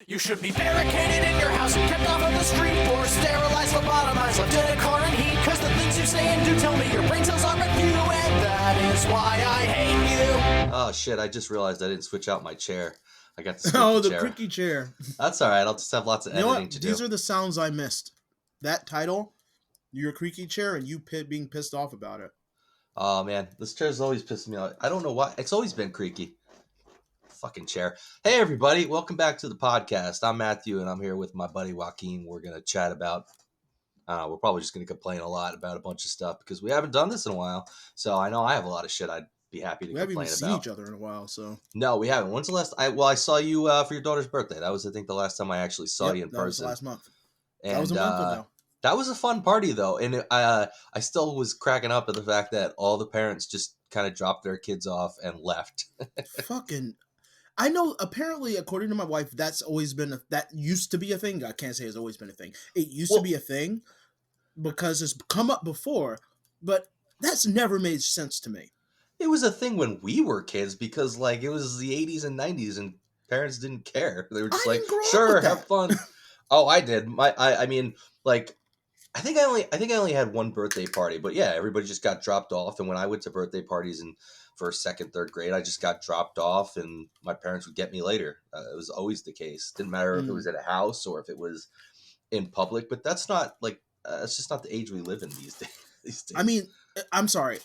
You should be barricaded in your house and kept off of the street, or sterilized, lobotomized, left in a car in heat. Cause the things you say and do tell me your brain cells are with you, and that is why I hate you. Oh shit, I just realized I didn't switch out my chair. I got the the chair. creaky chair. That's alright, I'll just have lots of editing to do. These are the sounds I missed. That title, your creaky chair, and you being pissed off about it. Oh man, this chair's always pissing me off. I don't know why. It's always been creaky. Fucking chair. Hey everybody, welcome back to the podcast. I'm Matthew and I'm here with my buddy Joaquin. We're going to chat about, we're probably just going to complain a lot about a bunch of stuff because we haven't done this in a while. So I know I have a lot of shit I'd be happy to complain about. We haven't even seen each other in a while, so. No, we haven't. When's the last, I saw you for your daughter's birthday. That was, I think, the last time I actually saw you in person. That was last month. And, that was a month ago. That was a fun party though. And I still was cracking up at the fact that all the parents just kind of dropped their kids off and left. Fucking... I know, apparently, according to my wife, that used to be a thing. I can't say it's always been a thing. It used to be a thing because it's come up before, but that's never made sense to me. It was a thing when we were kids because, like, it was the 80s and 90s and parents didn't care. They were just like, sure, have fun. Oh, I did. I mean, like, I think I only had one birthday party, but yeah, everybody just got dropped off. And when I went to birthday parties in first, second, third grade, I just got dropped off and my parents would get me later. It was always the case. Didn't matter if it was at a house or if it was in public, but that's not like, it's just not the age we live in these days. I mean, I'm sorry.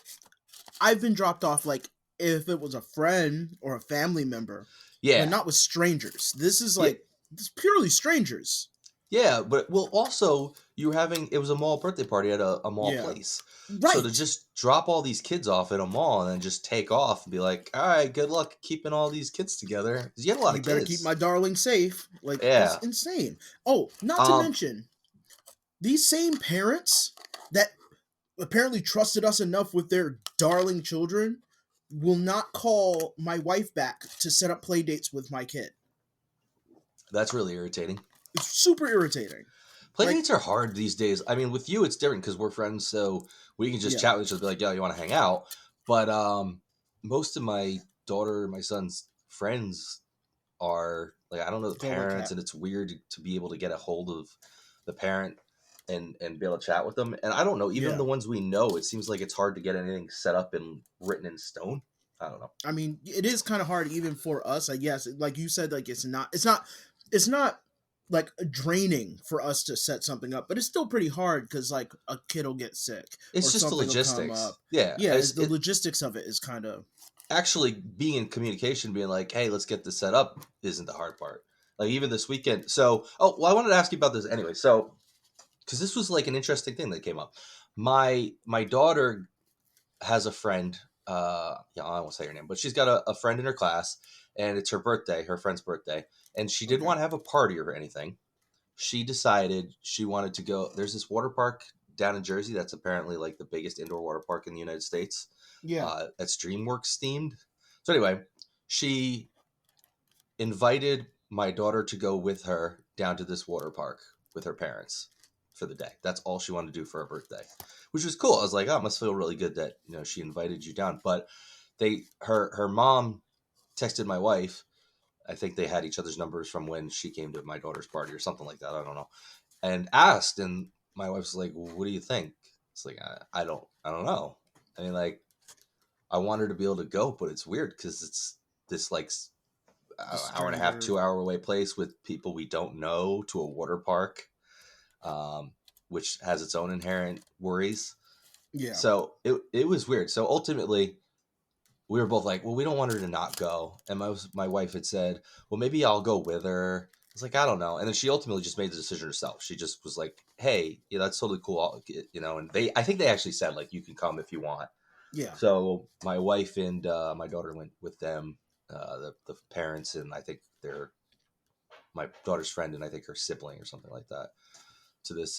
I've been dropped off like if it was a friend or a family member. Yeah. And not with strangers. This is like, it's purely strangers. Yeah, but well, also it was a mall birthday party at a mall place. Right. So to just drop all these kids off at a mall and then just take off and be like, all right, good luck keeping all these kids together. Because you had a lot of kids. You better keep my darling safe. Like, yeah. It's insane. Oh, not to mention, these same parents that apparently trusted us enough with their darling children will not call my wife back to set up play dates with my kid. That's really irritating. It's super irritating. Playdates are hard these days. I mean, with you, it's different because we're friends, so we can just chat with each other, be like, yo, you want to hang out? But most of my son's friends are, like, I don't know the parents, and it's weird to be able to get a hold of the parent and be able to chat with them. And I don't know, even the ones we know, it seems like it's hard to get anything set up and written in stone. I don't know. I mean, it is kind of hard even for us, I guess. Like you said, like it's not like draining for us to set something up, but it's still pretty hard because like a kid will get sick. It's just the logistics. Yeah. The logistics of it is kind of actually being in communication, being like, hey, let's get this set up isn't the hard part. Like even this weekend. So, I wanted to ask you about this anyway. So, because this was like an interesting thing that came up. My daughter has a friend. I won't say her name, but she's got a friend in her class, and it's her friend's birthday. And she didn't want to have a party or anything. She decided she wanted to go. There's this water park down in Jersey that's apparently like the biggest indoor water park in the United States. Yeah. That's DreamWorks themed. So anyway, she invited my daughter to go with her down to this water park with her parents for the day. That's all she wanted to do for her birthday, which was cool. I was like, oh, it must feel really good that, she invited you down. But her mom texted my wife. I think they had each other's numbers from when she came to my daughter's party or something like that. I don't know. And asked, and my wife's like, well, what do you think? It's like, I don't know. I mean, like, I want her to be able to go, but it's weird because it's this like hour and a half, 2 hour away place with people we don't know to a water park, which has its own inherent worries. Yeah. So it was weird. So ultimately, we were both like, well, we don't want her to not go. And my wife had said, well, maybe I'll go with her. I was like, I don't know. And then she ultimately just made the decision herself. She just was like, hey, that's totally cool. And I think they actually said, like, you can come if you want. Yeah. So my wife and my daughter went with them, the parents, and I think my daughter's friend and I think her sibling or something like that, to this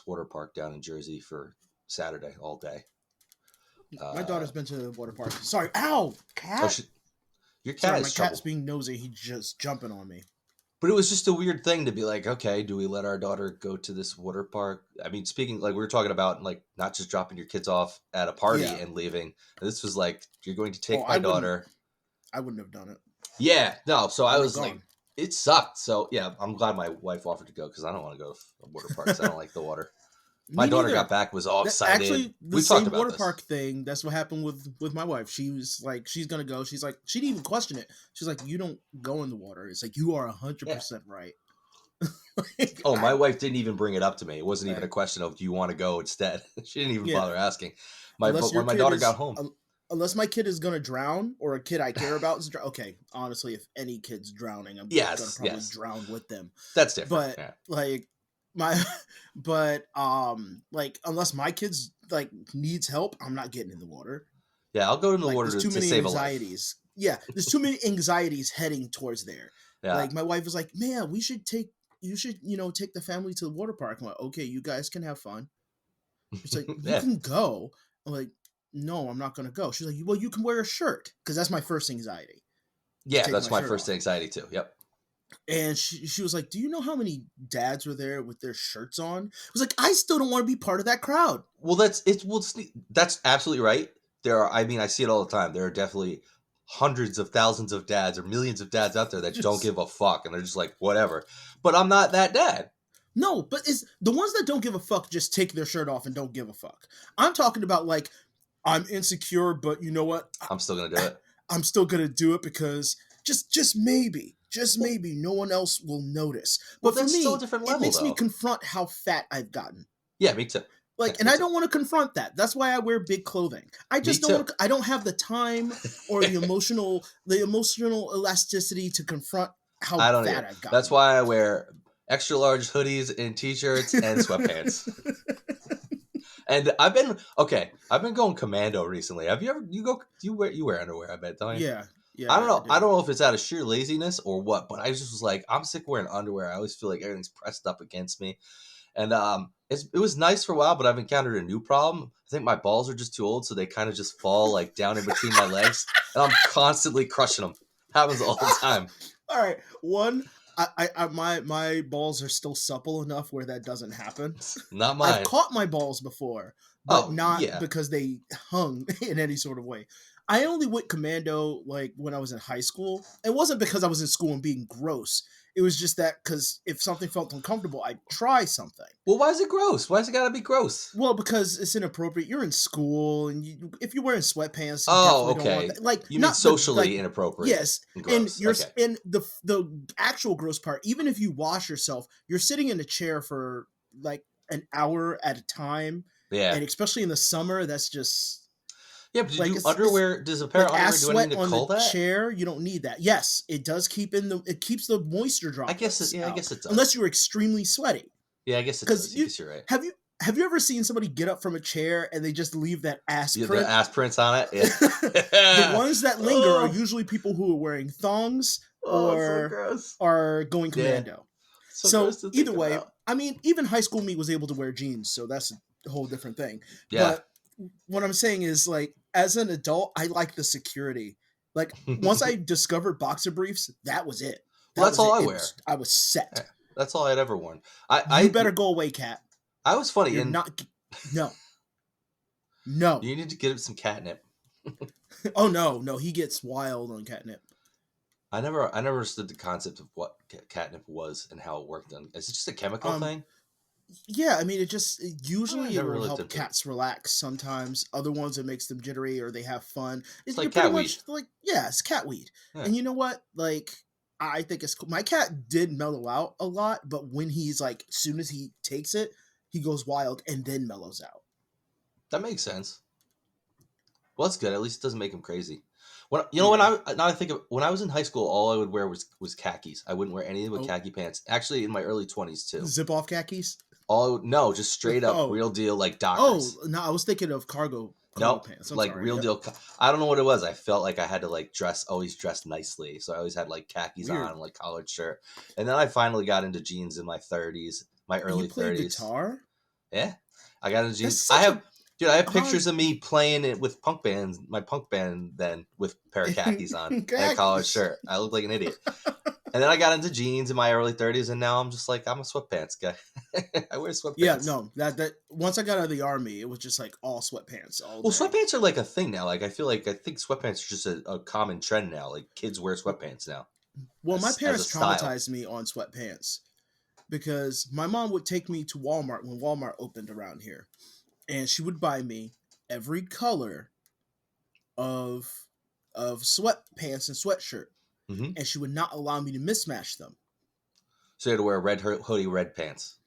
water park down in Jersey for Saturday all day. My daughter's been to the water park. Sorry. Ow! Cat? Your cat is my cat's being nosy. He's just jumping on me. But it was just a weird thing to be like, okay, do we let our daughter go to this water park? I mean, speaking, like we were talking about, like not just dropping your kids off at a party and leaving. This was like, you're going to take my daughter. I wouldn't have done it. Yeah. No. So I was like, it sucked. So yeah, I'm glad my wife offered to go because I don't want to go to water parks. I don't like the water. My Me daughter neither. got back, was all excited. Actually, the We've talked same about water this. park thing. That's what happened with my wife. She was like, she's gonna go. She's like, she didn't even question it. She's like, you don't go in the water. It's like you are 100% right. Like, Oh, my wife didn't even bring it up to me. It wasn't even right. a question of do you want to go instead. She didn't even Yeah. bother asking. Unless But your when my kid daughter is, got home, unless my kid is gonna drown or a kid I care about is okay. Honestly, if any kid's drowning, I'm gonna yes, probably yes, drown with them. that's different. But Yeah, like my, but like unless my kid's like needs help, I'm not getting in the water. yeah. I'll go in the Like water there's too to many save a life. anxieties. Yeah, there's too many anxieties heading towards there. Yeah, Like my wife was like, "Man, you should, take the family to the water park." I'm like, "Okay, you guys can have fun." She's like, "You yeah, can go." I'm like, "No, I'm not gonna go." She's like, "Well, you can wear a shirt," because that's my first anxiety. Is yeah. taking That's my my shirt first off. anxiety too. Yep. And she was like, "Do you know how many dads were there with their shirts on?" I was like, "I still don't want to be part of that crowd." Well, that's absolutely right. There are. I mean, I see it all the time. There are definitely hundreds of thousands of dads or millions of dads out there that don't Just give a fuck and they're just like whatever. But I'm not that dad. no, but it's the ones that don't give a fuck just take their shirt off and don't give a fuck. I'm talking about like I'm insecure, but you know what? I'm still gonna do it. I'm still gonna do it because just Well, maybe, no one else will notice. well, But for that's still a me, different it level, makes me though. confront how fat I've gotten. Yeah, me too. Yeah, Like, and me I too. don't want to confront that. That's why I wear big clothing. I Me just don't too. want to. I don't have the time or the emotional elasticity to confront how I don't fat either. I've That's gotten. why I wear extra large hoodies and t-shirts and sweatpants. And I've been okay. I've been going commando recently. Have you ever? You wear underwear? I bet, don't you? Yeah, I don't yeah, I know. I do. don't know if it's out of sheer laziness or what, but I just was like, I'm sick of wearing underwear. I always feel like everything's pressed up against me, and it was nice for a while, but I've encountered a new problem. I think my balls are just too old, so they kind of just fall like down in between my legs, and I'm constantly crushing them. Happens all the time. All right, one. My balls are still supple enough where that doesn't happen. Not I've mine. caught my balls before, but Oh not yeah, because they hung in any sort of way. I only went commando like when I was in high school. It wasn't because I was in school and being gross. It was just that because if something felt uncomfortable, I'd try something. well, why is it gross? Why is it gotta be gross? Well, because it's inappropriate. You're in school, and if you're wearing sweatpants, you Oh, definitely don't want okay. that. Like, You mean not the like. socially inappropriate Yes, and and gross? you're Okay. and the actual gross part. Even if you wash yourself, you're sitting in a chair for like an hour at a time, Yeah. and especially in the summer, that's just Yeah, but like it's underwear? Does a pair like of underwear ass do anything sweat to on the cull that? chair. You don't need that. Yes, it does it keeps the moisture I guess droplets I out, guess it unless does. you're extremely sweaty. Yeah, I guess it Because does. I guess you're right. have you have you ever seen somebody get up from a chair and they just leave that ass The print? ass prints on it. The Yeah. ones that linger are Oh, usually people who are wearing thongs oh, it's so or gross. are going Yeah, commando. so gross So to either think way, about. I mean, even high school me was able to wear jeans, so that's a whole different thing. Yeah. But what I'm saying is, like, as an adult, I like the security. Like, once I discovered boxer briefs, that was it. Well, That that's was all it. I It wear. was I was set. Yeah, that's all I'd ever worn. I You I better go away, cat. I was funny, You're and not. No, no. you need to get him some catnip. Oh no. He gets wild on catnip. I never understood the concept of what catnip was and how it worked. Is it just a chemical Um, thing? Yeah, I mean, I usually it never will really help looked into it. cats relax. Sometimes other ones it makes them jittery or they have fun. It's You're like pretty cat weed. much like, yeah, it's cat weed. Yeah. And you know what? Like, I think it's cool. My cat did mellow out a lot, but when he's like, as soon as he takes it, he goes wild and then mellows out. That makes sense. Well, that's good. At least it doesn't make him crazy. Yeah. Now I think of when I was in high school, all I would wear was khakis. I wouldn't wear anything but Oh, khaki pants. Actually, in my early 20s too. zip off khakis. No, just straight up Oh, real deal like oh Dockers. no, I was thinking of cargo Nope, pants. I'm like sorry. real Yep. deal. I don't know what it was. I felt like I had to like always dress nicely. So I always had like khakis Weird. on, like collared shirt. And then I finally got into jeans in my 30s, my And you early play 30s. guitar? Yeah, I got into That's jeans. such a Dude, I have odd pictures of me playing it with punk bands, my punk band then with a pair of khakis on and a collared khakis. shirt. I looked like an idiot. And then I got into jeans in my early 30s, and now I'm just like, I'm a sweatpants guy. I wear Yeah, sweatpants. no, that once I got out of the army, it was just like all sweatpants all Well, day. sweatpants are like a thing now. Like, I think sweatpants are just a common trend now. Like, kids wear sweatpants now. Well, my as a parents style. traumatized me on sweatpants because my mom would take me to Walmart when Walmart opened around here, and she would buy me every color of sweatpants and sweatshirt, Hmm. and she would not allow me to mismatch them. So you had to wear a red hoodie, red pants,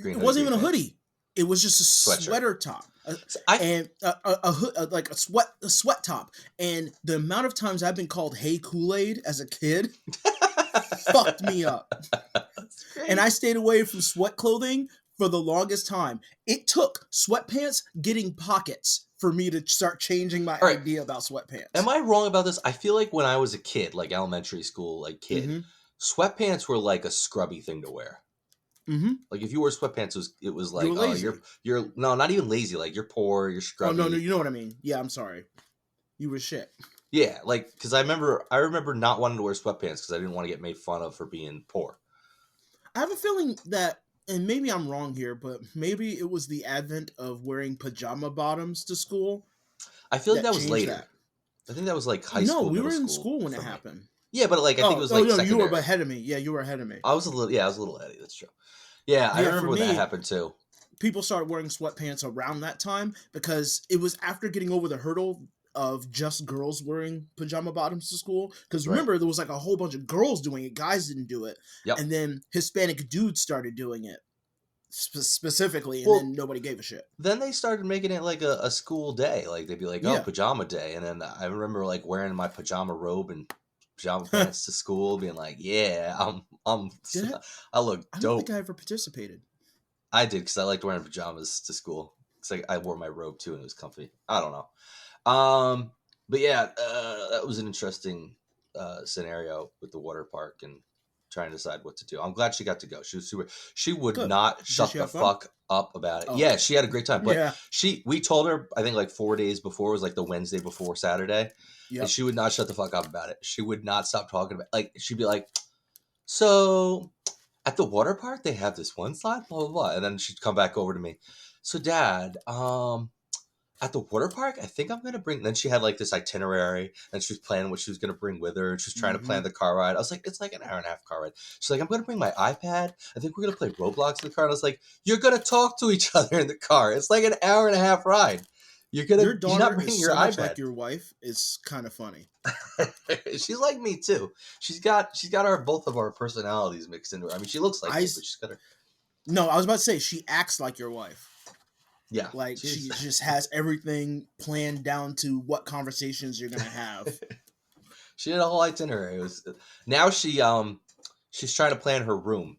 green It hoodie, wasn't green even a pants, hoodie. It was just a sweatshirt. sweater top, So I and a hood, like a sweat top. And the amount of times I've been called "Hey Kool-Aid" as a kid fucked me up. That's And great. I stayed away from sweat clothing for the longest time. It took sweatpants getting pockets for me to start changing my All right. idea about sweatpants. Am I wrong about this? I feel like when I was a kid, like elementary school, like kid, Mm-hmm. sweatpants were like a scrubby thing to wear. Mm-hmm. Like if you wore sweatpants, it was You like, were oh, you're lazy. you're no, not even lazy. Like you're poor, you're Oh no, scrubby. you know what I mean. Yeah, I'm sorry. You were shit. Yeah, like because I remember not wanting to wear sweatpants because I didn't want to get made fun of for being poor. I have a feeling that, and maybe I'm wrong here, but maybe it was the advent of wearing pajama bottoms to school I feel like that that was changed later. that. I think that was like high No, school, we middle were in school school when it for me. happened. Yeah, but like I think it was Oh like no, you were secondary. ahead of me. Yeah, you were ahead of me. I was a little heady. That's true. Yeah, I Yeah, remember for when that me, happened too. people started wearing sweatpants around that time because it was after getting over the hurdle of just girls wearing pajama bottoms to school. Because Right. remember, there was like a whole bunch of girls doing it, guys didn't do it, Yep. and then Hispanic dudes started doing it specifically, and then Well, nobody gave a shit. then they started making it like a school day. Like they'd be like, "Oh, Yeah, pajama day," and then I remember like wearing my pajama robe and pajama pants to school, being like, "Yeah, did I? I look I don't think dope." I ever participated. I did because I liked wearing pajamas to school. It's like I wore my robe too, and it was comfy. I don't know. But yeah, that was an interesting scenario with the water park and trying to decide what to do. I'm glad she got to go. She was super. She would Good. not Did shut she the have fun? fuck up about it. Oh, Yeah, okay. she had a great time. But Yeah. we told her I think like 4 days before it was like the Wednesday before Saturday, and Yep. she would not shut the fuck up about it. She would not stop talking about like she'd be like, so at the water park they have this one slide, blah blah blah, and then she'd come back over to me. So Dad, at the water park, I think I'm gonna bring. Then she had like this itinerary, and she was planning what she was gonna bring with her. And she was trying to Mm-hmm. plan the car ride. I was like, it's like an hour and a half car ride. She's like, I'm gonna bring my iPad. I think we're gonna play Roblox in the car. And I was like, you're gonna talk to each other in the car. It's like an hour and a half ride. Your You're not daughter is bringing your so much iPad. like your wife. It's kind of funny. She's like me too. She's got our both of our personalities mixed into her. I mean, she looks like I me, s- but she's got her. no, I was about to say she acts like your wife. Yeah, Like she's. she just has everything planned down to what conversations you're gonna have. She had a whole itinerary. It was now she's trying to plan her room.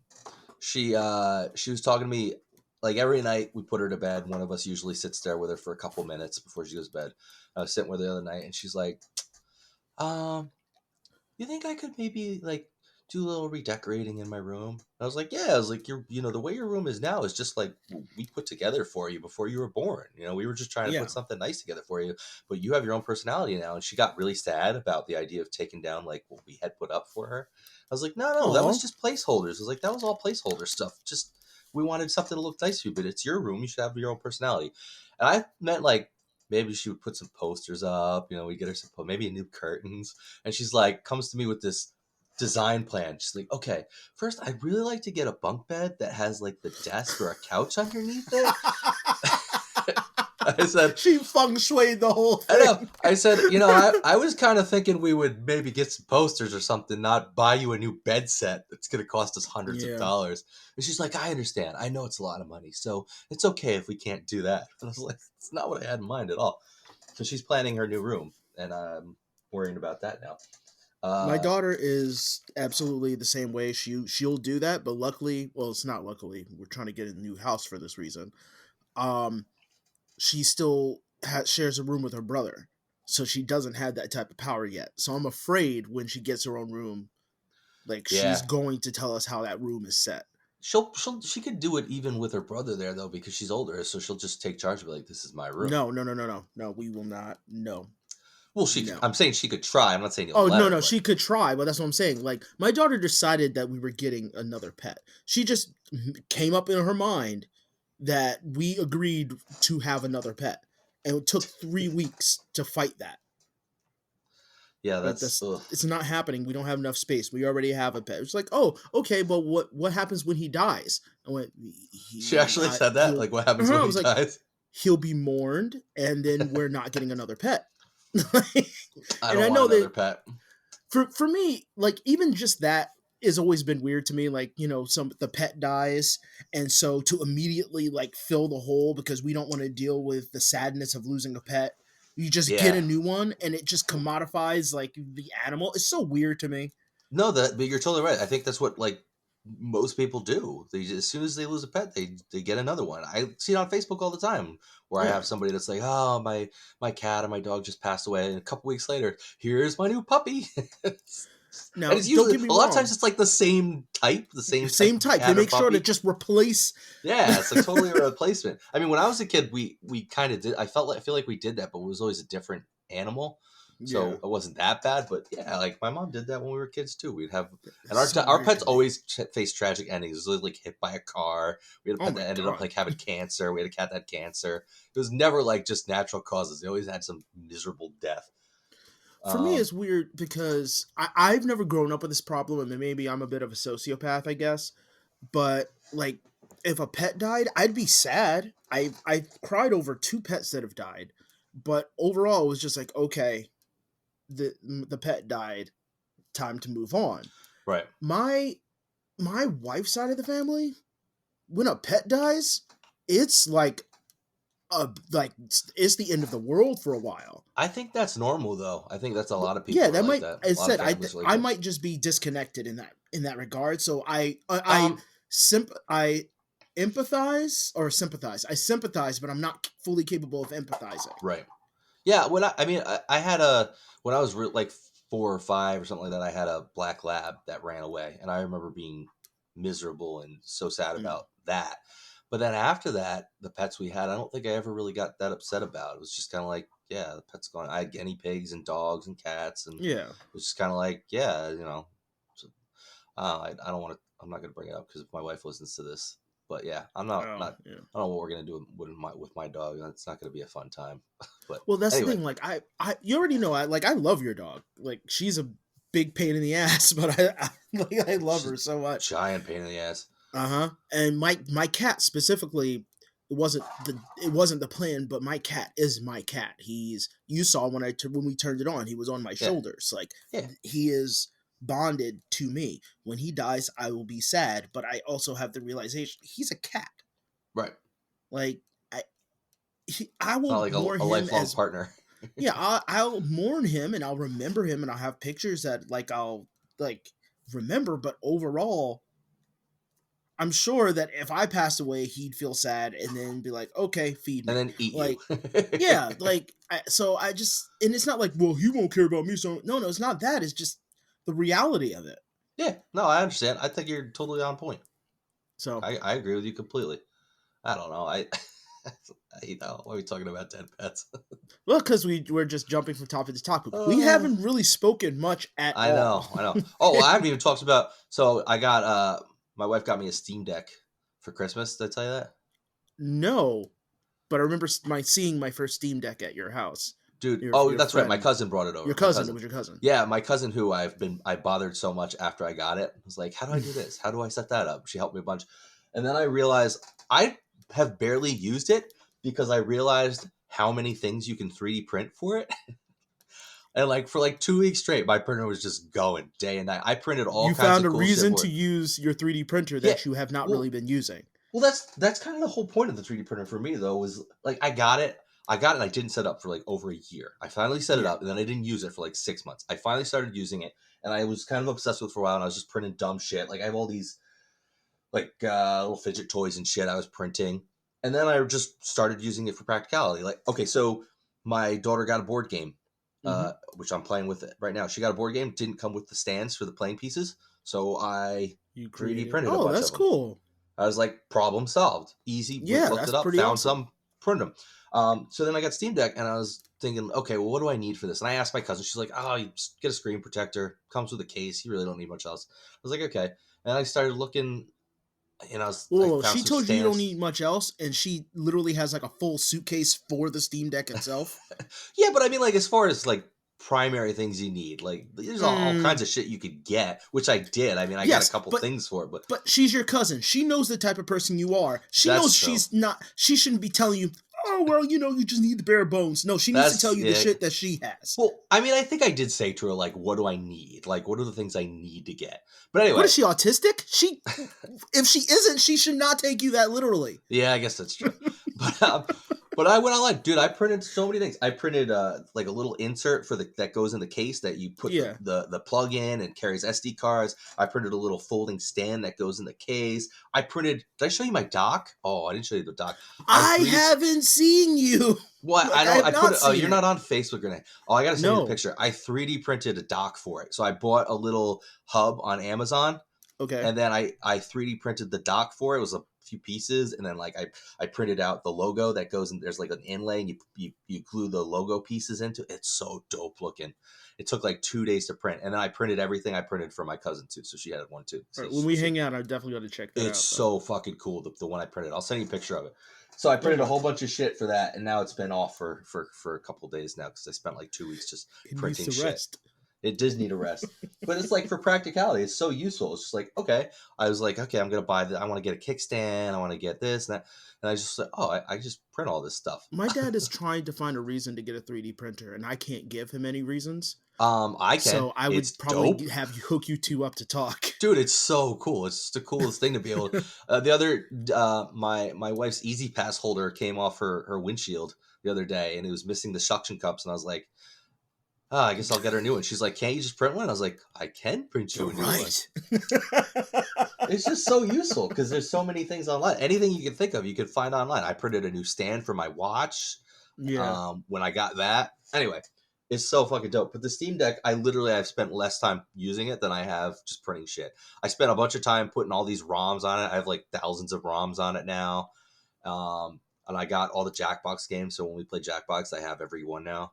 She was talking to me like every night we put her to bed. One of us usually sits there with her for a couple minutes before she goes to bed. I was sitting with her the other night and she's like, um, you think I could maybe like do a little redecorating in my room? I was like, yeah. I was like, the way your room is now is just like we put together for you before you were born. We were just trying to Yeah. put something nice together for you, but you have your own personality now. And she got really sad about the idea of taking down like what we had put up for her. I was like, no, that was Oh, just placeholders. I was like, that was all placeholder stuff. Just we wanted something to look nice for you, but it's your room. You should have your own personality. And I meant like maybe she would put some posters up. We get her some maybe new curtains. And she's like, comes to me with this design plan. She's like, okay, first I'd really like to get a bunk bed that has like the desk or a couch underneath it. I said, she feng shuied the whole I know. thing. I said, I was kind of thinking we would maybe get some posters or something, not buy you a new bed set that's going to cost us hundreds of Yeah. dollars. And she's like, I understand. I know it's a lot of money. So it's okay if we can't do that. And I was like, it's not what I had in mind at all. So she's planning her new room, and I'm worrying about that now. My Uh, daughter is absolutely the same way. She'll do that, but luckily, well, it's not luckily. We're trying to get a new house for this reason. Um, she still shares a room with her brother, so she doesn't have that type of power yet. So I'm afraid when she gets her own room, like she's yeah. going to tell us how that room is set. She could do it even with her brother there though because she's older, so she'll just take charge and be like, "This is my room." No, no, no, no, no, no. We will not. No, Well, no. I'm saying she could try. I'm not saying you'll Oh let no, her, no. but She could try, but that's what I'm saying. Like my daughter decided that we were getting another pet. She just came up in her mind that we agreed to have another pet, and it took 3 weeks to fight that. Yeah, But that's that's ugh. it's not happening. We don't have enough space. We already have a pet. It's like, oh, okay, but what happens when he dies? I went, She actually said that. he'll. Like, what happens when I he was like, dies? he'll be mourned, and then we're not getting another pet. I And don't I want know another that pet. for me, like even just that has always been weird to me. Like, the pet dies, and so to immediately like fill the hole because we don't want to deal with the sadness of losing a pet, you just get Yeah. a new one, and it just commodifies like the animal. It's so weird to me. No, but you're totally right. I think that's what like most people do. As soon as they lose a pet, they get another one. I see it on Facebook all the time where I Yeah. have somebody that's like, "Oh, my cat and my dog just passed away," and a couple weeks later, here's my new puppy. And Now, it's don't usually get me a lot of times wrong. it's like the same type, the same type Same of type. They cat or make sure to puppy. just replace. Yeah, it's like totally a replacement. I mean, when I was a kid, we kind of did. I feel like we did that, but it was always a different animal, so Yeah. it wasn't that bad. But yeah, like my mom did that when we were kids too. We'd have, and It's so our weird pets to me. always faced tragic endings. It was always like hit by a car. We had a Oh pet my that ended up god. like having cancer. We had a cat that had cancer. It was never like just natural causes. They always had some miserable death. For me, Um, it's weird because I've never grown up with this problem, and maybe I'm a bit of a sociopath, I guess. But like, if a pet died, I'd be sad. I cried over two pets that have died, but overall, it was just like, okay, the pet died, time to move on. right. My my wife's side of the family, when a pet dies, it's like it's the end of the world for a while. I think that's normal though. I think that's a lot of Yeah, people are that like might. that. A I lot of said families are like I that. might just be disconnected in that regard. So Um, I empathize or sympathize. I sympathize, but I'm not fully capable of empathizing. right. Yeah, I mean, I had when I was like 4 or 5 or something like that, I had a black lab that ran away, and I remember being miserable and so sad Mm, about that. But then after that, the pets we had, I don't think I ever really got that upset about. It was just kind of like, yeah, the pet's gone. I had guinea pigs and dogs and cats, and it yeah. was just kind of like, yeah, you know. So, I don't want to. I'm not going to bring it up because if my wife listens to this, but yeah, I'm Oh, not. yeah. I don't know what we're gonna do with my dog. It's not gonna be a fun time. But Well, that's the anyway, thing. Like you already know. I love your dog. Like she's a big pain in the ass, but I love she's her so much. giant pain in the ass. Uh-huh. And my cat specifically, it wasn't the plan, but my cat is my cat. You saw when we turned it on, he was on my Yeah, shoulders. Like yeah, he is bonded to me. When he dies, I will be sad, but I also have the realization he's a cat. right. Like I It's not will like mourn a him lifelong as partner. yeah, I'll mourn him and I'll remember him and I'll have pictures that like I'll like remember, but overall I'm sure that if I passed away, he'd feel sad and then be like, "Okay, feed And me." then eat you. Like, yeah, like so I just and it's not like, "Well, he won't care about me." So no, it's not that. It's just the reality of it. Yeah, no, I understand. I think you're totally on point. So I agree with you completely. I don't know. You know, why are we talking about dead pets? well, because we're just jumping from topic to topic. We uh, haven't really spoken much at I all. know, I know. Oh, well, I haven't even talked about. So I got my wife got me a Steam Deck for Christmas. Did I tell you that? No, but I remember seeing my first Steam Deck at your house. Dude, oh, Your that's right. My friend, cousin brought it your over. My cousin. It cousin. was your cousin. Yeah, my cousin who I bothered so much after I got it. Was like, how do I do this? How do I set that up? She helped me a bunch. And then I realized I have barely used it because I realized how many things you can 3D print for it. And like for like 2 weeks straight, my printer was just going day and night. I printed all You kinds found of a cool shit reason for to it. use your 3D printer Yeah. that you have not Well, really been using. Well, that's kind of the whole point of the 3D printer for me, though, was like I got it. And I didn't set it up for like over a year. I finally set it Yeah. up, and then I didn't use it for like 6 months. I finally started using it, and I was kind of obsessed with it for a while. And I was just printing dumb shit. Like I have all these like little fidget toys and shit I was printing, and then I just started using it for practicality. Like, okay, so my daughter got a board game, Mm-hmm. which I'm playing with it right now. She got a board game, didn't come with the stands for the playing pieces, so I You 3D created. printed a Oh, bunch that's of them. cool. I was like, problem solved. Easy. Yeah, Looked that's it up, pretty found awesome. some, printed them. So then I got Steam Deck, and I was thinking, okay, well, what do I need for this? And I asked my cousin. She's like, oh, you just get a screen protector. Comes with a case. You really don't need much else. I was like, okay. And I started looking, and I Whoa, found she some told you don't stands. need much else, and she literally has like a full suitcase for the Steam Deck itself. Yeah, but I mean, like, as far as like primary things you need. Like there's all kinds of shit you could get, which I did. I mean, I got a couple things for it, but she's your cousin. She knows the type of person you are. She knows she's not. She shouldn't be telling you, oh well, you just need the bare bones. No, she needs to tell you the shit that she has. Well, I mean, I think I did say to her, like, what do I need? Like, what are the things I need to get? But anyway, what is she, autistic? If she isn't, she should not take you that literally. Yeah, I guess that's true. But I went online, dude. I printed so many things. I printed like a little insert for that goes in the case that you put the plug in and carries SD cards. I printed a little folding stand that goes in the case. I printed. Did I show you my dock? Oh, I didn't show you the dock. I haven't seen you. What? Like, I put it. Oh, you're not on Facebook, Renee. Oh, I gotta send you a picture. I 3D printed a dock for it. So I bought a little hub on Amazon. Okay. And then I 3D printed the dock for it. It was a few pieces, and then like I printed out the logo that goes in. There's like an inlay, and you glue the logo pieces into it. It's so dope looking. It took like 2 days to print, and then I printed everything. I printed for my cousin too, so she had one too. So when we hang out, I definitely got to check that out. It's so fucking cool. The one I printed. I'll send you a picture of it. So I printed a whole bunch of shit for that, and now it's been off for a couple of days now because I spent like 2 weeks just printing shit. Rest. It does need a rest, but it's like for practicality, it's so useful. It's just like, okay, I was like, okay, I'm going to buy I want to get a kickstand. I want to get this and that. And I just said, I just print all this stuff. My dad is trying to find a reason to get a 3D printer, and I can't give him any reasons. I can. So I would probably have you hook you two up to talk. Dude, it's so cool. It's just the coolest thing to be able to. The other, my wife's Easy Pass holder came off her windshield the other day, and it was missing the suction cups. And I was like, I guess I'll get her a new one. She's like, can't you just print one? I was like, I can print you a new one. It's just so useful because there's so many things online. Anything you can think of, you can find online. I printed a new stand for my watch. Yeah. When I got that. Anyway, it's so fucking dope. But the Steam Deck, I've spent less time using it than I have just printing shit. I spent a bunch of time putting all these ROMs on it. I have like thousands of ROMs on it now. And I got all the Jackbox games. So when we play Jackbox, I have every one now.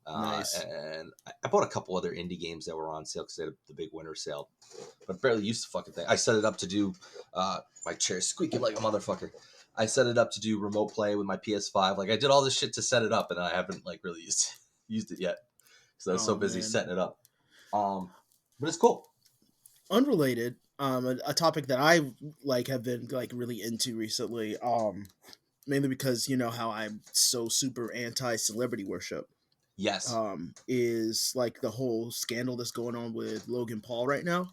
Nice. And I bought a couple other indie games that were on sale because they had the big winter sale, but barely used the fucking thing. I set it up to do my chair's squeaking like a motherfucker. I set it up to do remote play with my PS5. Like I did all this shit to set it up, and I haven't like really used it yet. So I was so busy setting it up. But it's cool. Unrelated, a topic that I like have been like really into recently. Mainly because you know how I'm so super anti-celebrity worship. Yes. Is like the whole scandal that's going on with Logan Paul right now.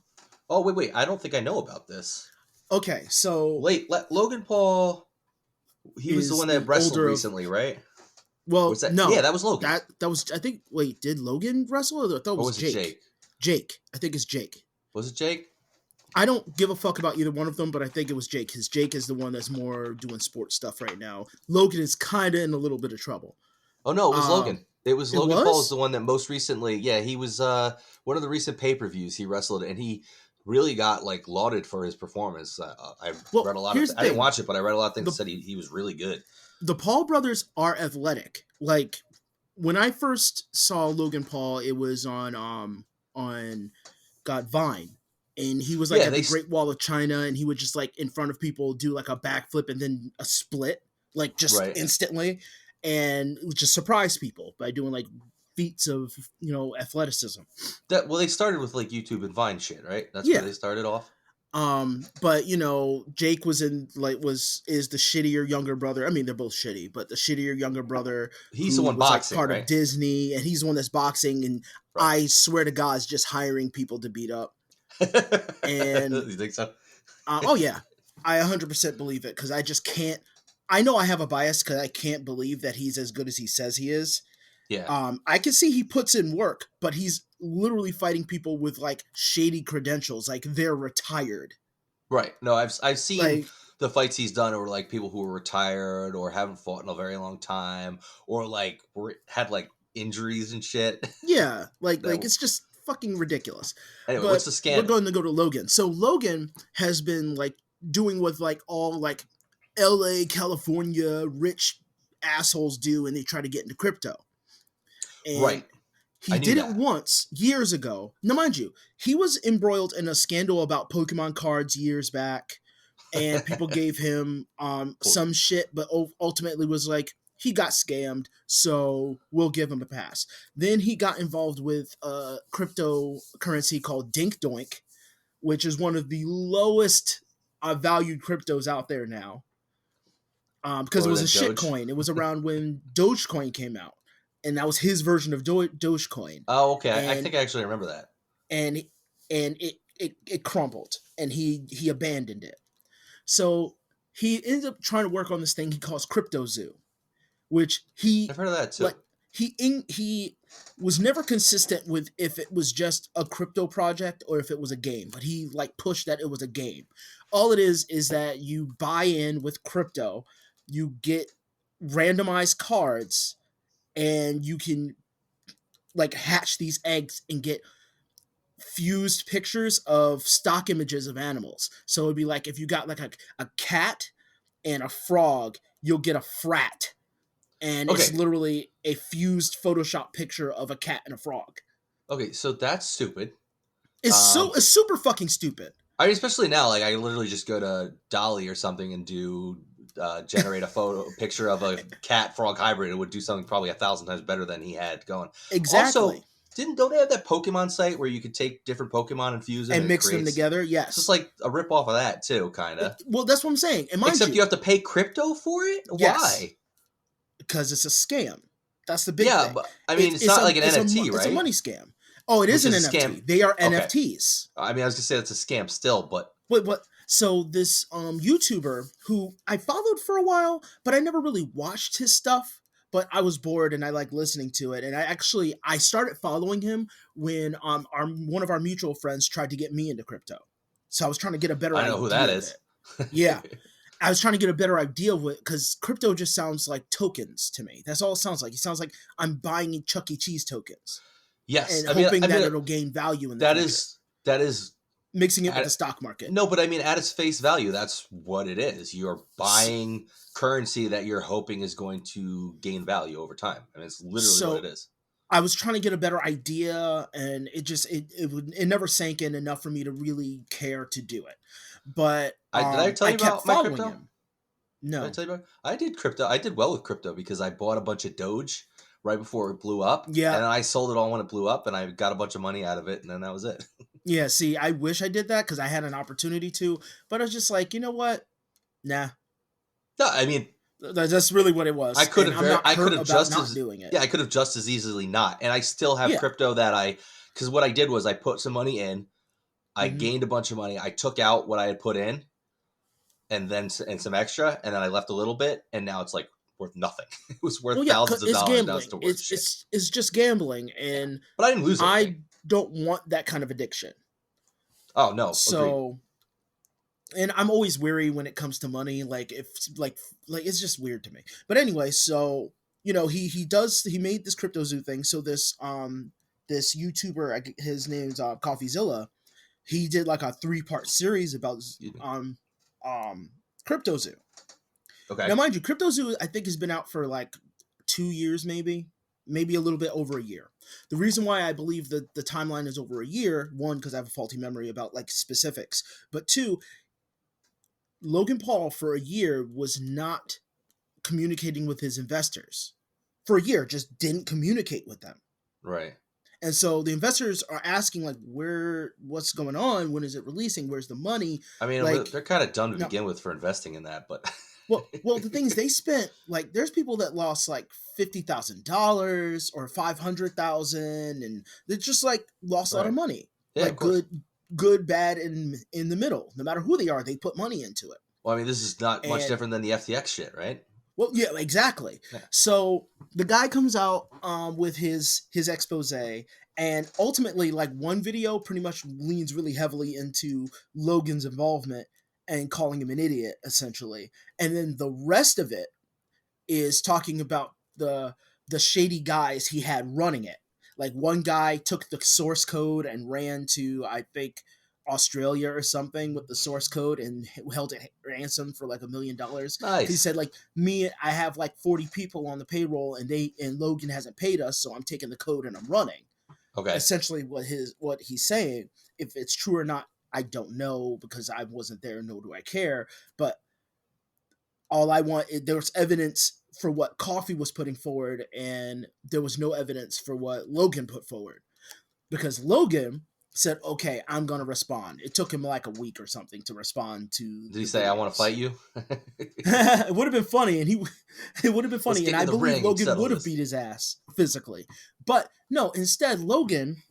Oh, wait. I don't think I know about this. Okay, so... Logan Paul, he was the one that wrestled recently, right? Well, no. Yeah, that was Logan. That was, I think, wait, did Logan wrestle? Or I thought it was Jake. Jake? Jake. I think it's Jake. Was it Jake? I don't give a fuck about either one of them, but I think it was Jake, because Jake is the one that's more doing sports stuff right now. Logan is kind of in a little bit of trouble. Oh, no, it was Logan. It was Logan Paul is the one that most recently, he was one of the recent pay-per-views he wrestled, and he really got like lauded for his performance. I read a lot of I didn't watch it, but I read a lot of things that said he was really good. The Paul brothers are athletic. Like when I first saw Logan Paul, it was on Vine. And he was like at the Great Wall of China, and he would just like in front of people do like a backflip and then a split, like just instantly. And just surprise people by doing like feats of athleticism. They started with like YouTube and Vine shit, right? That's where they started off. But Jake is the shittier younger brother. I mean, they're both shitty, but the shittier younger brother. He's the one boxing, part of Disney, and he's the one that's boxing. And I swear to God, is just hiring people to beat up. And you think so? Oh yeah, I 100% believe it because I just can't. I know I have a bias because I can't believe that he's as good as he says he is. Yeah. I can see he puts in work, but he's literally fighting people with like shady credentials, like they're retired. Right. No, I've seen the fights he's done over like people who are retired or haven't fought in a very long time or like had like injuries and shit. Yeah, like it's just fucking ridiculous. Anyway, what's the scandal? We're going to go to Logan. So Logan has been like doing what like all like LA, California, rich assholes do, and they try to get into crypto. And he did it once years ago. Now, mind you, he was embroiled in a scandal about Pokemon cards years back, and people gave him some shit, but ultimately was like, he got scammed, so we'll give him a pass. Then he got involved with a cryptocurrency called Dink Doink, which is one of the lowest valued cryptos out there now. Because it Lower was than a shit Doge? coin. It was around when Dogecoin came out, and that was his version of Dogecoin. Oh, okay. I And think I actually remember that. and it crumbled, and he abandoned it. So he ends up trying to work on this thing he calls Crypto Zoo, which I've heard of that too. like he was never consistent with if it was just a crypto project or if it was a game, but he like pushed that it was a game. All it is that you buy in with crypto, you get randomized cards, and you can like hatch these eggs and get fused pictures of stock images of animals. So it'd be like if you got like a cat and a frog, you'll get a frat. And it's Okay. literally a fused Photoshop picture of a cat and a frog. Okay, so that's stupid. It's super fucking stupid. I mean, especially now, like I literally just go to Dolly or something and do generate a picture of a cat frog hybrid. It would do something probably 1,000 times better than he had going. Exactly. Also, don't they have that Pokemon site where you could take different Pokemon and fuse them and and mix them together. Yes. It's just like a rip off of that too, kind of. Well, that's what I'm saying. And mind Except you have to pay crypto for it. Yes. Why? Because it's a scam. That's the big Yeah, thing. but I mean, it's not like an NFT, right? It's a money scam. Oh, it is an NFT. Scam. They are Okay. NFTs. I mean, I was gonna say that's a scam still, but What? So this YouTuber who I followed for a while, but I never really watched his stuff. But I was bored and I like listening to it. And I started following him when one of our mutual friends tried to get me into crypto. So I was trying to get a better idea. I know who that is. Yeah. I was trying to get a better idea of it because crypto just sounds like tokens to me. That's all it sounds like. It sounds like I'm buying Chuck E. Cheese tokens. Yes, And hoping that it'll gain value in the future. That is mixing it with the stock market. No, but I mean, at its face value, that's what it is. You're buying currency that you're hoping is going to gain value over time. I mean, it's literally what it is. I was trying to get a better idea, and it never sank in enough for me to really care to do it. But did I tell you about my crypto? Him. No, did I tell you about? I did crypto. I did well with crypto because I bought a bunch of Doge right before it blew up. Yeah, and then I sold it all when it blew up, and I got a bunch of money out of it, and then that was it. Yeah, see, I wish I did that because I had an opportunity to, but I was just like, you know what? Nah. No, I mean, that's really what it was. I could have just as doing it. Yeah, I could have just as easily not, and I still have crypto that because what I did was I put some money in, I gained a bunch of money, I took out what I had put in, and some extra, and then I left a little bit, and now it's like worth nothing. It was worth thousands of dollars. Now it's worth shit. It's just gambling, and but I didn't lose anything. I don't want that kind of addiction. Oh no. So agreed. And I'm always weary when it comes to money. Like if like it's just weird to me. But anyway, so he made this Crypto Zoo thing. So this YouTuber, his name's Coffeezilla, he did like a 3-part series about Crypto Zoo. Okay. Now mind you, Crypto Zoo I think has been out for like 2 years, maybe a little bit over a year. The reason why I believe that the timeline is over a year, one, because I have a faulty memory about like specifics, but two, Logan Paul for a year was not communicating with his investors. For a year, just didn't communicate with them. Right. And so the investors are asking like, what's going on? When is it releasing? Where's the money? I mean, they're kind of dumb to begin with for investing in that, but Well, the thing is, they spent like there's people that lost like $50,000 or $500,000, and they just like lost a lot of money. Yeah, like good, bad, and in the middle. No matter who they are, they put money into it. Well, I mean, this is not much different than the FTX shit, right? Well, yeah, exactly. Yeah. So the guy comes out with his expose, and ultimately, like one video pretty much leans really heavily into Logan's involvement and calling him an idiot, essentially. And then the rest of it is talking about the shady guys he had running it. Like one guy took the source code and ran to, I think, Australia or something with the source code and held it ransom for like $1 million. Nice. He said, like, I have like 40 people on the payroll and Logan hasn't paid us, so I'm taking the code and I'm running. Okay. Essentially what he's saying. If it's true or not, I don't know because I wasn't there, nor do I care. But all I want is there's evidence for what Coffee was putting forward, and there was no evidence for what Logan put forward. Because Logan said, okay, I'm going to respond. It took him like a week or something to respond to Did he the say, "I want to videos. fight you"? It would have been funny, and it would have been Let's funny, get and in I the believe ring and Logan settle would have this. beat his ass physically. But no, instead, Logan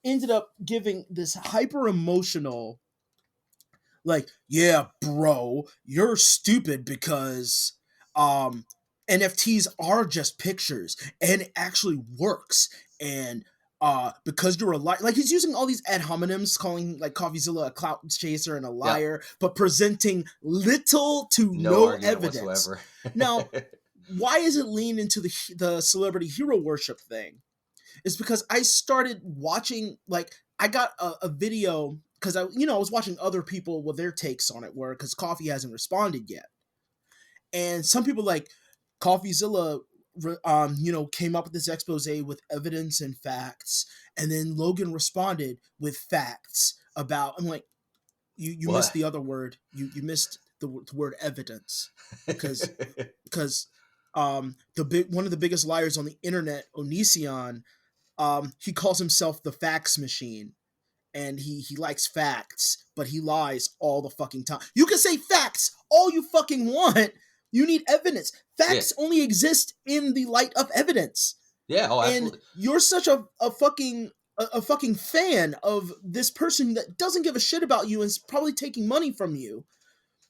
ended up giving this hyper emotional, like, yeah, bro, you're stupid because NFTs are just pictures and it actually works. And because you're a liar, like he's using all these ad hominems, calling like CoffeeZilla a clout chaser and a Yep. liar, but presenting little to No no argument evidence. whatsoever. Now, why is it lean into the celebrity hero worship thing? It's because I started watching, like, I got a video because I was watching other people with their takes on it, where because Coffee hasn't responded yet, and some people like CoffeeZilla, came up with this expose with evidence and facts, and then Logan responded with facts about. I'm like, you What? missed the other word. You missed the word evidence, because one of the biggest liars on the internet, Onision, he calls himself the fax machine, and he likes facts, but he lies all the fucking time. You can say facts all you fucking want. You need evidence. Facts only exist in the light of evidence. Yeah, oh, And absolutely. you're such a fucking fan of this person that doesn't give a shit about you and is probably taking money from you,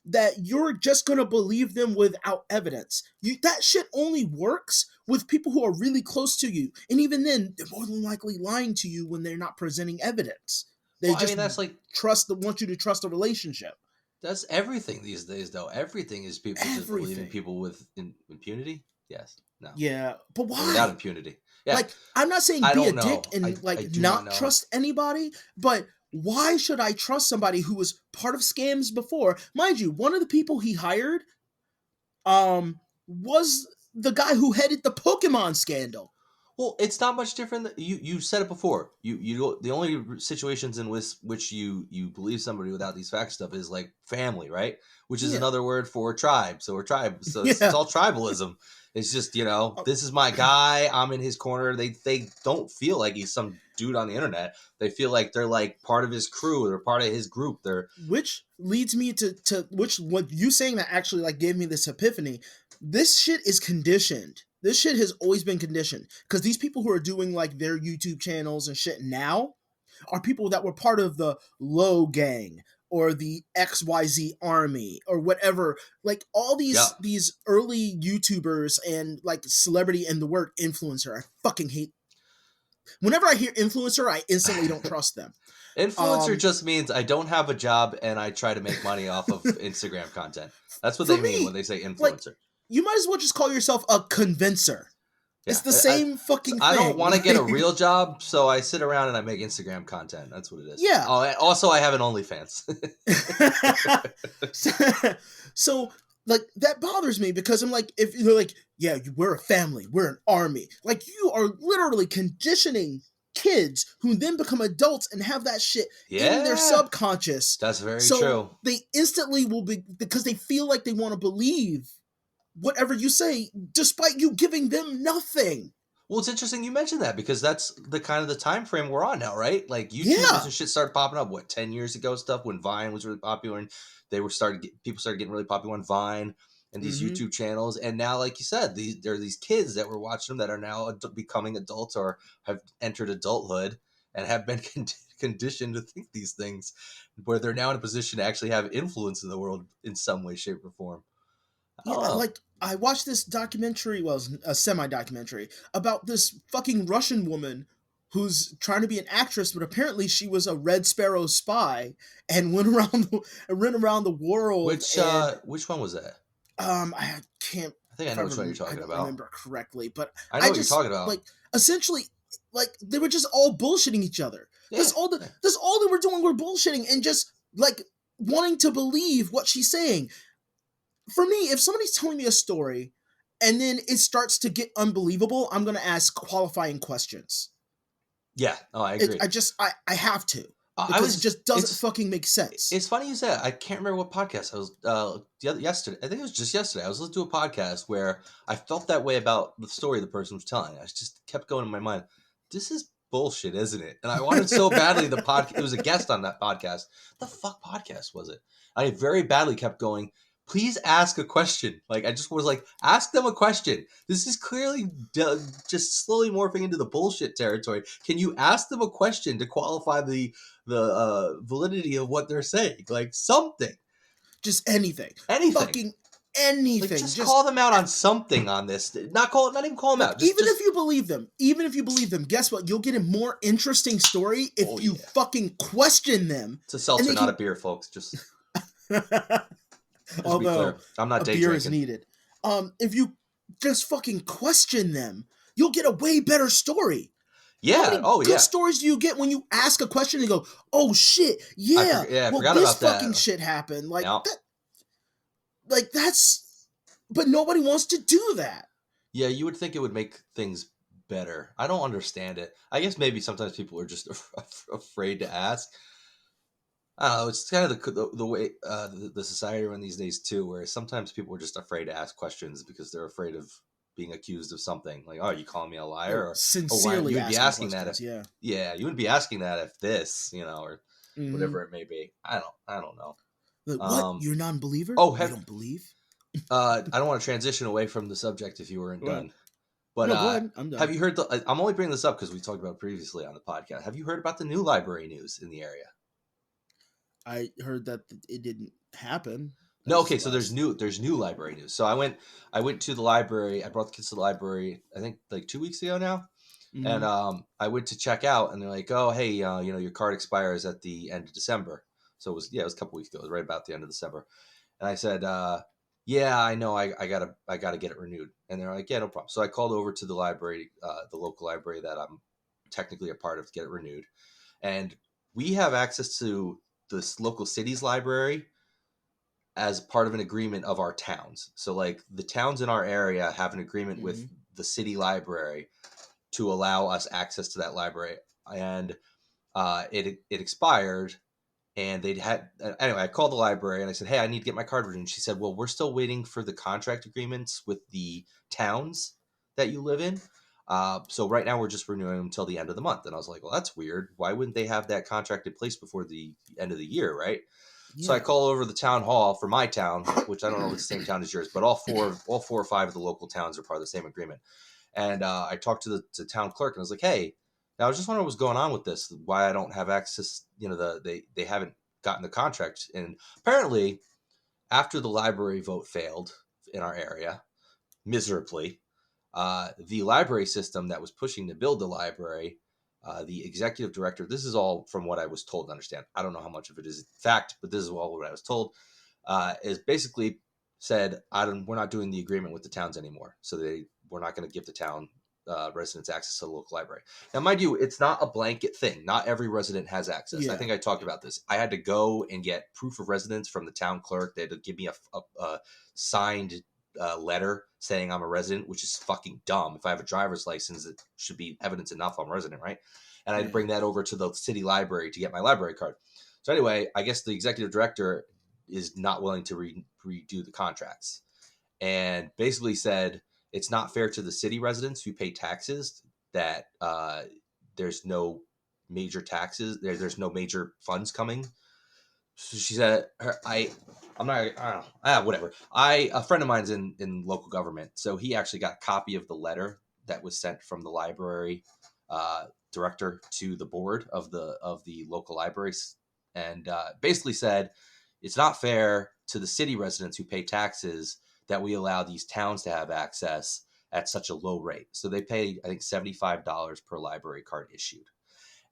that you're just gonna believe them without evidence. That shit only works with people who are really close to you, and even then, they're more than likely lying to you when they're not presenting evidence. They Well, I just mean, that's like want you to trust the relationship. that's everything these days, though. Everything is people just believing Everything. people with impunity. Yes, no, Yeah, but or why? without impunity. Yeah, Like, I'm not saying I be a don't know. dick and I do not know. trust anybody, but why should I trust somebody who was part of scams before? Mind you, one of the people he hired was the guy who headed the Pokemon scandal. Well, it's not much different. You said it before. The only situations in which you believe somebody without these fact stuff is like family, right? Which is Yeah. another word for tribe. So we're tribe. So it's Yeah. all tribalism. It's just, this is my guy. I'm in his corner. They don't feel like he's some dude on the internet. They feel like they're like part of his crew. They're part of his group. Which leads me to what you saying that actually like gave me this epiphany. This shit is conditioned. This shit has always been conditioned, because these people who are doing like their YouTube channels and shit now are people that were part of the Low Gang or the XYZ Army or whatever. Like all these early YouTubers and like celebrity, and the word influencer, I fucking hate. Whenever I hear influencer, I instantly don't trust them. Influencer just means I don't have a job and I try to make money off of Instagram content. That's what they mean when they say influencer. Like, you might as well just call yourself a convincer. Yeah, it's the same fucking thing. I don't want to get a real job, so I sit around and I make Instagram content. That's what it is. Yeah. Oh, and also I have an OnlyFans. So like that bothers me, because I'm like, if you're like, yeah, we're a family, we're an army, like you are literally conditioning kids who then become adults and have that shit in their subconscious. That's very so true. They instantly will be, because they feel like they want to believe whatever you say, despite you giving them nothing. Well, it's interesting you mentioned that, because that's the kind of the time frame we're on now, right? Like YouTubers and shit started popping up 10 years ago, stuff when Vine was really popular, and people started getting really popular on Vine and these YouTube channels. And now, like you said, there are these kids that were watching them that are now becoming adults or have entered adulthood and have been conditioned to think these things, where they're now in a position to actually have influence in the world in some way, shape, or form. Like I watched this documentary, well, it was a semi-documentary, about this fucking Russian woman who's trying to be an actress, but apparently she was a Red Sparrow spy and went around the world. Which one was that? I can't. I think I know which one you're talking about. I remember correctly, but I know what you're talking about. Like, essentially, like they were just all bullshitting each other. Yeah. That's all they were doing, were bullshitting and just like wanting to believe what she's saying. For me, if somebody's telling me a story and then it starts to get unbelievable, I'm going to ask qualifying questions. Yeah. Oh, I agree. I have to. because it just doesn't It's fucking make sense. it's funny you said. I can't remember what podcast I was yesterday. I think it was just yesterday. I was listening to a podcast where I felt that way about the story the person was telling. I just kept going in my mind. This is bullshit, isn't it? And I wanted so badly the podcast. It was a guest on that podcast. The fuck podcast was it? I very badly kept going. Please ask a question. Like I just was like, ask them a question. This is clearly just slowly morphing into the bullshit territory. Can you ask them a question to qualify the validity of what they're saying? Like something, Just anything. anything. Fucking anything. Like just call them out on something on this. Not even call them out. Even if you believe them, guess what? You'll get a more interesting story if you fucking question them. It's a seltzer, not a beer, folks. Just Although be clear. I'm not a day beer drinking. is needed. If you just fucking question them, you'll get a way better story. Yeah. How many good stories do you get when you ask a question and go, "Oh shit, yeah, I well, forgot this about that. fucking shit happened." Like Yep. that. Like that's. But nobody wants to do that. Yeah, you would think it would make things better. I don't understand it. I guess maybe sometimes people are just afraid to ask. I don't know. It's kind of the way the society around these days too, where sometimes people are just afraid to ask questions because they're afraid of being accused of something. Like, oh, you calling me a liar? Or Sincerely, you would be asking that if yeah, you wouldn't be asking that if this, or whatever it may be. I don't know. Like, what? You're a non-believer? Oh, you don't believe? I don't want to transition away from the subject if you weren't done. But no, go ahead. I'm done. Have you heard I'm only bringing this up because we talked about it previously on the podcast. Have you heard about the new library news in the area? I heard that it didn't happen. No, okay, so there's new library news. So I went to the library. I brought the kids to the library, I think like 2 weeks ago now. Mm-hmm. And I went to check out and they're like, "Oh, hey, your card expires at the end of December." So it was a couple weeks ago. It was right about the end of December. And I said, "Yeah, I know. I gotta get it renewed." And they're like, "Yeah, no problem." So I called over to the library, the local library that I'm technically a part of, to get it renewed. And we have access to this local city's library as part of an agreement of our towns. So like the towns in our area have an agreement with the city library to allow us access to that library. And it expired. And anyway, I called the library and I said, "Hey, I need to get my card renewed." She said, "Well, we're still waiting for the contract agreements with the towns that you live in. So right now we're just renewing until the end of the month." And I was like, "Well, that's weird. Why wouldn't they have that contract in place before the end of the year, right?" Yeah. So I call over the town hall for my town, which I don't know if it's the same town as yours, but all four or five of the local towns are part of the same agreement. And I talked to the town clerk and I was like, "Hey, now I was just wondering what's going on with this, why I don't have access, they haven't gotten the contract." And apparently after the library vote failed in our area miserably, the library system that was pushing to build the library, the executive director, this is all from what I was told to understand. I don't know how much of it is fact, but this is all what I was told, is basically said, we're not doing the agreement with the towns anymore. So we're not going to give the town residents access to the local library. Now, mind you, it's not a blanket thing. Not every resident has access. Yeah. I think I talked about this. I had to go and get proof of residence from the town clerk. They had to give me a signed letter saying I'm a resident, which is fucking dumb. If I have a driver's license, it should be evidence enough I'm a resident, right? And I had to bring that over to the city library to get my library card. So anyway, I guess the executive director is not willing to redo the contracts and basically said it's not fair to the city residents who pay taxes that there's no major taxes. There's no major funds coming. So she said, whatever. A friend of mine's in local government. So he actually got a copy of the letter that was sent from the library director to the board of the local libraries. And basically said, it's not fair to the city residents who pay taxes that we allow these towns to have access at such a low rate. So they pay, I think, $75 per library card issued.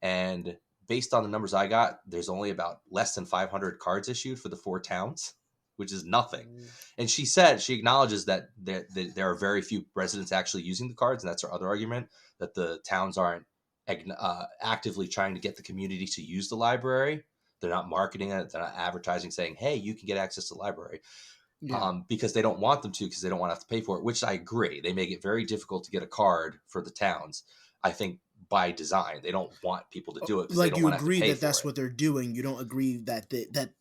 And based on the numbers I got, there's only about less than 500 cards issued for the 4 towns, which is nothing. And she said, she acknowledges that there are very few residents actually using the cards. And that's her other argument, that the towns aren't actively trying to get the community to use the library. They're not marketing it. They're not advertising saying, "Hey, you can get access to the library." Yeah. Because they don't want them to, because they don't want to have to pay for it, which I agree. They make it very difficult to get a card for the towns. I think by design. They don't want people to do it because they Like, don't you want to have to agree pay that for that's it. what they're doing. You don't agree that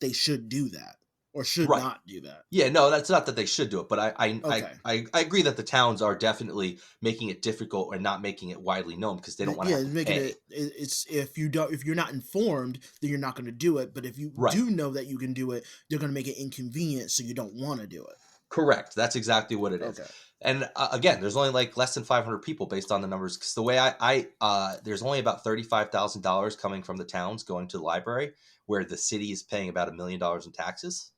they should do that or should Right. not do that. Yeah, no, that's not that they should do it, but Okay. I agree that the towns are definitely making it difficult and not making it widely known because they don't want to Yeah, have to making pay. it's if you're not informed, then you're not going to do it. But if you Right. do know that you can do it, they're going to make it inconvenient, so you don't want to do it. Correct. That's exactly what it is. Okay. And again, there's only like less than 500 people based on the numbers. Because the way there's only about $35,000 coming from the towns going to the library, where the city is paying about $1 million in taxes.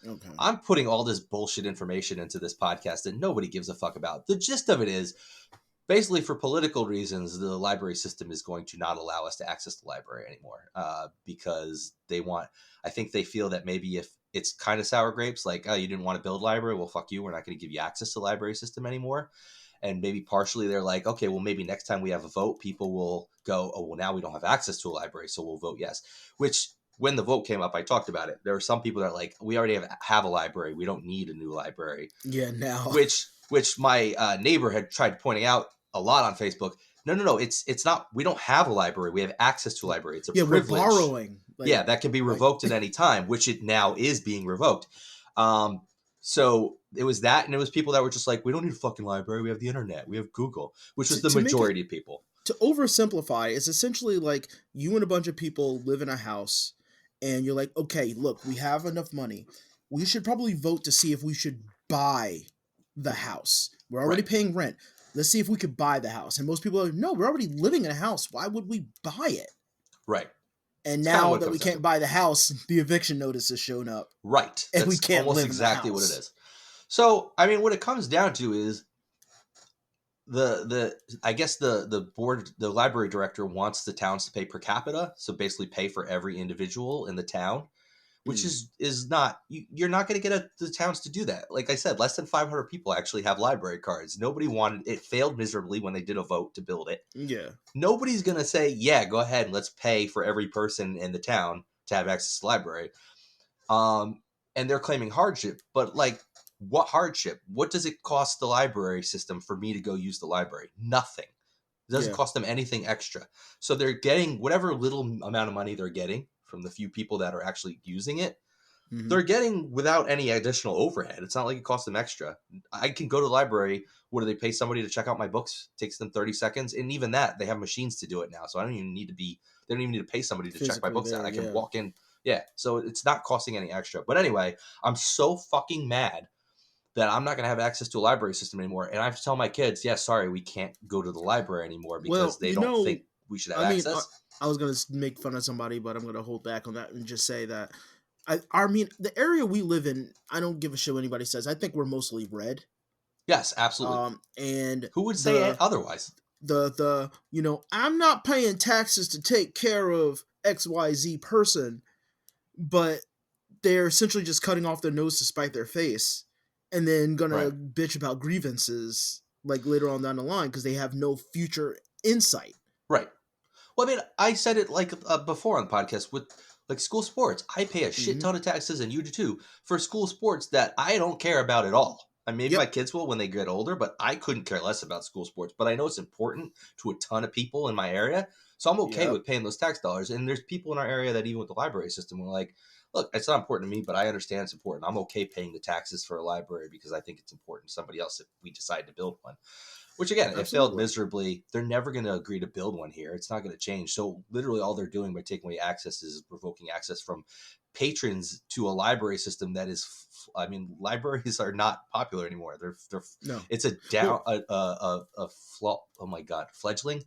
Okay. I'm putting all this bullshit information into this podcast that nobody gives a fuck about. The gist of it is, basically, for political reasons, the library system is going to not allow us to access the library anymore because they want. I think they feel that maybe if it's kind of sour grapes, like, oh, you didn't want to build a library, well, fuck you, we're not going to give you access to the library system anymore. And maybe partially they're like, okay, well, maybe next time we have a vote, people will go, oh, well, now we don't have access to a library, so we'll vote yes. Which, when the vote came up, I talked about it. There are some people that are like, we already have a library, we don't need a new library. Yeah. Now. Which my neighbor had tried pointing out a lot on Facebook. No, it's not. We don't have a library. We have access to a library. It's a privilege. We're borrowing. Yeah, that can be revoked at any time, which it now is being revoked. So it was that, and it was people that were just like, we don't need a fucking library. We have the internet. We have Google, which was the majority of people. To oversimplify, it's essentially like you and a bunch of people live in a house, and you're like, okay, look, we have enough money. We should probably vote to see if we should buy the house. We're already paying rent. Let's see if we could buy the house. And most people are like, no, we're already living in a house. Why would we buy it? Right. And now that we can't buy the house, the eviction notice has shown up. Right. And That's we can't almost live exactly in the house. what it is. So, I mean, what it comes down to is I guess the board, the library director wants the towns to pay per capita. So basically pay for every individual in the town, which is not, you're not going to get the towns to do that. Like I said, less than 500 people actually have library cards. Nobody wanted it. Failed miserably when they did a vote to build it. Yeah. Nobody's going to say, yeah, go ahead and let's pay for every person in the town to have access to the library. And they're claiming hardship, but like, what hardship? What does it cost the library system for me to go use the library? Nothing. It doesn't cost them anything extra. So they're getting whatever little amount of money they're getting from the few people that are actually using it. Mm-hmm. They're getting without any additional overhead. It's not like it costs them extra. I can go to the library. What do they pay somebody to check out my books? It takes them 30 seconds. And even that, they have machines to do it now. So they don't even need to pay somebody to check my books out. I can walk in. Yeah. So it's not costing any extra. But anyway, I'm so fucking mad that I'm not going to have access to a library system anymore. And I have to tell my kids, yeah, sorry, we can't go to the library anymore because they don't think we should have access. I was going to make fun of somebody, but I'm going to hold back on that and just say that, I mean, the area we live in, I don't give a shit what anybody says. I think we're mostly red. Yes, absolutely. And who would say otherwise? I'm not paying taxes to take care of XYZ person, but they're essentially just cutting off their nose to spite their face. And then gonna bitch about grievances like later on down the line because they have no future insight. Right. Well, I mean, I said it like before on the podcast with like school sports. I pay a shit ton of taxes, and you do too, for school sports that I don't care about at all. I mean, maybe my kids will when they get older, but I couldn't care less about school sports. But I know it's important to a ton of people in my area, so I'm okay with paying those tax dollars. And there's people in our area that even with the library system were like, look, it's not important to me, but I understand it's important. I'm okay paying the taxes for a library because I think it's important to somebody else if we decide to build one. Which, again, it failed miserably. They're never going to agree to build one here. It's not going to change. So literally all they're doing by taking away access is revoking access from patrons to a library system that is, I mean, libraries are not popular anymore. They're no. It's a down, oh my God, fledgling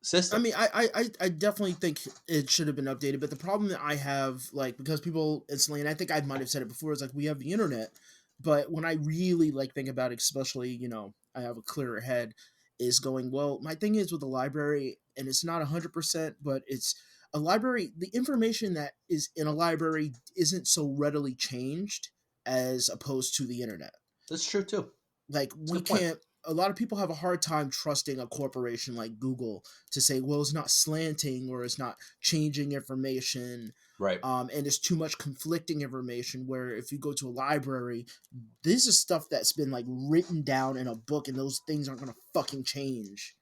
system. I mean, I definitely think it should have been updated, but the problem that I have, like, because people instantly, and I think I might have said it before, is like, we have the internet, but when I really like think about it, especially, I have a clearer head, is going, well, my thing is with the library, and it's not 100%, but it's a library, the information that is in a library isn't so readily changed as opposed to the internet. That's true too. Like, we can't, a lot of people have a hard time trusting a corporation like Google to say, well, it's not slanting or it's not changing information. Right. And there's too much conflicting information where if you go to a library, this is stuff that's been like written down in a book and those things aren't going to fucking change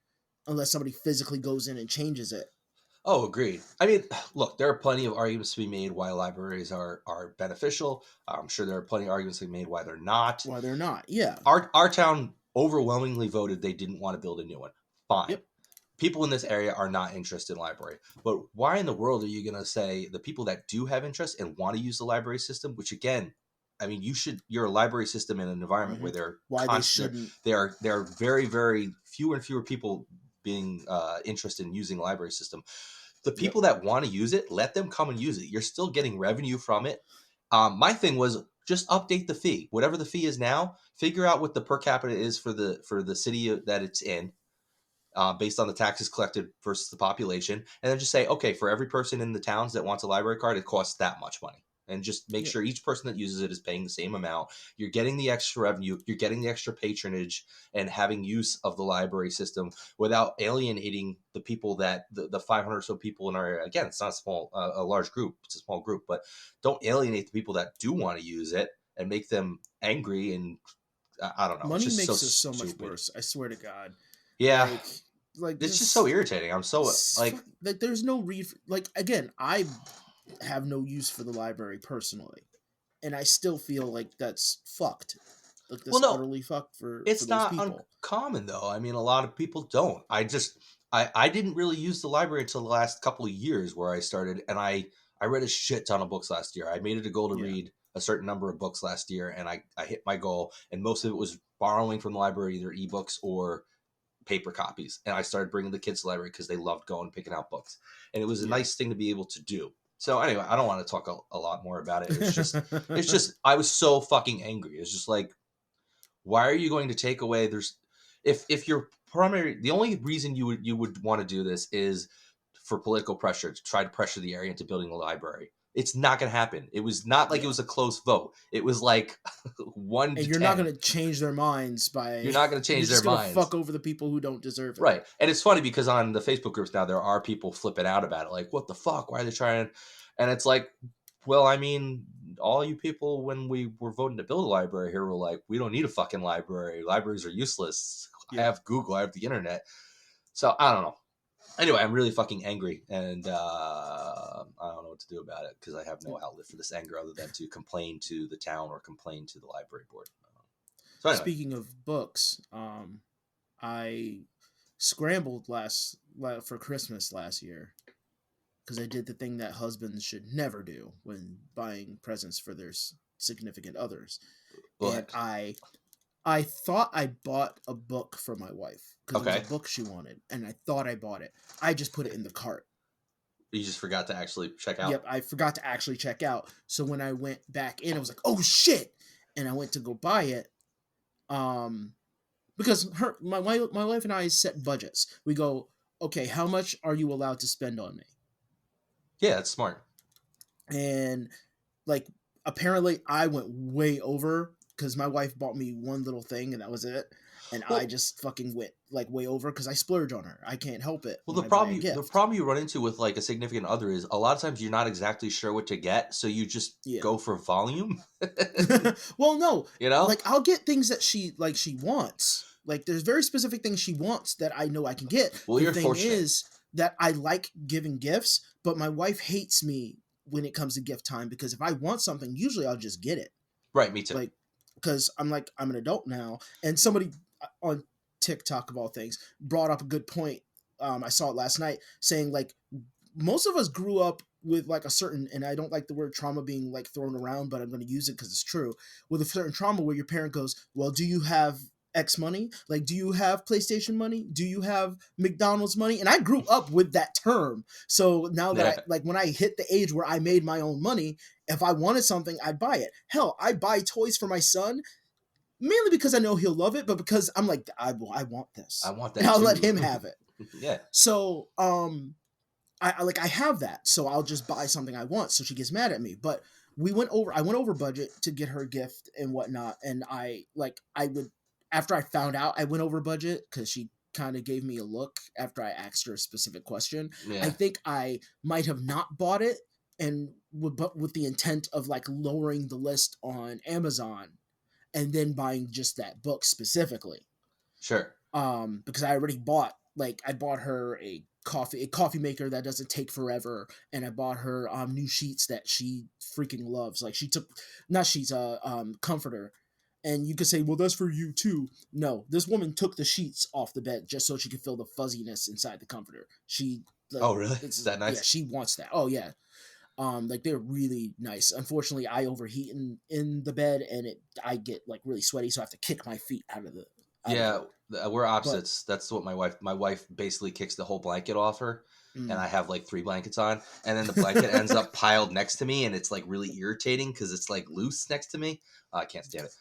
unless somebody physically goes in and changes it. Oh, agreed. I mean, look, there are plenty of arguments to be made why libraries are beneficial. I'm sure there are plenty of arguments to be made why they're not. Why they're not. Yeah. Our town overwhelmingly voted they didn't want to build a new one. Fine. Yep. People in this area are not interested in library. But why in the world are you going to say the people that do have interest and want to use the library system, which again, I mean, you're a library system in an environment where they're Why they shouldn't. there are very, very fewer and fewer people being interested in using the library system. The people that want to use it, let them come and use it. You're still getting revenue from it. My thing was just update the fee. Whatever the fee is now, figure out what the per capita is for the city that it's in, based on the taxes collected versus the population, and then just say, okay, for every person in the towns that wants a library card, it costs that much money. And just make sure each person that uses it is paying the same amount. You're getting the extra revenue, you're getting the extra patronage, and having use of the library system without alienating the people that the 500 or so people in our area. Again, it's not a large group, it's a small group, but don't alienate the people that do want to use it and make them angry. And I don't know. Money it's just makes so it so much stupid. worse. I swear to God. Yeah. Like It's just so irritating. I'm so like there's no like again, I have no use for the library personally, and I still feel like that's fucked. Like that's utterly fucked for it's for those not people. uncommon though. I mean, a lot of people don't. I didn't really use the library until the last couple of years where I started, and I read a shit ton of books last year. I made it a goal to read a certain number of books last year, and I hit my goal, and most of it was borrowing from the library, either ebooks or paper copies. And I started bringing the kids to the library because they loved going picking out books, and it was a nice thing to be able to do. So anyway, I don't want to talk a lot more about it. It's just I was so fucking angry. It's just like, why are you going to take away if your primary, the only reason you would want to do this is for political pressure, to try to pressure the area into building a library. It's not going to happen. It was not like it was a close vote. It was like 1 to 10. And you're not going to change their minds by. You're not going to change their minds. Fuck over the people who don't deserve it. Right. And it's funny because on the Facebook groups now, there are people flipping out about it. Like, what the fuck? Why are they trying? And it's like, well, I mean, all you people, when we were voting to build a library here, were like, we don't need a fucking library. Libraries are useless. I have Google. I have the internet. So I don't know. Anyway, I'm really fucking angry, and I don't know what to do about it because I have no outlet for this anger other than to complain to the town or complain to the library board. So anyway. Speaking of books, I scrambled for Christmas last year because I did the thing that husbands should never do when buying presents for their significant others. What? And I thought I bought a book for my wife because it was a book she wanted, and I thought I bought it. I just put it in the cart. You just forgot to actually check out? Yep, I forgot to actually check out. So when I went back in, I was like, oh shit! And I went to go buy it. Because my wife and I set budgets. We go, okay, how much are you allowed to spend on me? Yeah, that's smart. And like, apparently I went way over because my wife bought me one little thing and that was it. And I just fucking went like way over because I splurge on her. I can't help it. Well, the problem you run into with like a significant other is a lot of times you're not exactly sure what to get, so you just go for volume. Well, no, you know, like I'll get things that she wants. Like there's very specific things she wants that I know I can get. Well, the thing is that I like giving gifts, but my wife hates me when it comes to gift time because if I want something, usually I'll just get it. Right, me too. Like, because I'm an adult now, and somebody on TikTok of all things brought up a good point. I saw it last night saying like most of us grew up with like a certain, and I don't like the word trauma being like thrown around, but I'm going to use it because it's true, with a certain trauma where your parent goes, well, do you have X money? Like, do you have PlayStation money? Do you have McDonald's money? And I grew up with that term. So now that when I hit the age where I made my own money, if I wanted something, I'd buy it. Hell, I buy toys for my son mainly because I know he'll love it, but because I'm like, I want this. I want that. And I'll let him have it. Yeah. So, I have that. So I'll just buy something I want. So she gets mad at me. But I went over budget to get her a gift and whatnot. And after I found out I went over budget, because she kind of gave me a look after I asked her a specific question. Yeah. I think I might have not bought it but with the intent of like lowering the list on Amazon and then buying just that book specifically. Sure. Because I already bought like I bought her a coffee maker that doesn't take forever, and I bought her new sheets that she freaking loves. Like she took not sheets, comforter. And you could say, well, that's for you too. No, this woman took the sheets off the bed just so she could feel the fuzziness inside the comforter. She like, Oh, really? Is that nice? Yeah, she wants that. Oh yeah. Like they're really nice. Unfortunately, I overheat in the bed, and I get like really sweaty, so I have to kick my feet out of the. Yeah, we're opposites. That's what my wife basically kicks the whole blanket off her, and I have like 3 blankets on, and then the blanket ends up piled next to me, and it's like really irritating because it's like loose next to me. I can't stand it.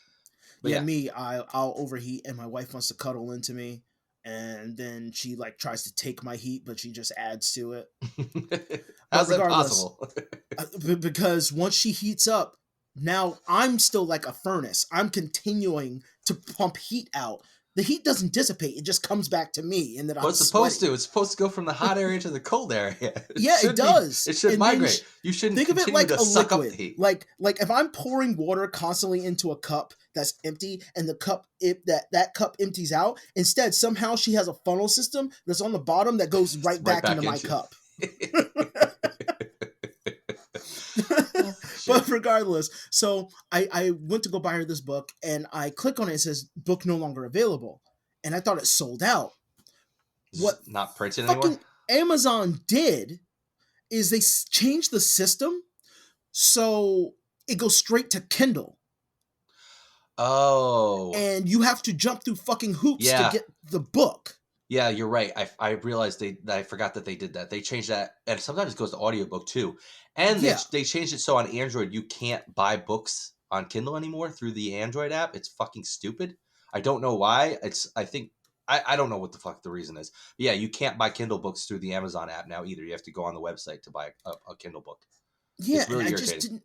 But yeah, me, I'll overheat, and my wife wants to cuddle into me, and then she like tries to take my heat, but she just adds to it. How's that possible? Because once she heats up, now I'm still like a furnace. I'm continuing to pump heat out. The heat doesn't dissipate; it just comes back to me, and then I'm supposed sweating. to. It's supposed to go from the hot area to the cold area. It does. It should migrate. You shouldn't think of it continue like to a suck liquid. up the heat. Like if I'm pouring water constantly into a cup that's empty, and the cup that cup empties out, instead somehow she has a funnel system that's on the bottom that goes right back into my cup. But regardless, so I went to go buy her this book, and I click on it. It says book no longer available, and I thought it sold out. What not printed anymore? Amazon did is they changed the system so it goes straight to Kindle. Oh, and you have to jump through fucking hoops to get the book. Yeah, you're right. I realized I forgot that they did that. They changed that, and sometimes it goes to audiobook too. And they changed it so on Android you can't buy books on Kindle anymore through the Android app. It's fucking stupid. I don't know why. I don't know what the fuck the reason is. But yeah, you can't buy Kindle books through the Amazon app now either. You have to go on the website to buy a Kindle book. Yeah, really and I just didn't.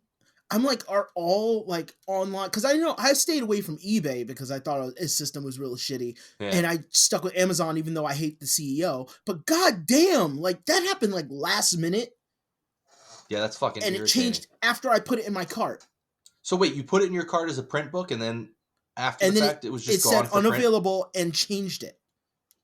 I'm like, are all like online? Because I know I stayed away from eBay because I thought his system was really shitty, and I stuck with Amazon even though I hate the CEO. But goddamn, like that happened like last minute. Yeah, that's fucking. And it changed after I put it in my cart. So wait, you put it in your cart as a print book, and then after the fact, it was just gone said unavailable and changed it,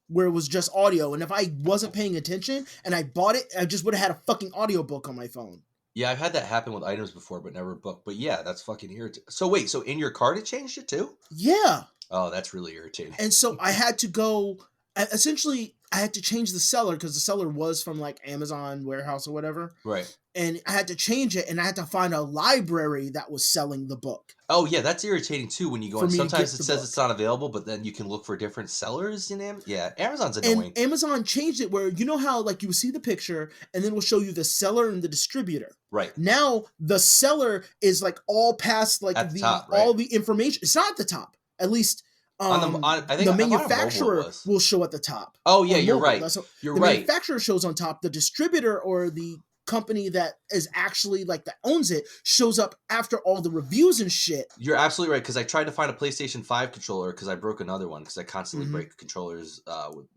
where it was just audio. And if I wasn't paying attention and I bought it, I just would have had a fucking audiobook on my phone. Yeah, I've had that happen with items before, but never a book. But yeah, that's fucking irritating. So wait, so in your cart it changed it too? Yeah. Oh, that's really irritating. And so I had to go. Essentially, I had to change the seller because the seller was from like Amazon warehouse or whatever. Right. And I had to change it, and I had to find a library that was selling the book. Oh yeah, that's irritating too. When you go, sometimes it says it's not available, but then you can look for different sellers in Amazon. Yeah, Amazon's annoying. And Amazon changed it where you know how like you see the picture, and then we'll show you the seller and the distributor. Right. Now the seller is like all past like at the top, right? all the information. It's not at the top, at least. I think the manufacturer will show at the top. Oh yeah, you're right. You're right. The manufacturer shows on top. The distributor or the company that is actually like that owns it shows up after all the reviews and shit. You're absolutely right, because I tried to find a PlayStation 5 controller because I broke another one because I constantly break controllers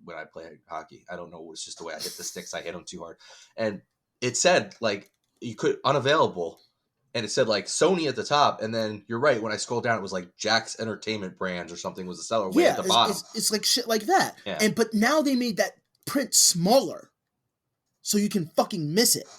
when I play hockey. I don't know, it's just the way I hit the sticks. I hit them too hard, and it said like you could unavailable. And it said like Sony at the top, and then you're right. When I scrolled down, it was like Jack's Entertainment Brands or something was the seller way at the bottom. It's like shit like that. Yeah. But now they made that print smaller, so you can fucking miss it.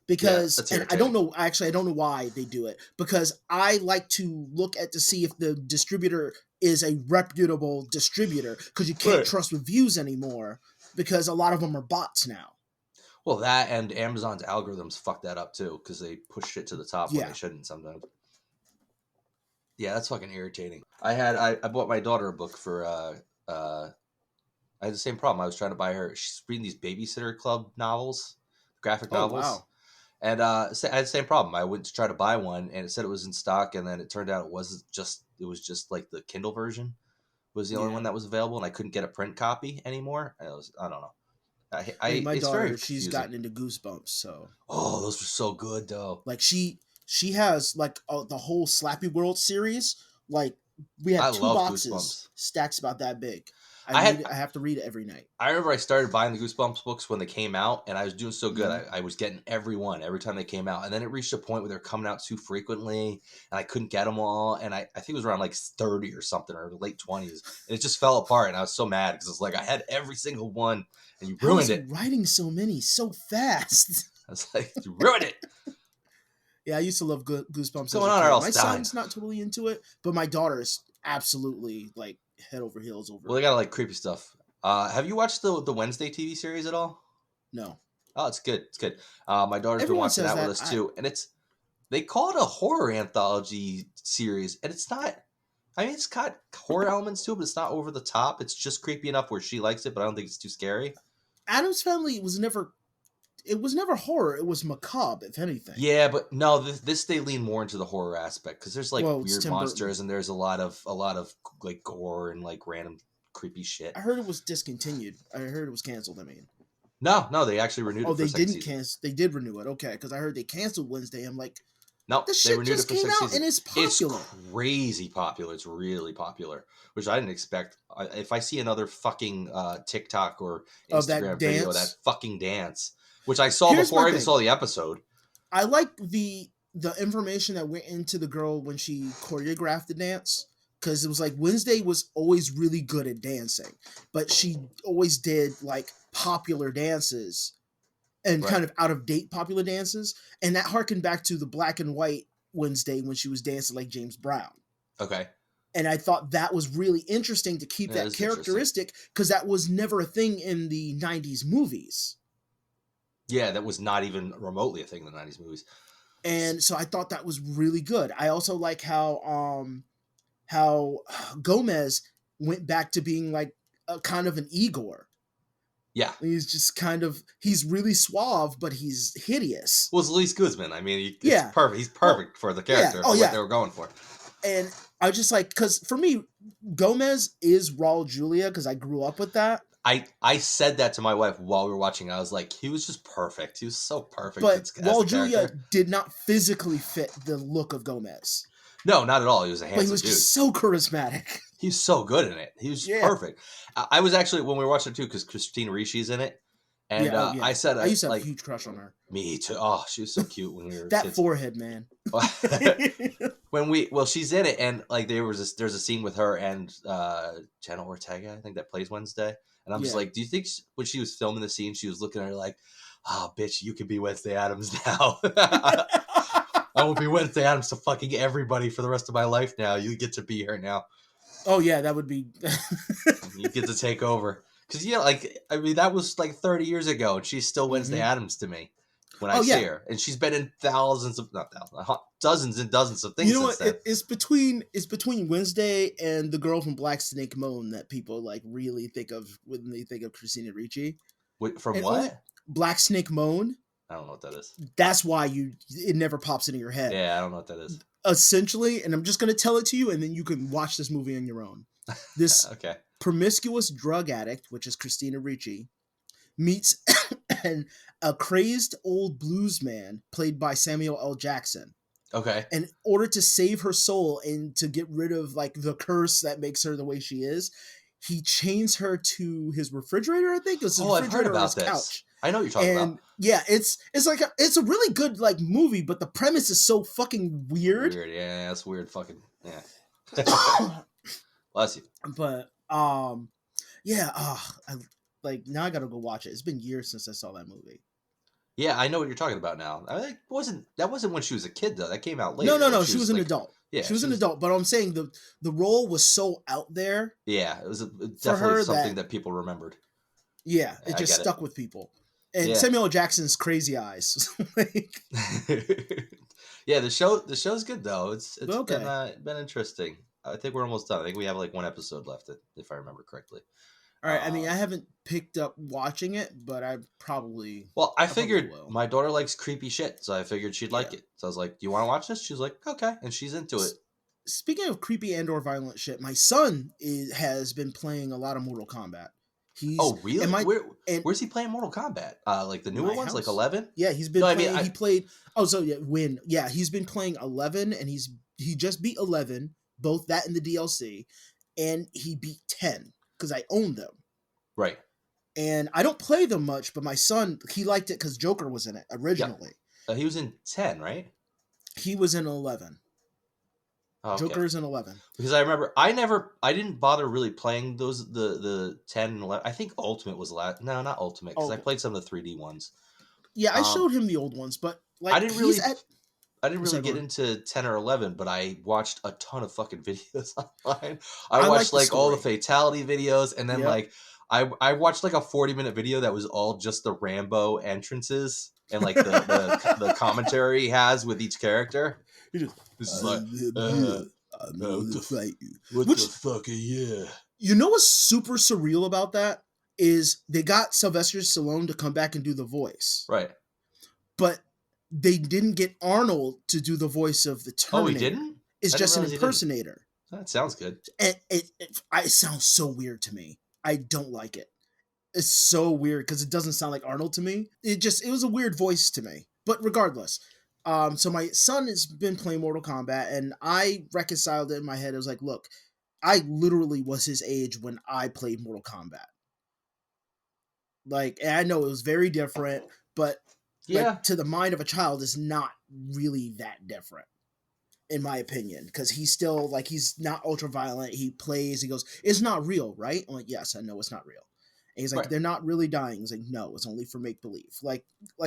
Because and I don't know. Actually, I don't know why they do it. Because I like to look at to see if the distributor is a reputable distributor. Because you can't trust reviews anymore. Because a lot of them are bots now. Well, that and Amazon's algorithms fuck that up too, because they push shit to the top when they shouldn't sometimes. Yeah, that's fucking irritating. I bought my daughter a book for I had the same problem. I was trying to buy her. She's reading these Babysitter Club novels, graphic novels. Wow. And I had the same problem. I went to try to buy one, and it said it was in stock, and then it turned out it was just like the Kindle version was the only one that was available, and I couldn't get a print copy anymore. I don't know. My daughter, she's gotten into Goosebumps, so. Oh, those were so good, though. Like she has like the whole Slappy World series. Like we had 2 boxes, stacks about that big. I have to read it every night. I remember I started buying the Goosebumps books when they came out, and I was doing so good. Mhm. I was getting every time they came out, and then it reached a point where they're coming out too frequently, and I couldn't get them all. And I think it was around like 30 or something, or late 20s, and it just fell apart. And I was so mad because it's like I had every single one, and you How is ruined he it. writing so many so fast? I was like, you ruined it. Yeah, I used to love Goosebumps What's as going a on, kid. R.L. My Stein? son's not totally into it, but my daughter is absolutely like head over heels over Well, they it. got like creepy stuff. Have you watched the Wednesday TV series at all? No, Oh, it's good. It's good. My daughter's been everyone watching says that with that. us too, and they call it a horror anthology series, and it's not. I mean, it's got horror elements to it, but it's not over the top. It's just creepy enough where she likes it, but I don't think it's too scary. Adam's Family was never. It was never horror. It was macabre, if anything. Yeah, but no, this they lean more into the horror aspect because there's like Well, it's weird Tim Burton. monsters and there's a lot of like gore and like random creepy shit. I heard it was discontinued. I heard it was canceled. I mean, No, they actually renewed oh, it for they a second didn't season. cancel. They did renew it. Okay, because I heard they canceled Wednesday. I'm like, No, the they shit renewed just it for came six out seasons. and it's popular. It's crazy popular. It's really popular, which I didn't expect. If I see another fucking TikTok or Of that Instagram video of that dance? fucking dance, which I saw Here's before my I even thing. saw the episode. I like the information that went into the girl when she choreographed the dance, because it was like Wednesday was always really good at dancing, but she always did like popular dances and Right. kind of out of date popular dances, and that harkened back to the black and white Wednesday when she was dancing like James Brown. Okay. And I thought that was really interesting to keep Yeah, that it's interesting. characteristic, because that was never a thing in the 90s movies. Yeah, that was not even remotely a thing in the 90s movies. And so I thought that was really good. I also like how Gomez went back to being like a kind of an Igor. Yeah. He's just he's really suave, but he's hideous. Well, it's Luis Guzman. I mean, it's Yeah. perfect. He's perfect for the character, Oh, for yeah. what they were going for. And I just like, because for me, Gomez is Raul Julia, because I grew up with that. I said that to my wife while we were watching. I was like, he was just perfect. He was so perfect. But as Raul the Julia character. did not physically fit the look of Gomez. No, not at all. He was a But handsome he was dude. just so charismatic. He's so good in it. He was Yeah. perfect. I was actually, when we were watching it too, because Christina Ricci's in it. And Yeah, I said, I used to have like, a huge crush on her. me too. Oh, she was so cute when we were That kids. forehead, man. She's in it, and like there's a scene with her and Jenna Ortega, I think, that plays Wednesday. And I'm just Yeah. like, do you think when she was filming the scene, she was looking at her like, oh, bitch, you could be Wednesday Addams now. I will be Wednesday Addams to fucking everybody for the rest of my life now. You get to be her now. Oh yeah, that would be. You get to take over. Because, I mean, that was like 30 years ago, and she's still Wednesday Addams to me when I see her. And she's been in dozens and dozens of things You know since what? then. It's between Wednesday and the girl from Black Snake Moan that people like really think of when they think of Christina Ricci. From And what? only- Black Snake Moan. I don't know what that is. That's why it never pops into your head. Yeah, I don't know what that is. Essentially, and I'm just gonna tell it to you, and then you can watch this movie on your own. This Okay. promiscuous drug addict, which is Christina Ricci, meets a crazed old blues man played by Samuel L. Jackson. Okay. In order to save her soul and to get rid of like the curse that makes her the way she is, he chains her to his refrigerator. I think it's his I've refrigerator heard or about his this. couch. I know what you're talking And about. yeah, it's like it's a really good like movie, but the premise is so fucking weird. Yeah, that's weird. Fucking yeah. Bless you. But yeah, now I gotta go watch it. It's been years since I saw that movie. Yeah, I know what you're talking about now. I mean, that wasn't when she was a kid though. That came out later. No. when She was an like, adult. Yeah, she was an adult. But I'm saying the role was so out there. Yeah, it was definitely her something that people remembered. Yeah, I it just get stuck with people. And Yeah. Samuel L. Jackson's crazy eyes. Like, Yeah, the show's good though. It's Okay. been interesting. I think we're almost done. I think we have like one episode left, if I remember correctly. all right. I mean, I haven't picked up watching it, but I probably. Well, I probably figured will. my daughter likes creepy shit, so I figured she'd like Yeah. it. So I was like, "Do you want to watch this?" She's like, "Okay," and she's into it. Speaking of creepy and/or violent shit, my son has been playing a lot of Mortal Kombat. Oh, really? and my- Where's he playing Mortal Kombat? Like the newer My ones, like house. 11? Yeah, he's been No, I playing. mean, he played. Oh, so yeah, he's been playing 11, and he just beat 11, both that and the DLC, and he beat 10. because I own them. Right. And I don't play them much, but my son, he liked it because Joker was in it originally. He was in 10, right? He was in 11. Oh, okay. Joker's in 11. Because I remember I didn't bother really playing those the 10 and 11. I think Ultimate was last. No, not Ultimate, because I played some of the 3D ones. Yeah, I showed him the old ones, but like I didn't really Sorry, get go on. into 10 or 11, but I watched a ton of fucking videos online. I watched like the all the story. fatality videos, and then Yep. like I watched like a 40-minute video that was all just the Rambo entrances and like the commentary he has with each character. He just, This is like I'm going to fight you. what Which, the fuck, yeah. you know what's super surreal about that is they got Sylvester Stallone to come back and do the voice, Right. but they didn't get Arnold to do the voice of the Terminator. Oh, he didn't? It's I didn't just an realize he didn't. impersonator. That sounds good. And it sounds so weird to me. I don't like it. It's so weird because it doesn't sound like Arnold to me. It was a weird voice to me. But regardless, so my son has been playing Mortal Kombat, and I reconciled it in my head. I was like, look, I literally was his age when I played Mortal Kombat. Like, and I know it was very different, but like, to the mind of a child, is not really that different, in my opinion, because he's still like, he's not ultra violent. He plays. He goes, "It's not real, right?" I'm like, "Yes, I know it's not real." And he's like, Right. "They're not really dying." He's like, "No, it's only for make believe." Like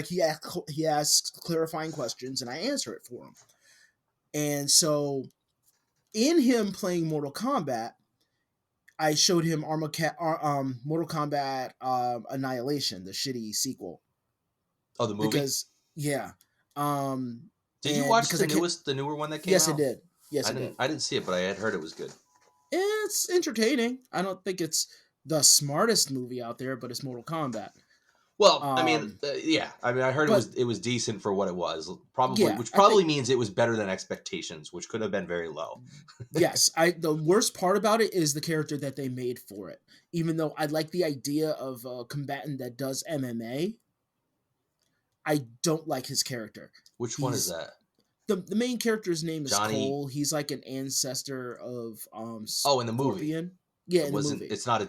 he asks clarifying questions, and I answer it for him. And so, in him playing Mortal Kombat, I showed him Mortal Kombat Annihilation, the shitty sequel. Oh, the movie? Because yeah. Did you watch the newer one that came out? Yes, I did. Yes, I didn't see it, but I had heard it was good. It's entertaining. I don't think it's the smartest movie out there, but it's Mortal Kombat. Well, I mean, yeah. I mean, I heard it was decent for what it was. Probably, Yeah, which probably means it was better than expectations, which could have been very low. Yes, the worst part about it is the character that they made for it. Even though I like the idea of a combatant that does MMA, I don't like his character. Which one is that? The main character's name is Johnny... Cole. He's like an ancestor of in the movie. Scorpion. Yeah, in the movie. It's not.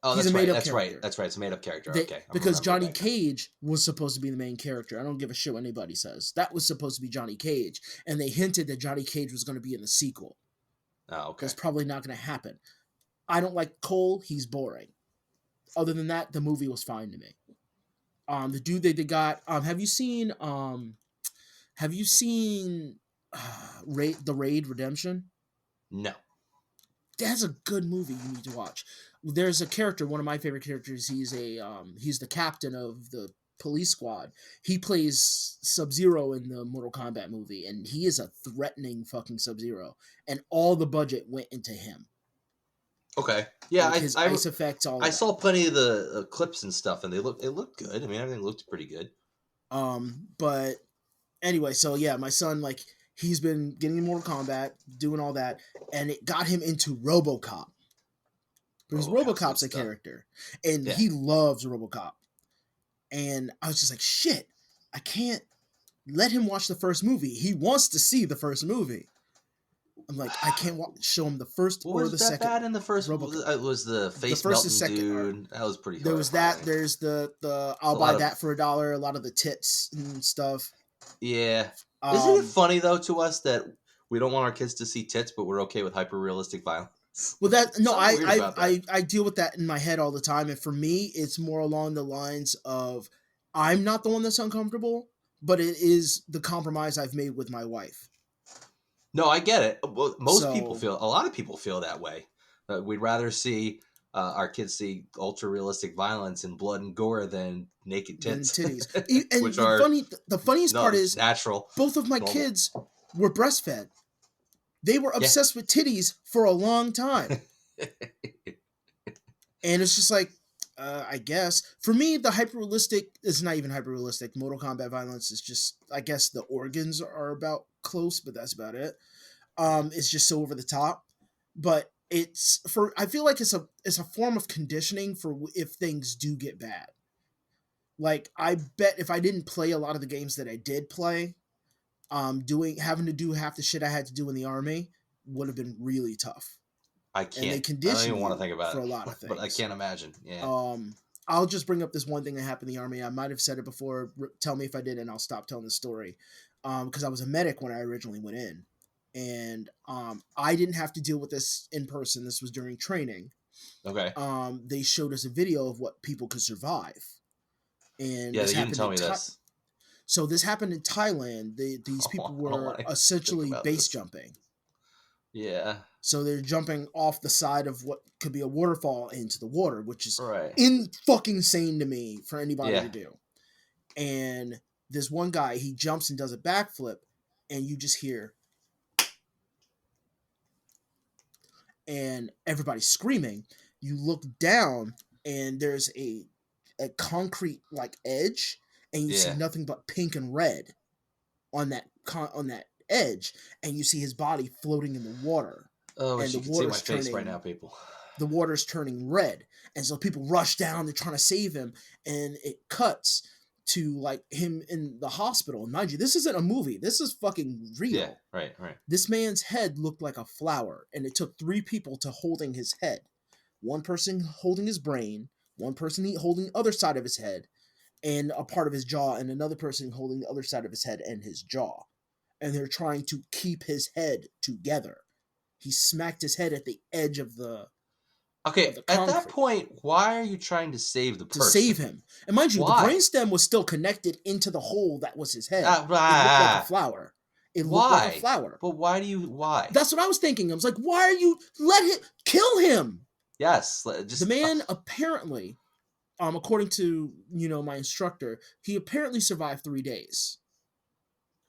Oh, he's that's right. That's character. right. That's right. It's a made-up character. Okay. Because Johnny Cage was supposed to be the main character. I don't give a shit what anybody says. That was supposed to be Johnny Cage, and they hinted that Johnny Cage was going to be in the sequel. Oh, okay. That's probably not going to happen. I don't like Cole. He's boring. Other than that, the movie was fine to me. The dude they got. Have you seen? The Raid Redemption? No. That's a good movie you need to watch. There's a character, one of my favorite characters. He's the captain of the police squad. He plays Sub-Zero in the Mortal Kombat movie, and he is a threatening fucking Sub-Zero. And all the budget went into him. Okay. Yeah, like his ice effects. I saw plenty of the clips and stuff, and it looked good. I mean, everything looked pretty good. But anyway, so yeah, my son, like, he's been getting in Mortal Kombat, doing all that, and it got him into RoboCop. Because RoboCop's a character, and he loves RoboCop. And I was just like, shit, I can't let him watch the first movie. He wants to see the first movie. I'm like, I can't show him the first or the second. Bad in the first? RoboCop. It was the face melting dude. That was pretty. There was that. There's the I'll buy that for $1. A lot of the tits and stuff. Yeah. Isn't it funny though to us that we don't want our kids to see tits, but we're okay with hyper realistic violence? Well, I deal with that in my head all the time, and for me, it's more along the lines of I'm not the one that's uncomfortable, but it is the compromise I've made with my wife. No, I get it. Well, a lot of people feel that way. We'd rather see our kids see ultra realistic violence and blood and gore than naked tits, and titties. And which the funniest part is natural. Both of my kids were breastfed. They were obsessed with titties for a long time. And it's just like, I guess. For me, the hyper-realistic is not even hyper-realistic. Mortal Kombat violence is just, I guess the organs are about close, but that's about it. It's just so over the top. But I feel like it's a form of conditioning for if things do get bad. Like, I bet if I didn't play a lot of the games that I did play, having to do half the shit I had to do in the army would have been really tough. I and they can't. I don't condition even want to you think about for it. a lot of things. But I can't imagine. Yeah. I'll just bring up this one thing that happened in the Army. I might have said it before. Tell me if I did, and I'll stop telling the story. Because I was a medic when I originally went in, and I didn't have to deal with this in person. This was during training. Okay. They showed us a video of what people could survive, and Yeah, this you didn't happened tell in me this. So this happened in Thailand. These I people don't were want to think essentially about base this. jumping. Yeah. So they're jumping off the side of what could be a waterfall into the water, which is Right. fucking insane to me for anybody Yeah. to do. And this one guy, he jumps and does a backflip, and you just hear, and everybody's screaming. You look down, and there's a concrete like edge, and you see Yeah. nothing but pink and red on that edge, and you see his body floating in the water. Oh, And you can see my face right now, people. The water's turning red, and so people rush down. They're trying to save him, and it cuts to like him in the hospital. And mind you, this isn't a movie. This is fucking real. Yeah, right. This man's head looked like a flower, and it took 3 people to holding his head. One person holding his brain, one person holding the other side of his head, and a part of his jaw, and another person holding the other side of his head and his jaw. And they're trying to keep his head together. He smacked his head at the edge of the Okay, the at that concrete point, why are you trying to save the to person? save him. And mind you, Why? the brainstem was still connected into the hole that was his head. It looked like a flower. It looked like a flower. But why? That's what I was thinking. I was like, why are you kill him? Yes, just The man apparently, according to my instructor, he apparently survived 3 days.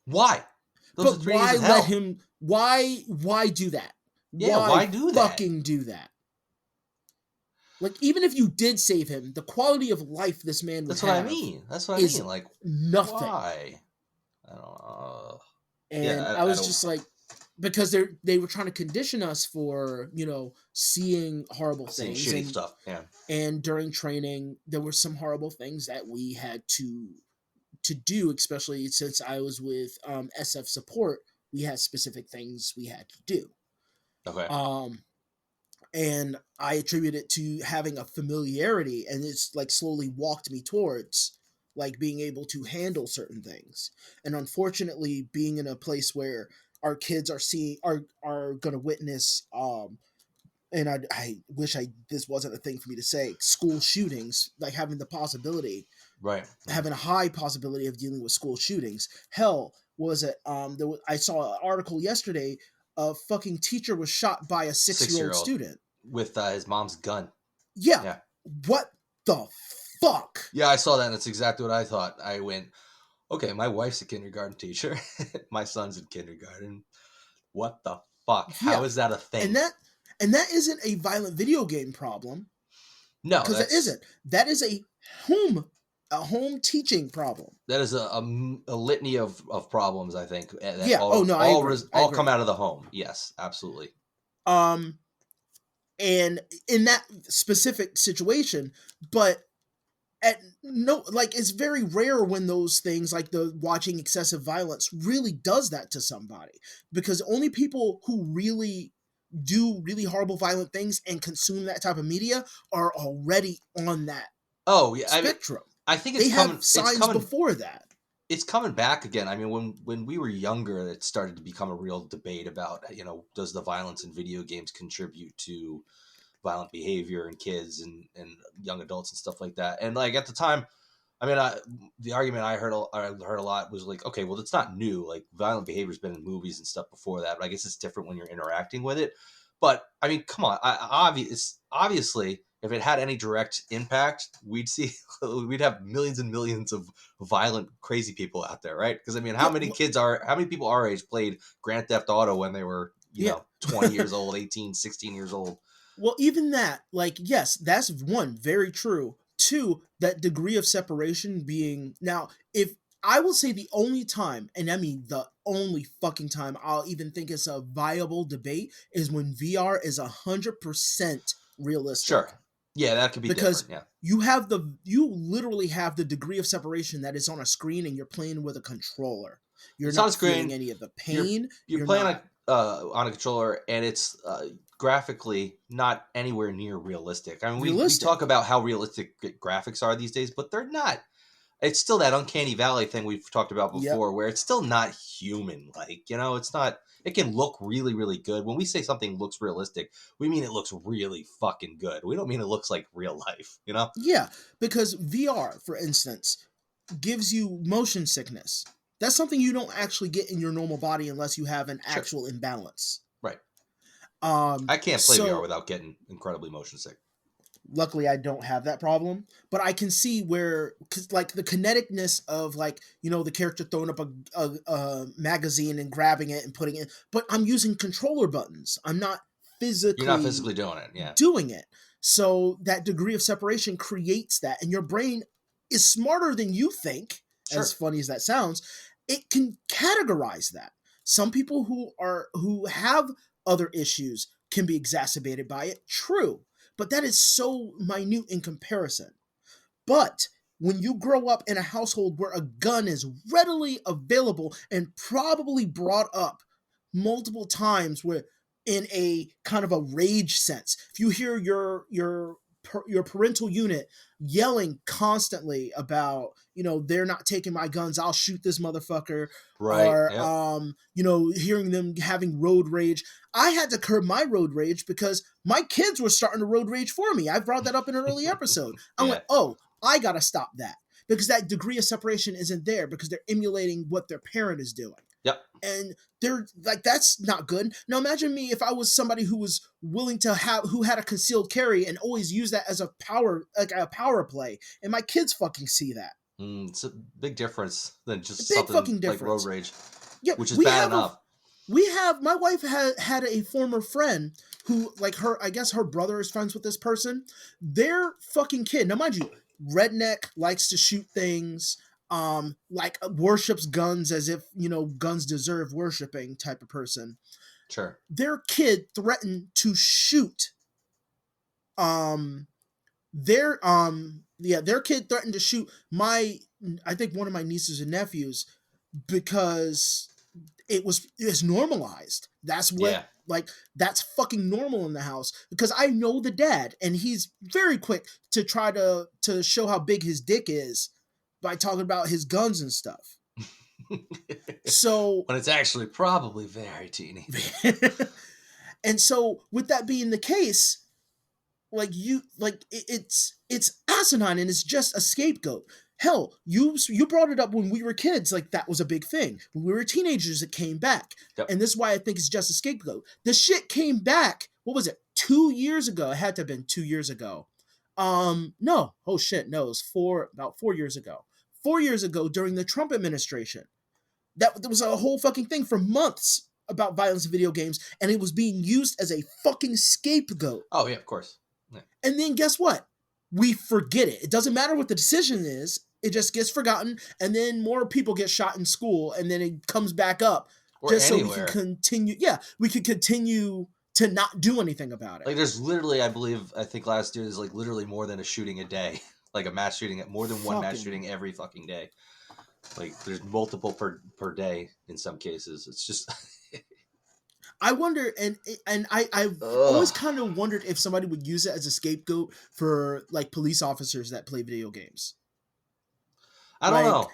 Why? Those But are 3 why days of hell. let him? Why do that? Yeah, why do that? Fucking do that. Like, even if you did save him, the quality of life this man would That's have. what I mean. That's what I mean. Like, nothing. Why? I don't know. And I was just like, because they were trying to condition us for seeing horrible things, shitty stuff. Yeah. And during training, there were some horrible things that we had to do, especially since I was with SF support. We had specific things we had to do. Okay. And I attribute it to having a familiarity, and it's like slowly walked me towards like being able to handle certain things. And unfortunately, being in a place where our kids are going to witness and I wish this wasn't a thing for me to say, school shootings, like having the possibility, right, having a high possibility of dealing with school shootings. Hell, was it I saw an article yesterday. A fucking teacher was shot by a 6-year-old student with his mom's gun. Yeah. What the fuck? Yeah, I saw that, and that's exactly what I thought. I went, okay, my wife's a kindergarten teacher. My son's in kindergarten. What the fuck? Yeah. How is that a thing? And that isn't a violent video game problem. No, because it isn't. That is a home teaching problem. That is a litany of problems, I think. That all come out of the home. Yes, absolutely. And in that specific situation, but it's very rare when those things like the watching excessive violence really does that to somebody, because only people who really do really horrible violent things and consume that type of media are already on that spectrum. I think they have signs before that. It's coming back again. I mean, when we were younger, it started to become a real debate about, does the violence in video games contribute to violent behavior in kids and young adults and stuff like that. And like at the time, I mean, the argument I heard a lot was like, okay, well, it's not new. Like violent behavior has been in movies and stuff before that, but I guess it's different when you're interacting with it. But I mean, come on, obviously, if it had any direct impact, we'd have millions and millions of violent, crazy people out there, right? Because I mean, how many people our age played Grand Theft Auto when they were, 20 years old, 18, 16 years old? Well, even that, yes, that's one, very true. 2, that degree of separation being, now, if I will say the only time, and I mean the only fucking time I'll even think it's a viable debate is when VR is 100% realistic. Sure. Yeah, that could be because different. Yeah. You literally have the degree of separation that is on a screen, and you're playing with a controller. You're not feeling any of the pain. You're playing on a controller, and it's graphically not anywhere near realistic. I mean, we talk about how realistic graphics are these days, but they're not. It's still that uncanny valley thing we've talked about before, where it's still not human. Like, it's not. It can look really, really good. When we say something looks realistic, we mean it looks really fucking good. We don't mean it looks like real life. Yeah, because VR, for instance, gives you motion sickness. That's something you don't actually get in your normal body unless you have an actual imbalance. Right. I can't play VR without getting incredibly motion sick. Luckily, I don't have that problem, but I can see where, cause like the kineticness of the character throwing up a magazine and grabbing it and putting it, but I'm using controller buttons. I'm not physically. You're not physically doing it, yeah. Doing it. So that degree of separation creates that, and your brain is smarter than you think. Sure. As funny as that sounds, it can categorize that. Some people who have other issues can be exacerbated by it. True. But that is so minute in comparison. But when you grow up in a household where a gun is readily available and probably brought up multiple times where in a kind of a rage sense, if you hear your parental unit yelling constantly about, they're not taking my guns, I'll shoot this motherfucker. Right. Or, hearing them having road rage. I had to curb my road rage because my kids were starting to road rage for me. I brought that up in an early episode. I went, I got to stop that because that degree of separation isn't there because they're emulating what their parent is doing. Yep. And they're like, that's not good. Now imagine me if I was somebody who was willing to who had a concealed carry and always use that as a power play, and my kids fucking see that. It's a big difference than just something like road rage, which is bad enough. My wife had a former friend who, I guess her brother is friends with this person. Their fucking kid, now mind you, redneck, likes to shoot things, worships guns as if, guns deserve worshiping type of person. Sure. Their kid threatened to shoot, their kid threatened to shoot I think one of my nieces and nephews because it's normalized. That's what, that's fucking normal in the house because I know the dad and he's very quick to try to show how big his dick is by talking about his guns and stuff. So when it's actually probably very teeny. And so with that being the case, it's asinine and it's just a scapegoat. Hell, you brought it up when we were kids, that was a big thing. When we were teenagers, it came back. Yep. And this is why I think it's just a scapegoat. The shit came back, what was it, 2 years ago? It had to have been 2 years ago. No. Oh shit, no, it was about 4 years ago. 4 years ago during the Trump administration. There was a whole fucking thing for months about violence in video games, and it was being used as a fucking scapegoat. Oh yeah, of course. Yeah. And then guess what? We forget it. It doesn't matter what the decision is. It just gets forgotten, and then more people get shot in school, and then it comes back up. Or just anywhere. So we can continue. Yeah, we could continue to not do anything about it. There's literally, I think last year there's literally more than a shooting a day. A mass shooting, more than one mass shooting every fucking day. There's multiple per day in some cases. It's just... I wonder, and I've always kind of wondered if somebody would use it as a scapegoat for police officers that play video games. I don't know.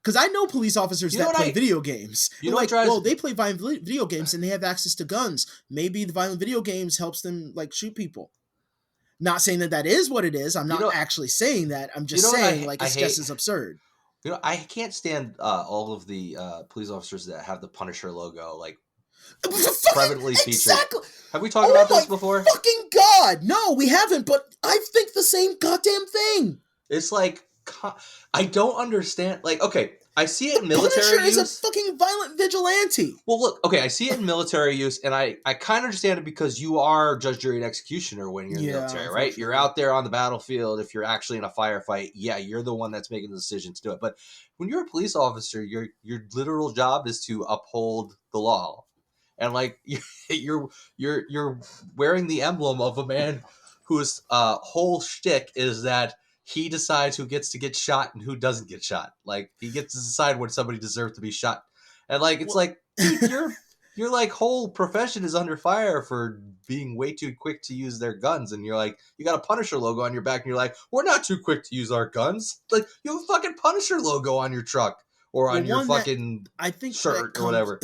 Because I know police officers that play video games. They play violent video games and they have access to guns. Maybe the violent video games helps them shoot people. Not saying that is what it is. I'm not actually saying that. I'm just saying it's just as absurd. I can't stand all of the police officers that have the Punisher logo prevalently featured. Exactly. Have we talked about this before? Fucking God, no, we haven't. But I think the same goddamn thing. It's I don't understand. Okay, I see it in military Punisher use. is a fucking violent vigilante. Well, look, okay, I see it in military use, and I kind of understand it because you are judge, jury, and executioner when you're in the military, right? You're out there on the battlefield. If you're actually in a firefight, yeah, you're the one that's making the decision to do it. But when you're a police officer, your literal job is to uphold the law, and you're wearing the emblem of a man whose whole shtick is that he decides who gets to get shot and who doesn't get shot. He gets to decide when somebody deserves to be shot. And dude, your like whole profession is under fire for being way too quick to use their guns, and you're like, you got a Punisher logo on your back, and you're like, we're not too quick to use our guns. Like, you have a fucking Punisher logo on your truck or on your fucking I think shirt or whatever.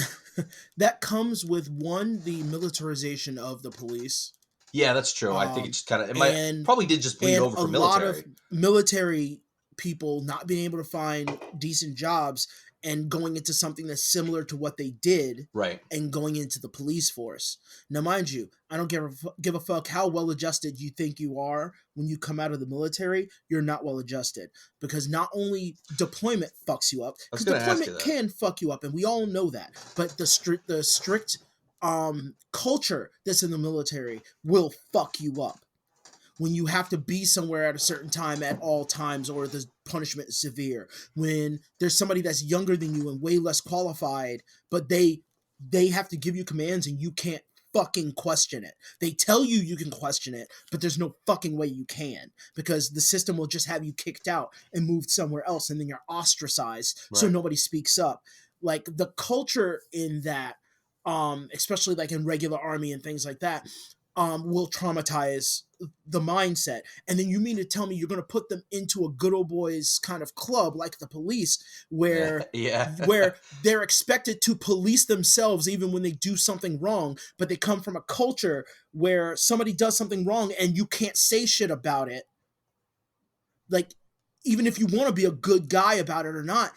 That comes with the militarization of the police. Yeah, that's true. I think it just kind of and probably did just bleed over from military. A lot of military people not being able to find decent jobs and going into something that's similar to what they did, right? And going into the police force. Now, mind you, I don't give a fuck how well adjusted you think you are when you come out of the military. You're not well adjusted, because not only deployment fucks you up, because deployment can fuck you up, and we all know that. But the strict culture that's in the military will fuck you up. When you have to be somewhere at a certain time at all times, or the punishment is severe. When there's somebody that's younger than you and way less qualified, but they have to give you commands and you can't fucking question it. They tell you you can question it, but there's no fucking way you can, because the system will just have you kicked out and moved somewhere else, and then you're ostracized, so nobody speaks up. Like, the culture in that, especially like in regular army and things like that, will traumatize the mindset. And then you mean to tell me you're going to put them into a good old boys kind of club like the police, where where they're expected to police themselves even when they do something wrong, but they come from a culture where somebody does something wrong and you can't say shit about it. Like, even if you want to be a good guy about it or not,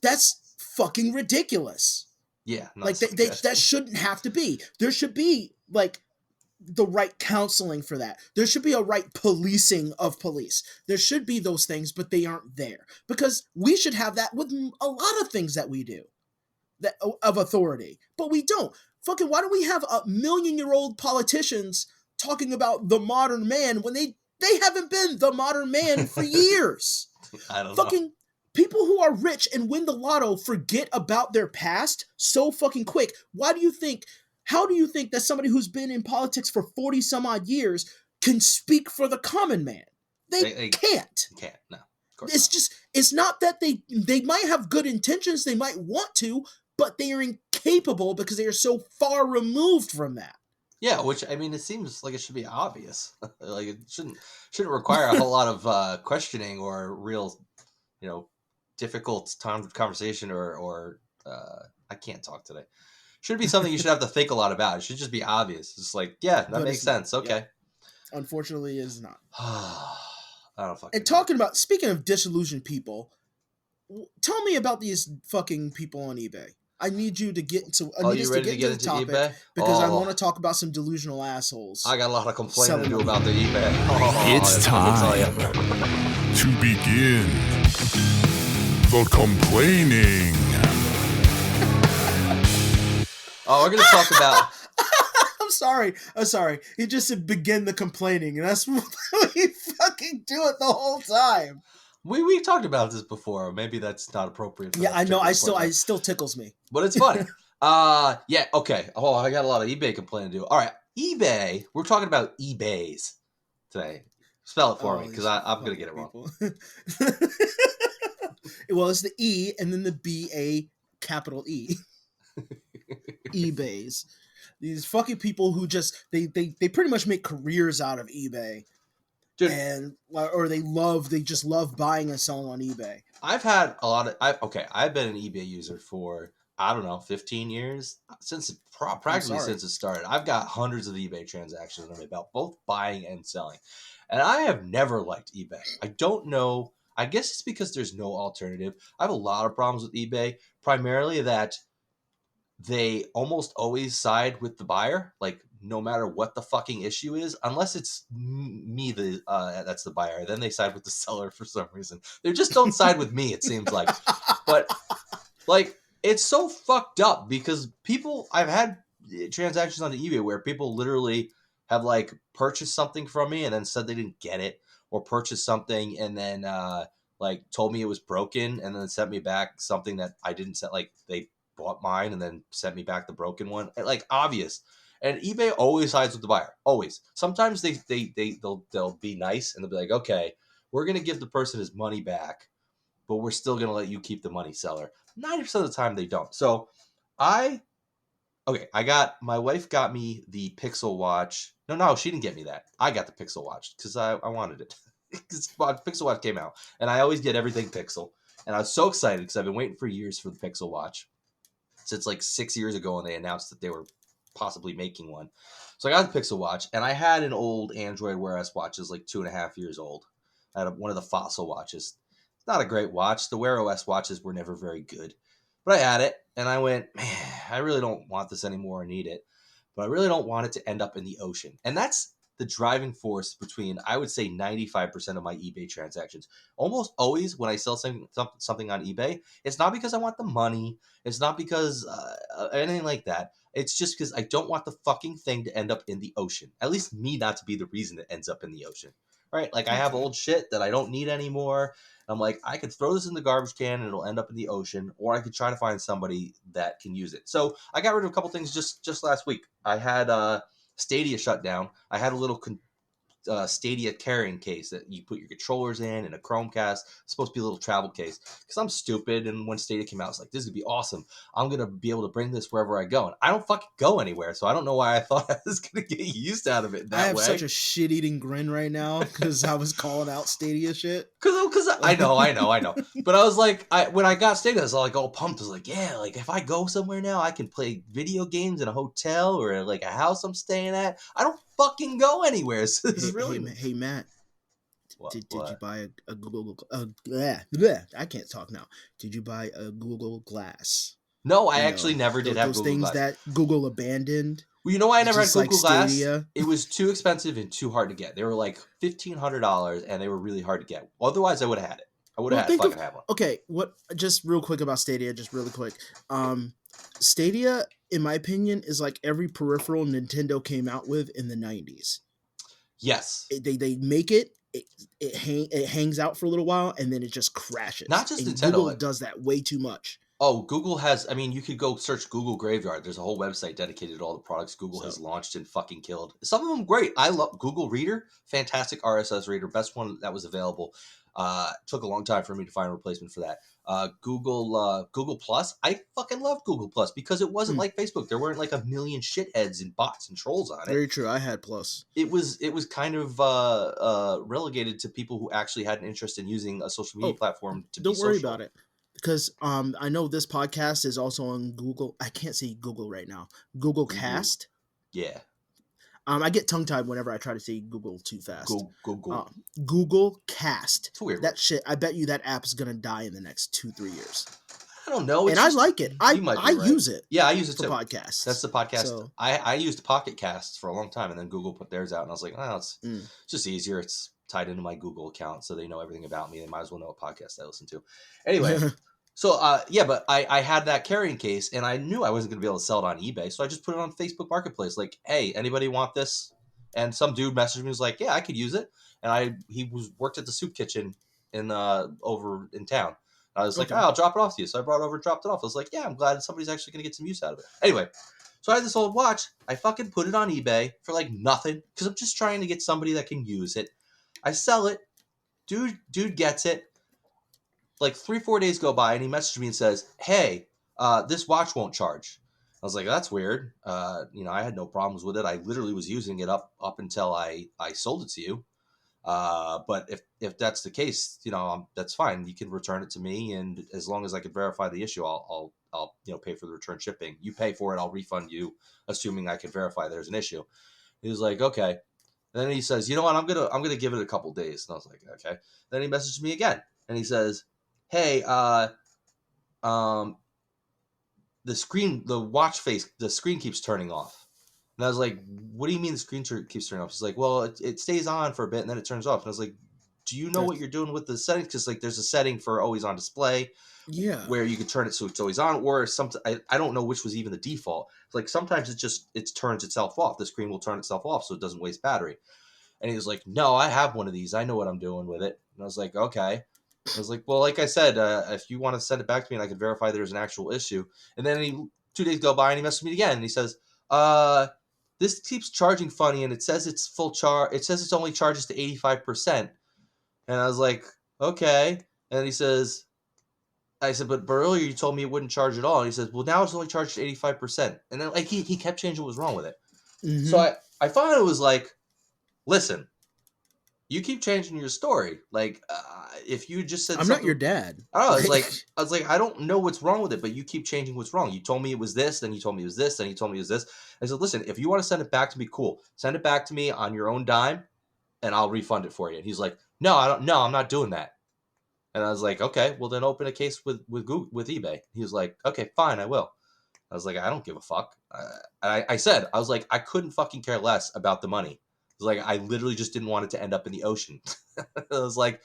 that's fucking ridiculous. Yeah. Like, that shouldn't have to be. There should be, like, the right counseling for that. There should be a right policing of police. There should be those things, but they aren't there, because we should have that with a lot of things that we do that of authority, but we don't. Fucking, why do we have 1,000,000-year-old politicians talking about the modern man when they haven't been the modern man for years? I don't fucking know. People who are rich and win the lotto forget about their past so fucking quick. How do you think that somebody who's been in politics for 40 some odd years can speak for the common man? They can't. Can't. No. Of course It's not. just, it's not that they might have good intentions, they might want to, but they are incapable because they are so far removed from that. Yeah, which, I mean, it seems like it should be obvious. Like, it shouldn't require a whole lot of questioning or real, difficult conversation or I can't talk today. Should be something you should have to think a lot about. It should just be obvious. It's like, yeah, that makes sense. Okay. Yeah. Unfortunately, it is not. I don't fucking know. Speaking of disillusioned people, tell me about these fucking people on eBay. I need you to get into. I need us to get into the topic eBay? Because I want to talk about some delusional assholes. I got a lot of complaining to do about the eBay. It's time to begin the complaining. Oh, we're gonna talk about. I'm sorry. You just said begin the complaining, and that's what we fucking do it the whole time. We talked about this before. Maybe that's not appropriate. Yeah, I know. It still tickles me. But it's funny. Yeah. Okay. Oh, I got a lot of eBay complaining to do. All right, eBay. We're talking about eBaes today. Spell it for me, because I'm gonna get it wrong. Well, it's the E and then the B-A capital E. eBaes. These fucking people who just they pretty much make careers out of eBay. Dude, they just love buying and selling on eBay. I've had a lot of I've been an eBay user for, I don't know, 15 years, practically since it started. I've got hundreds of eBay transactions under my belt, both buying and selling. And I have never liked eBay. I don't know. I guess it's because there's no alternative. I have a lot of problems with eBay, primarily that they almost always side with the buyer, like no matter what the fucking issue is, unless it's me that's the buyer. Then they side with the seller for some reason. They just don't side with me, it seems like. But like, it's so fucked up because I've had transactions on eBay where people literally have like purchased something from me and then said they didn't get it, or purchased something and then like told me it was broken and then sent me back something that I didn't send. Like, they bought mine and then sent me back the broken one. Like, obvious. And eBay always sides with the buyer. Always. Sometimes they'll be nice and they'll be like, okay, we're gonna give the person his money back, but we're still gonna let you keep the money, seller. 90% of the time they don't. So I Okay, my wife got me the Pixel Watch. No, she didn't get me that. I got the Pixel Watch because I wanted it. Because Pixel Watch came out, and I always get everything Pixel. And I was so excited because I've been waiting for years for the Pixel Watch. Since like 6 years ago when they announced that they were possibly making one. So I got the Pixel Watch, and I had an old Android Wear OS watch, is like 2.5 years old. I had one of the Fossil watches. It's not a great watch. The Wear OS watches were never very good. But I had it, and I went, man, I really don't want this anymore. I need it. But I really don't want it to end up in the ocean. And that's the driving force between, I would say, 95% of my eBay transactions. Almost always when I sell something on eBay, it's not because I want the money. It's not because anything like that. It's just because I don't want the fucking thing to end up in the ocean. At least me not to be the reason it ends up in the ocean. Right? Like I have old shit that I don't need anymore. I'm like, I could throw this in the garbage can and it'll end up in the ocean, or I could try to find somebody that can use it. So I got rid of a couple things just last week. I had Stadia shut down. I had a little Stadia carrying case that you put your controllers in and a Chromecast. It's supposed to be a little travel case because I'm stupid. And when Stadia came out, I was like, this is gonna be awesome. I'm gonna be able to bring this wherever I go. And I don't fucking go anywhere, so I don't know why I thought I was gonna get used out of it that way. I have such a shit-eating grin right now because I was calling out Stadia shit. Because I know. But I was like, when I got Stadia, I was like all pumped. I was like, yeah, like if I go somewhere now, I can play video games in a hotel or like a house I'm staying at. I don't fucking go anywhere. So this is really... Hey, Matt. What? Did you buy a Google? I can't talk now. Did you buy a Google Glass? No, I actually never did have those Google things Glass. that Google abandoned. Well, you know why I never had Just like Google Glass? Stadia. It was too expensive and too hard to get. They were like $1,500 and they were really hard to get. Otherwise, I would have had it. I would have had one. Okay, just real quick about Stadia, just really quick. Stadia, in my opinion, is like every peripheral Nintendo came out with in the 90s. Yes. They make it hangs out for a little while, and then it just crashes. Not just and Nintendo. Google does that way too much. Oh, Google has, I mean, you could go search Google Graveyard. There's a whole website dedicated to all the products Google has launched and fucking killed. Some of them great. I love Google Reader. Fantastic RSS reader. Best one that was available. Took a long time for me to find a replacement for that. Google Plus. I fucking love Google Plus because it wasn't like Facebook. There weren't like a million shitheads and bots and trolls on it. Very true. I had Plus. It was kind of relegated to people who actually had an interest in using a social media platform to be social. Don't worry about it. Because I know this podcast is also on Google. I can't say Google right now. Google Cast. Yeah. I get tongue-tied whenever I try to say Google too fast. Google. Google Cast. It's weird. That shit, I bet you that app is going to die in the next 2-3 years. I don't know. And I like it. I use it. Yeah, I use it for too. Podcasts. That's the podcast. So, I used Pocket Casts for a long time, and then Google put theirs out, and I was like, oh, it's just easier. It's tied into my Google account, so they know everything about me. They might as well know what podcast I listen to. Anyway, so but I had that carrying case, and I knew I wasn't going to be able to sell it on eBay, so I just put it on Facebook Marketplace. Like, hey, anybody want this? And some dude messaged me, was like, yeah, I could use it. And he worked at the soup kitchen over in town. I was like, I'll drop it off to you. So I brought it over and dropped it off. I was like, yeah, I'm glad somebody's actually going to get some use out of it. Anyway, so I had this old watch. I fucking put it on eBay for like nothing because I'm just trying to get somebody that can use it. I sell it. Dude gets it. Like 3-4 days go by and he messaged me and says, hey, this watch won't charge. I was like, that's weird. I had no problems with it. I literally was using it up until I sold it to you. But if that's the case, that's fine. You can return it to me, and as long as I can verify the issue, I'll pay for the return shipping. You pay for it, I'll refund you, assuming I can verify there's an issue. He was like, okay. And then he says, you know what? I'm gonna give it a couple days. And I was like, okay. Then he messaged me again, and he says, hey, the watch face, the screen keeps turning off. And I was like, what do you mean the screen keeps turning off? He's like, well, it stays on for a bit and then it turns off. And I was like, do you know what you're doing with the settings? Because like there's a setting for always on display, where you can turn it so it's always on, or something. I don't know which was even the default. Like sometimes it turns itself off. The screen will turn itself off so it doesn't waste battery. And he was like, no, I have one of these. I know what I'm doing with it. And I was like, okay. I was like, well, like I said, if you want to send it back to me and I can verify there's an actual issue. And then 2 days go by and he messaged me again and he says, this keeps charging funny and it says it's full charge. It says it's only charges to 85%. And I was like, okay. And he says, I said, but earlier you told me it wouldn't charge at all. And he says, well, now it's only charged 85%. And then like he kept changing what was wrong with it. So Mm-hmm. I finally was like, listen, you keep changing your story. Like, if you just said I'm something, not your dad. I don't know. I was like, I don't know what's wrong with it, but you keep changing what's wrong. You told me it was this, then you told me it was this, then you told me it was this. I said, listen, if you want to send it back to me, cool. Send it back to me on your own dime, and I'll refund it for you. And he's like, no, I don't. No, I'm not doing that. And I was like, okay, well then open a case with Google, with eBay. He was like, okay, fine, I will. I was like, I don't give a fuck. I said, I was like, I couldn't fucking care less about the money. I was like, I literally just didn't want it to end up in the ocean. I was like,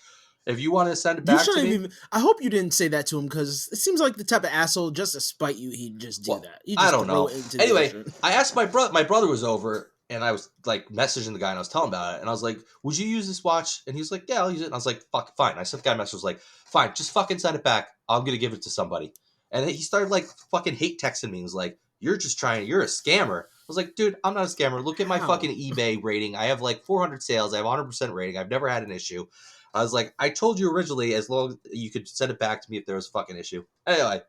if you want to send it You back to shouldn't me, even. I hope you didn't say that to him because it seems like the type of asshole just to spite you, he'd just do well, that. He I just don't throw know. it into the Anyway, ocean. I asked my brother. My brother was over, and I was like messaging the guy, and I was telling him about it. And I was like, "Would you use this watch?" And he was like, "Yeah, I'll use it." And I was like, "Fuck, fine." I sent the guy a message. I was like, "Fine, just fucking send it back. I'm gonna give it to somebody." And then he started like fucking hate texting me. He was like, "You're just trying. You're a scammer." I was like, "Dude, I'm not a scammer. Look at my How? fucking eBay rating. I have like 400 sales. I have 100% rating. I've never had an issue." I was like, "I told you originally, as long as you could send it back to me if there was a fucking issue." Anyway,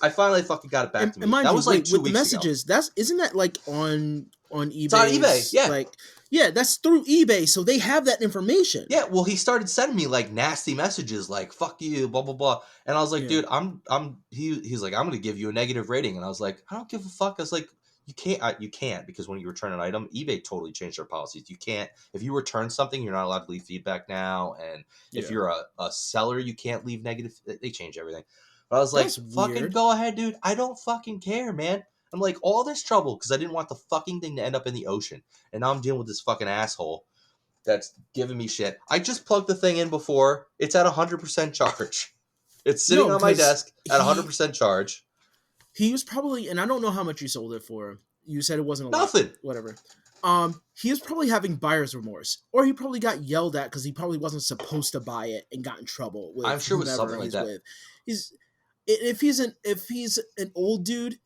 I finally fucking got it back to And me. mind That you, was like wait, 2 with the weeks ago. messages, isn't that like on It's on eBay, eBay's? yeah. Like, yeah, that's through eBay, so they have that information. Yeah, well, he started sending me like nasty messages, like "fuck you," blah blah blah, and I was like, Yeah. "Dude, he's like, I'm gonna give you a negative rating," and I was like, "I don't give a fuck." I was like, you can't because when you return an item, eBay totally changed their policies. You can't if you return something, you're not allowed to leave feedback now, and if Yeah. you're a seller, you can't leave negative. They change everything. But I was like, That's "Fucking weird. go ahead, dude. I don't fucking care, man." I'm like, all this trouble because I didn't want the fucking thing to end up in the ocean, and now I'm dealing with this fucking asshole that's giving me shit. I just plugged the thing in before. It's at 100% charge. It's sitting No, on my because desk at 100% charge. he was probably, and I don't know how much you sold it for. You said it wasn't a Nothing. lot. Whatever. He was probably having buyer's remorse, or he probably got yelled at because he probably wasn't supposed to buy it and got in trouble with I'm sure it was whomever something like he's that. with. If he's an old dude,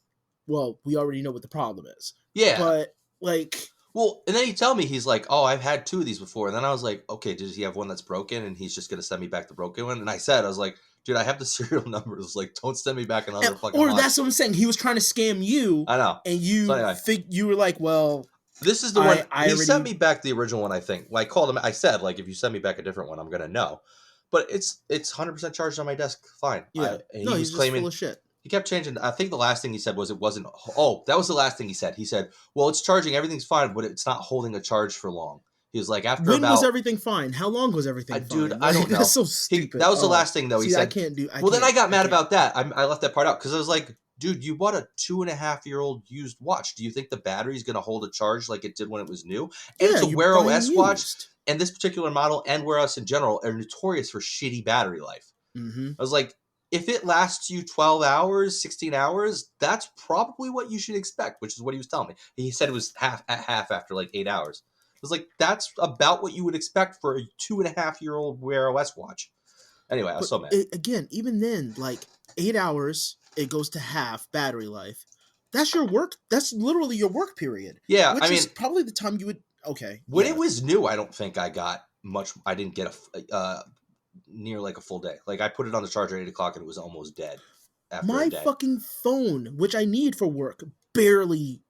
well, we already know what the problem is. Yeah. But like, Well, and then he tell me, he's like, "Oh, I've had 2 of these before." And then I was like, "Okay, does he have one that's broken and he's just going to send me back the broken one?" And I was like, "Dude, I have the serial numbers. Like, don't send me back another fucking or watch." that's what I'm saying. He was trying to scam you, I know. and you So anyway. you were like, well, This is the one. I He sent already- me back the original one, I think. Like, I called him. I said, like, if you send me back a different one, I'm going to know. But it's 100% charged on my desk. Fine. yeah, And no, he he's was just claiming full of shit. he kept changing. I think the last thing he said was it wasn't. Oh, that was the last thing he said. He said, "Well, it's charging. Everything's fine, but it's not holding a charge for long." He was like, after When about. was everything fine? How long was everything fine? Dude, Like, I don't know. That's so stupid. That was the last thing, though. See, He said, I can't do. well, then I got mad can't. about that. I left that part out because I was like, dude, you bought a 2.5-year-old used watch. Do you think the battery's going to hold a charge like it did when it was new? And it's a you're Wear buying OS watch. used. And this particular model and Wear OS in general are notorious for shitty battery life. Mm-hmm. I was like, if it lasts you 12 hours, 16 hours, that's probably what you should expect, which is what he was telling me. He said it was half after like 8 hours. I was like, that's about what you would expect for a 2.5-year-old Wear OS watch. Anyway, I was so mad. Again, even then, like 8 hours, it goes to half battery life. That's your work. That's literally your work period. Yeah, which I mean, is probably the time you would. Okay, when yeah. it was new, I don't think I got much. I didn't get near like a full day. Like I put it on the charger at 8 o'clock and it was almost dead. After My a day. fucking phone, which I need for work, barely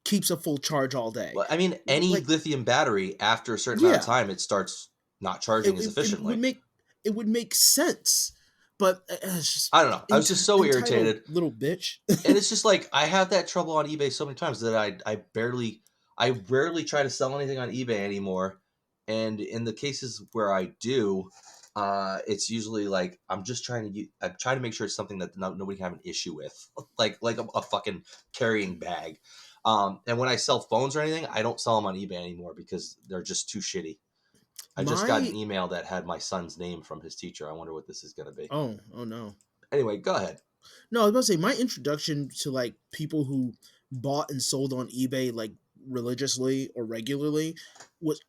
keeps a full charge all day. Well, I mean, any Like- lithium battery after a certain amount of Yeah. time, it starts not charging as efficiently. It would make sense, but it's just, I don't know. I was just so entitled irritated. little bitch. And it's just like I have that trouble on eBay so many times that I rarely try to sell anything on eBay anymore. And in the cases where I do, it's usually like I'm trying to make sure it's something that nobody can have an issue with, like a fucking carrying bag. And when I sell phones or anything, I don't sell them on eBay anymore because they're just too shitty. I just got an email that had my son's name from his teacher. I wonder what this is going to be. Oh no. Anyway, go ahead. No, I was about to say my introduction to like people who bought and sold on eBay like religiously or regularly was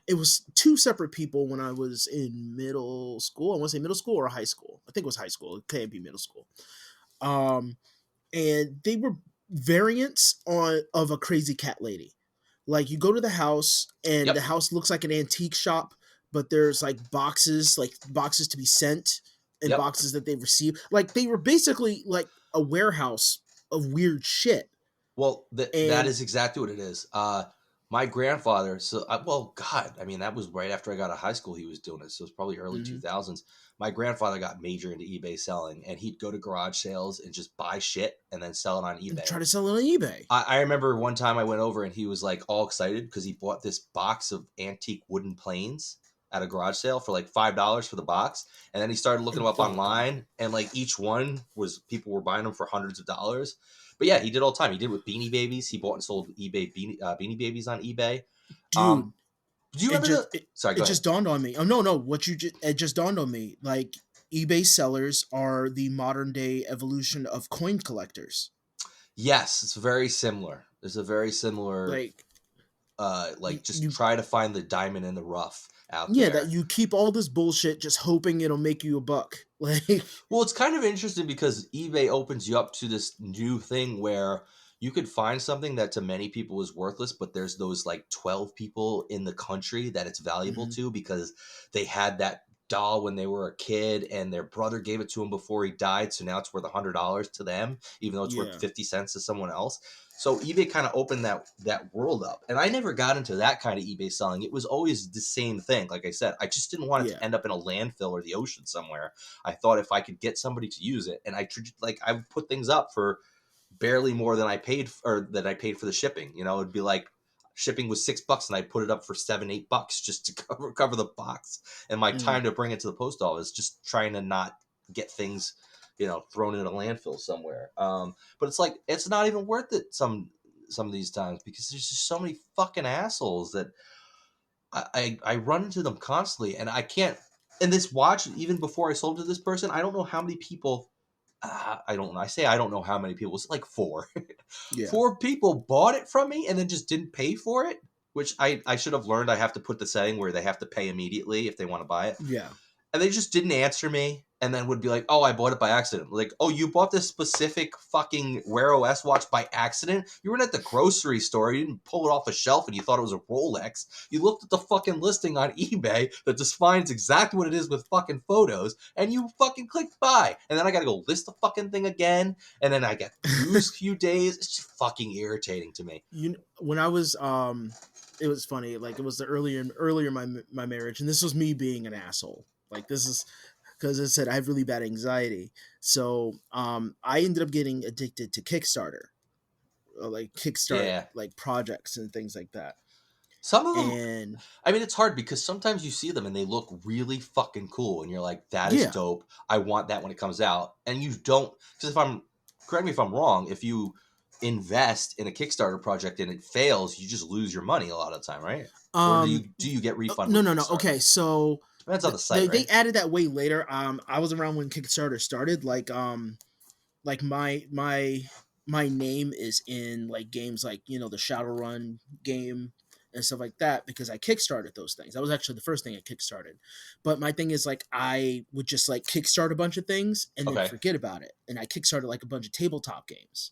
it was 2 separate people when I was in middle school. I want to say middle school or high school. I think it was high school. It can't be middle school. And they were variants of a crazy cat lady. Like you go to the house and Yep. the house looks like an antique shop, but there's like boxes to be sent and Yep. boxes that they received. Like they were basically like a warehouse of weird shit. Well, that And is exactly what it is. My grandfather, well, God, I mean, that was right after I got out of high school. He was doing it, so it was probably early Mhm. 2000s. My grandfather got major into eBay selling, and he'd go to garage sales and just buy shit and then sell it on and eBay. try to sell it on eBay. I remember one time I went over and he was like all excited because he bought this box of antique wooden planes at a garage sale for like $5 for the box, and then he started looking And them up fell apart. online, and like each one was people were buying them for hundreds of dollars. But yeah, he did all the time. He did with Beanie Babies. He bought and sold Beanie Babies on eBay. Dude, Do you it remember just the? Sorry, go it ahead. just dawned on me. Oh no, what you just it just dawned on me. Like eBay sellers are the modern day evolution of coin collectors. Yes, it's very similar. There's a very similar, Like like just you try to find the diamond in the rough out yeah, there. that you keep all this bullshit just hoping it'll make you a buck. Like Well, it's kind of interesting because eBay opens you up to this new thing where you could find something that to many people is worthless, but there's those like 12 people in the country that it's valuable Mhm. to because they had that doll when they were a kid and their brother gave it to him before he died. So now it's worth $100 to them, even though it's worth Yeah. 50 cents to someone else. So eBay kind of opened that world up. And I never got into that kind of eBay selling. It was always the same thing. Like I said, I just didn't want it Yeah. to end up in a landfill or the ocean somewhere. I thought if I could get somebody to use it, and I would put things up for barely more than I paid for the shipping. You know, it'd be like shipping was $6 and I put it up for $7-8 just to cover the box and my time to bring it to the post office, just trying to not get things, thrown in a landfill somewhere. But it's like it's not even worth it some of these times because there's just so many fucking assholes that I run into them constantly, and I can't. And this watch, even before I sold to this person, I don't know how many people. I don't know. I say I don't know how many people. It's like 4. Yeah. 4 people bought it from me and then just didn't pay for it, which I should have learned. I have to put the setting where they have to pay immediately if they want to buy it. Yeah. And they just didn't answer me, and then would be like, "Oh, I bought it by accident." Like, "Oh, you bought this specific fucking Wear OS watch by accident? You were at the grocery store. You didn't pull it off a shelf, and you thought it was a Rolex. You looked at the fucking listing on eBay that defines exactly what it is with fucking photos, and you fucking clicked buy. And then I gotta go list the fucking thing again, and then I get lose a few days. It's just fucking irritating to me. When I was it was funny. Like it was the earlier my marriage, and this was me being an asshole. Like this is because I said I have really bad anxiety. So I ended up getting addicted to Kickstarter, like Kickstart Yeah. like projects and things like that. Some of them, And I mean, it's hard because sometimes you see them and they look really fucking cool, and you're like, "That is Yeah. dope. I want that when it comes out." And you don't, because correct me if I'm wrong, if you invest in a Kickstarter project and it fails, you just lose your money a lot of the time, right? Or do you get refunded? no with no. Kickstarter? Okay, so Depends on the site, they right? added that way later. I was around when Kickstarter started. Like my name is in like games like the Shadowrun game and stuff like that because I kickstarted those things. That was actually the first thing I kickstarted. But my thing is like I would just like kickstart a bunch of things and then Okay. forget about it. And I kickstarted like a bunch of tabletop games.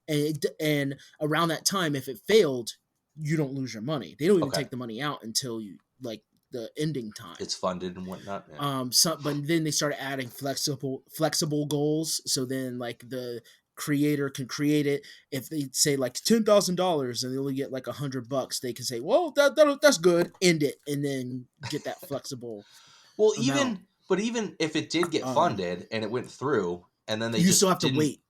And around that time, if it failed, you don't lose your money. They don't even Okay. take the money out until you like the ending time. It's funded and whatnot. Yeah. But then they started adding flexible goals. So then like the creator can create it. If they say like $10,000 and they only get like $100, they can say, well, that's good. End it and then get that flexible. Well, amount. even if it did get funded and it went through, and then they you just still have to didn't- wait.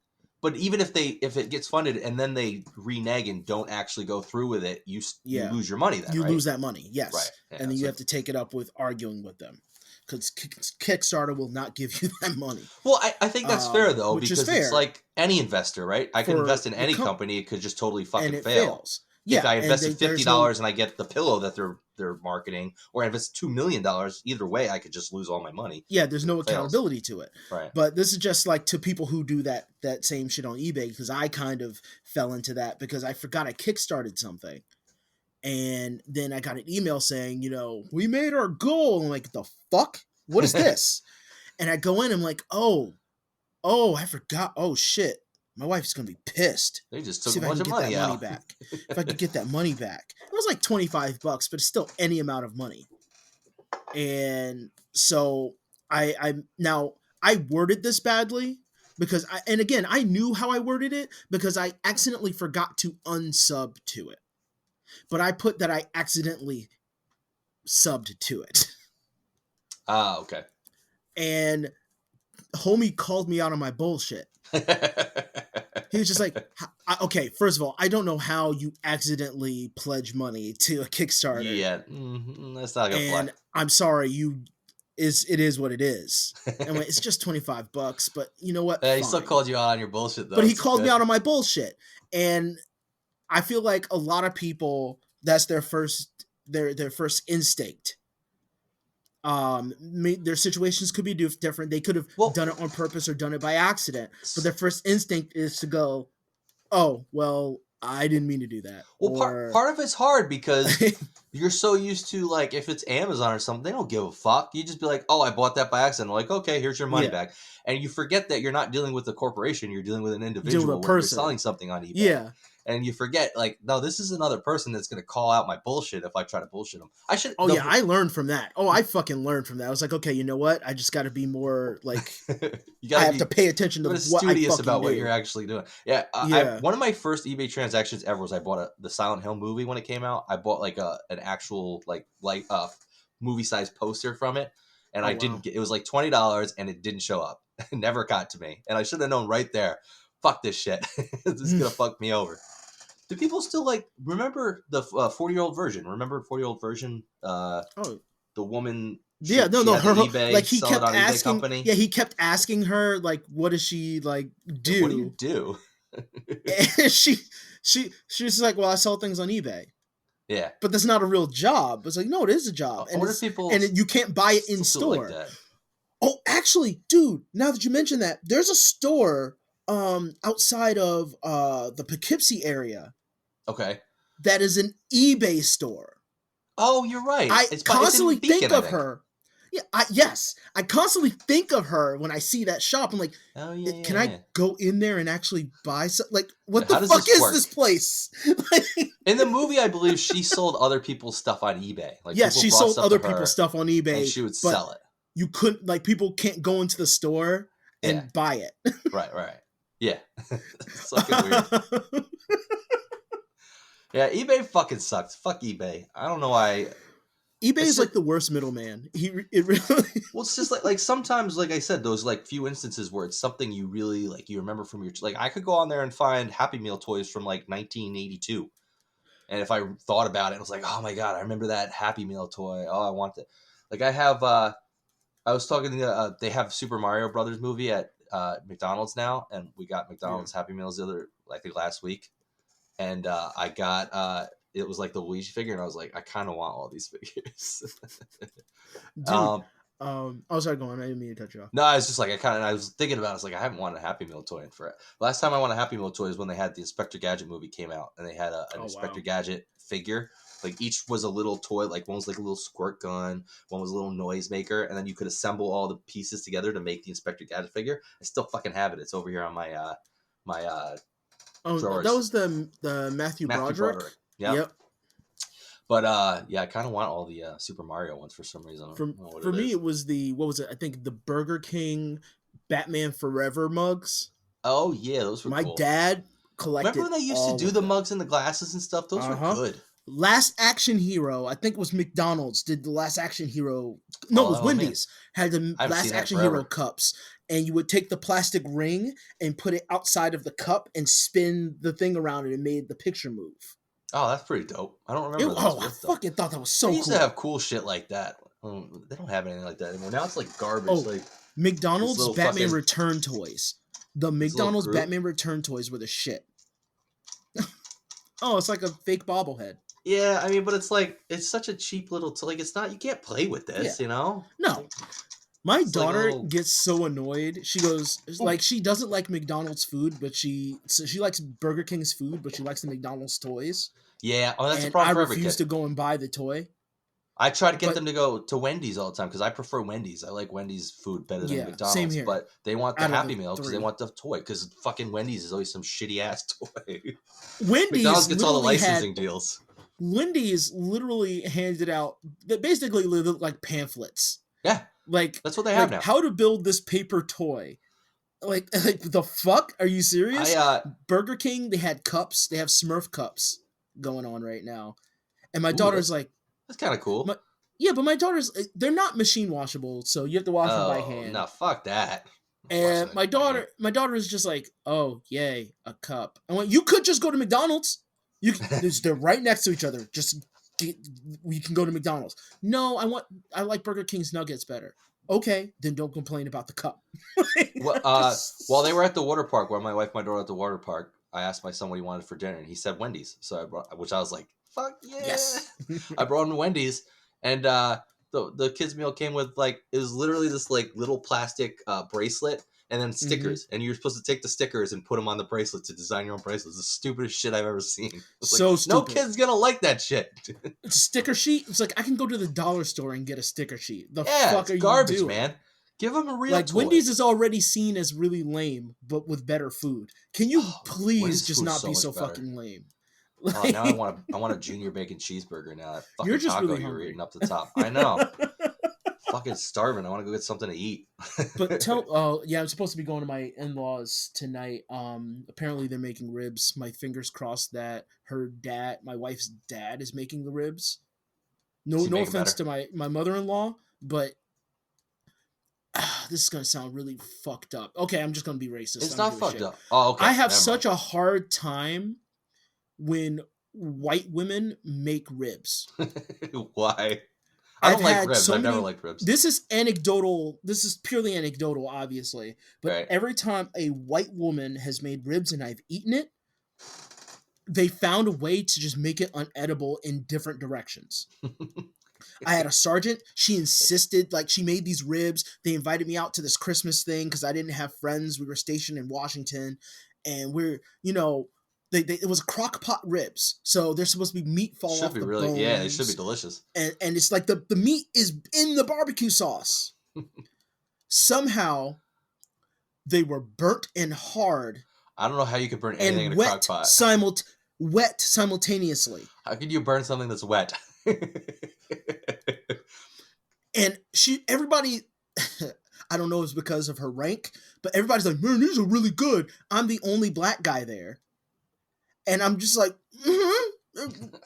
But even if it gets funded and then they renege and don't actually go through with it, you lose your money then, You right? lose that money, yes. Right. Yeah, and then you have to take it up with arguing with them because Kickstarter will not give you that money. Well, I think that's fair though, which is because fair. it's like any investor, right? I can For invest in the any company; it could just totally fucking and it fail. fails. Yeah, If I and invested there's $50 and I get the pillow that they're marketing, or I invest $2 million, either way, I could just lose all my money. Yeah, there's no It fails. accountability to it. Right. But this is just like to people who do that same shit on eBay because I kind of fell into that because I forgot I kickstarted something. And then I got an email saying, we made our goal. I'm like, the fuck? What is this? And I go in, I'm like, oh, I forgot. Oh shit. My wife's gonna be pissed. They just took See a if I bunch can of get money that out. money back. If I could get that money back. It was like $25, but it's still any amount of money. And so I I worded this badly because and again, I knew how I worded it because I accidentally forgot to unsub to it. But I put that I accidentally subbed to it. Ah, okay. And homie called me out on my bullshit. He was just like, okay, first of all, I don't know how you accidentally pledge money to a Kickstarter. Yeah, that's not gonna And fly. I'm sorry, it is what it is. And it's just $25, but you know what? He still Fine. called you out on your bullshit though. But he It's called good. me out on my bullshit. And I feel like a lot of people, that's their first instinct. Their situations could be different. They could have done it on purpose or done it by accident. But their first instinct is to go, "Oh, well, I didn't mean to do that." Well, part of it's hard because you're so used to, like, if it's Amazon or something, they don't give a fuck. You just be like, "Oh, I bought that by accident." Like, okay, here's your money back, and you forget that you're not dealing with a corporation. You're dealing with an individual when you're selling something on eBay. Yeah. And you forget, like, no, this is another person that's going to call out my bullshit if I try to bullshit them. I should. Oh, yeah, I learned from that. Oh, I fucking learned from that. I was like, okay, you know what? I just got to be more, like, I have to pay attention to what studious I about do. what you're actually doing. Yeah. One of my first eBay transactions ever was I bought the Silent Hill movie when it came out. I bought, like, an actual, like movie-sized poster from it. And I didn't get it. Was like $20 and it didn't show up. It never got to me. And I should have known right there. Fuck this shit. This is going to fuck me over. Do people still remember the 40-year-old version? Remember 40-year-old version? The woman. Her eBay, like he kept on asking. eBay company. Yeah, he kept asking her like, "What does she like do? What do you do?" And she's like, "Well, I sell things on eBay." Yeah, but that's not a real job. It's like, no, it is a job, and you can't buy it in store. Like that. Oh, actually, dude, now that you mention that, there's a store outside of the Poughkeepsie area. Okay. That is an eBay store. Oh, you're right. I constantly think of her. Yeah, I constantly think of her when I see that shop. I'm like, can I go in there and actually buy some? Like, what the fuck is this place? In the movie, I believe she sold other people's stuff on eBay. Like, yes, she sold other people's stuff on eBay. And she would sell it. You couldn't, like, people can't go into the store and buy it. Right. Yeah. It's fucking weird. Yeah, eBay fucking sucks. Fuck eBay. I don't know why. eBay is like the worst middleman. It really. Well, it's just like sometimes, like I said, those like few instances where it's something you really like, you remember from your, like, I could go on there and find Happy Meal toys from like 1982, and if I thought about it, I was like, oh my god, I remember that Happy Meal toy. Oh, I want it. Like I have. I was talking to they have Super Mario Brothers movie at McDonald's now, and we got McDonald's Happy Meals I think last week. And I got it was like the Luigi figure, and I was like, I kind of want all these figures. Dude, sorry, go on. I didn't mean to cut you off. No, I was just like, I was thinking about it. I was like, I haven't wanted a Happy Meal toy in forever. Last time I wanted a Happy Meal toy is when they had the Inspector Gadget movie came out, and they had an Inspector Gadget figure. Like each was a little toy. Like one was like a little squirt gun, one was a little noisemaker, and then you could assemble all the pieces together to make the Inspector Gadget figure. I still fucking have it. It's over here on my drawers. That was the Matthew Broderick. Yep. But I kind of want all the Super Mario ones for some reason. For me, it was I think the Burger King Batman Forever mugs. Oh yeah, those were cool. My dad collected. Remember when they used to do the mugs and the glasses and stuff? Those were good. Last Action Hero, I think it was McDonald's did the Last Action Hero. No, it was Wendy's had the Last Action Hero cups, and you would take the plastic ring and put it outside of the cup and spin the thing around it and made the picture move. Oh, that's pretty dope. I don't remember. I fucking thought that was so cool. They used to have cool shit like that. They don't have anything like that anymore. Now it's like garbage. Like McDonald's Batman Return toys. The McDonald's Batman Return toys were the shit. Oh, it's like a fake bobblehead. Yeah, I mean, but it's like, it's such a cheap little, like, it's not, you can't play with this, you know? No. My daughter gets so annoyed. She goes, like, she doesn't like McDonald's food, but she likes Burger King's food, but she likes the McDonald's toys. Yeah, that's a problem for every kid. I refuse to go and buy the toy. I try to get them to go to Wendy's all the time because I prefer Wendy's. I like Wendy's food better than McDonald's. Same here. But they want the Happy Meal because they want the toy because fucking Wendy's is always some shitty ass toy. McDonald's gets all the licensing deals. Wendy's literally handed out that basically look like pamphlets. Yeah. Like That's what they have like now. how to build this paper toy. Like the fuck? Are you serious? Burger King, they had cups. They have Smurf cups going on right now. And my daughter's like, that's kind of cool. yeah, but my daughter's, they're not machine washable, so you have to wash them by hand. No, fuck that. And my daughter is just like, oh, yay, a cup. I went, you could just go to McDonald's. They're right next to each other. We can go to McDonald's. No, I like Burger King's nuggets better. Okay, then don't complain about the cup. While they were at the water park, while my wife and my daughter were at the water park, I asked my son what he wanted for dinner, and he said Wendy's. So which I was like, fuck yeah. Yes. I brought him Wendy's, and the kids meal came with it was literally this little plastic bracelet and then stickers, and you're supposed to take the stickers and put them on the bracelet to design your own bracelets. The stupidest shit I've ever seen. So stupid. No kid's gonna like that shit. Sticker sheet. It's like I can go to the dollar store and get a sticker sheet. The yeah, fuck it's are garbage, you doing? man. Give them a real toy. Wendy's is already seen as really lame, but with better food. Can you please just not be so fucking lame? Now I want a junior bacon cheeseburger now. That fucking You're just taco really you're hungry. eating up the top. I know. Fucking starving. I want to go get something to eat. But I'm supposed to be going to my in-laws tonight. Apparently they're making ribs. My fingers crossed that my wife's dad is making the ribs. No offense to my mother-in-law, but this is gonna sound really fucked up. Okay, I'm just gonna be racist. It's not fucked up. Oh, okay. I have such a hard time when white women make ribs. Why? I don't like ribs. I've never liked ribs. This is anecdotal. This is purely anecdotal, obviously. But every time a white woman has made ribs and I've eaten it, they found a way to just make it unedible in different directions. I had a sergeant. She insisted, she made these ribs. They invited me out to this Christmas thing because I didn't have friends. We were stationed in Washington, and it was crock pot ribs, so they're supposed to be meat fall off the bones. Yeah, they should be delicious. And it's like the meat is in the barbecue sauce. Somehow, they were burnt and hard. I don't know how you could burn anything in a crock pot. Wet simultaneously. How could you burn something that's wet? And everybody, I don't know if it's because of her rank, but everybody's like, man, these are really good. I'm the only black guy there. And I'm just like,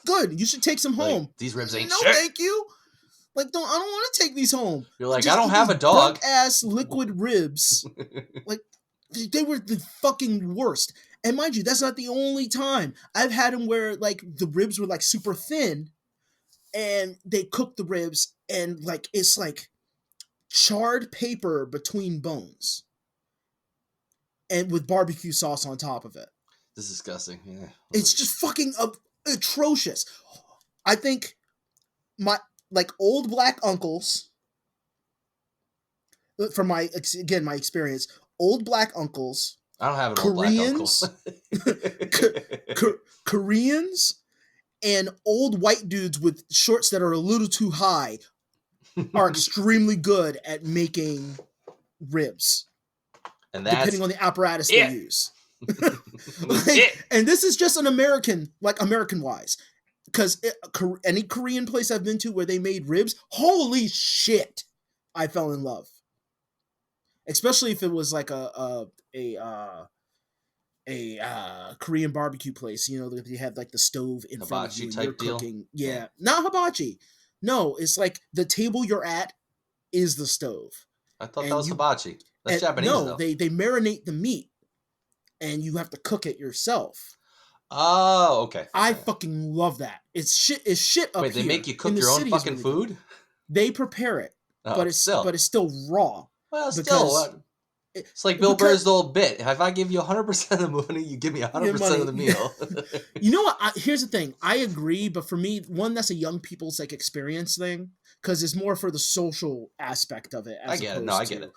good. You should take some home. These ribs ain't shit. No, thank you. I don't want to take these home. You're like, I don't have a dog. Ass liquid ribs. They were the fucking worst. And mind you, that's not the only time. I've had them where the ribs were super thin, and they cook the ribs, and it's charred paper between bones, and with barbecue sauce on top of it. This is disgusting. Yeah, it's just fucking atrocious. I think my old black uncles, from my experience, old black uncles. I don't have an old black uncle. Koreans and old white dudes with shorts that are a little too high are extremely good at making ribs. And that's depending on the apparatus they use. And this is just an American wise. Because any Korean place I've been to where they made ribs, holy shit, I fell in love. Especially if it was a Korean barbecue place, they had the stove in front of you and you're cooking. Yeah, not hibachi. No, it's the table you're at is the stove. I thought that was hibachi. That's Japanese. No, they marinate the meat, and you have to cook it yourself. Oh, okay. I fucking love that. It's shit. It's shit up here. Wait, they make you cook your own fucking food? They prepare it, but it's still raw. Well, still, it's like Bill Burr's old bit. If I give you 100% of the money, you give me 100% of the meal. You know what? Here's the thing. I agree, but for me, that's a young people's experience thing, because it's more for the social aspect of it. I get it. No, I get it.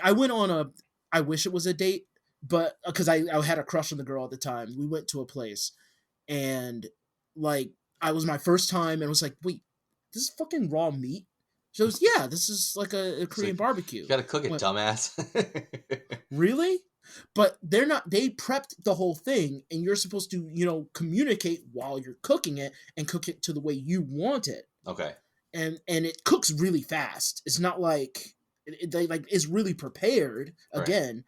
I went on I wish it was a date, but because I had a crush on the girl at the time. We went to a place, and I was my first time, and was like, wait, this is fucking raw meat? She goes, yeah, this is a Korean barbecue. You gotta cook it, dumbass. Really? But they're not. They prepped the whole thing, and you're supposed to, communicate while you're cooking it and cook it to the way you want it. Okay. And it cooks really fast. It's not like like is really prepared. Again,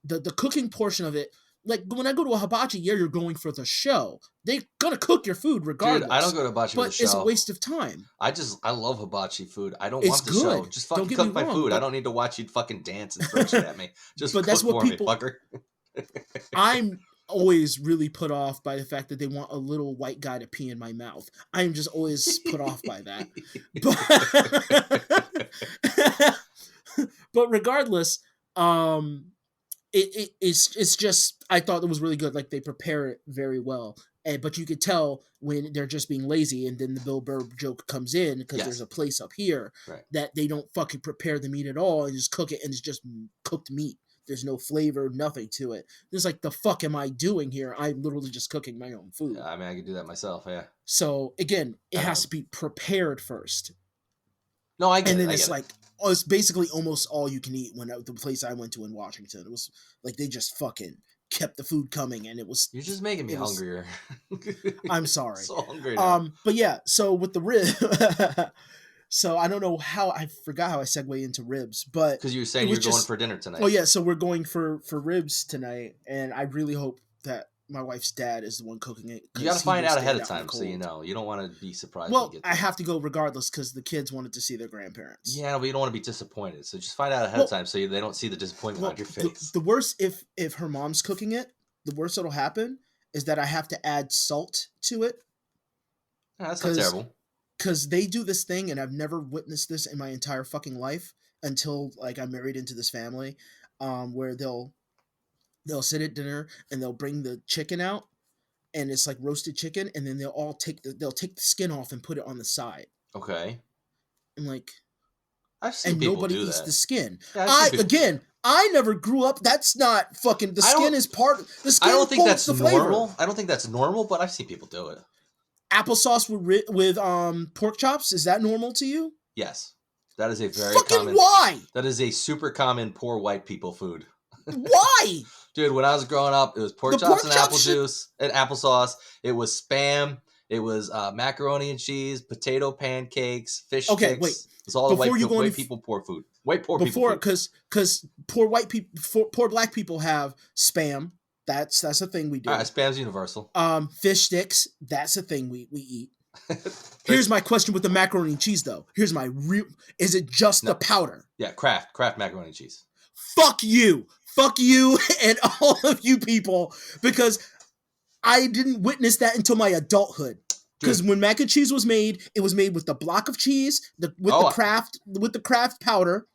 the cooking portion of it. Like when I go to a hibachi, you're going for the show. They're gonna cook your food regardless. Dude, I don't go to hibachi for the but show. it's a waste of time. I love hibachi food. I don't It's want the show. good. Just Don't fucking get me cook my wrong, food. I but- don't need to watch you fucking dance and throw shit at me. Just But cook that's what for people- me, fucker. I'm always really put off by the fact that they want a little white guy to pee in my mouth. I'm just always put off by that. But regardless, it's just I thought it was really good. Like they prepare it very well, but you could tell when they're just being lazy, and then the Bill Burr joke comes in because Yes. there's a place up here Right. that they don't fucking prepare the meat at all and just cook it, and it's just cooked meat. There's no flavor, nothing to it. It's like, the fuck am I doing here? I'm literally just cooking my own food. Yeah, I mean, I could do that myself. Yeah. So again, it has to be prepared first, No, I get and it. then I it's get like it's basically almost all you can eat. When the place I went to in Washington, it was like they just fucking kept the food coming, and it was. You're just making me it was- hungrier. I'm sorry. So hungry now. But yeah, so with the rib, so I don't know how I forgot how I segue into ribs, but Because you were saying it you're was going just- for dinner tonight. oh yeah, so we're going for ribs tonight, and I really hope that my wife's dad is the one cooking it. You got 'cause to he find will out stand ahead of in the time so you cold. know. You don't want to be surprised. Well, when you get I there. have to go regardless because the kids wanted to see their grandparents. Yeah, but you don't want to be disappointed. So just find out ahead of time so they don't see the disappointment Well, on your face. the worst if her mom's cooking it, the worst that'll happen is that I have to add salt to it Yeah, that's not 'cause- terrible. because they do this thing, and I've never witnessed this in my entire fucking life until like I married into this family, where they'll sit at dinner and they'll bring the chicken out, and it's like roasted chicken, and then they'll take the skin off and put it on the side. Okay. I'm like, I've seen and people nobody do eats that. the skin. Yeah, I've seen people- I never grew up. That's not fucking. The I don't- skin is part. The skin I don't think holds that's the flavor. normal. I don't think that's normal, but I've seen people do it. Applesauce with pork chops, is that normal to you? Yes. That is a very Fucking common. why? That is a super common poor white people food. Why? Dude, when I was growing up, it was pork The chops pork and chops apple should- juice and applesauce. It was Spam. It was macaroni and cheese, potato pancakes, fish Okay, sticks. wait. It's all the Before you go any white people poor food. Poor people Before, food. because poor white people, poor black people have Spam. That's a thing we do. All right, Spam's universal. Fish sticks. That's a thing we eat. Here's my question with the macaroni and cheese, though. Here's my real. Is it just No. the powder? Yeah, Kraft macaroni and cheese. Fuck you, and all of you people, because I didn't witness that until my adulthood. Because when mac and cheese was made, it was made with the block of cheese, the Kraft powder,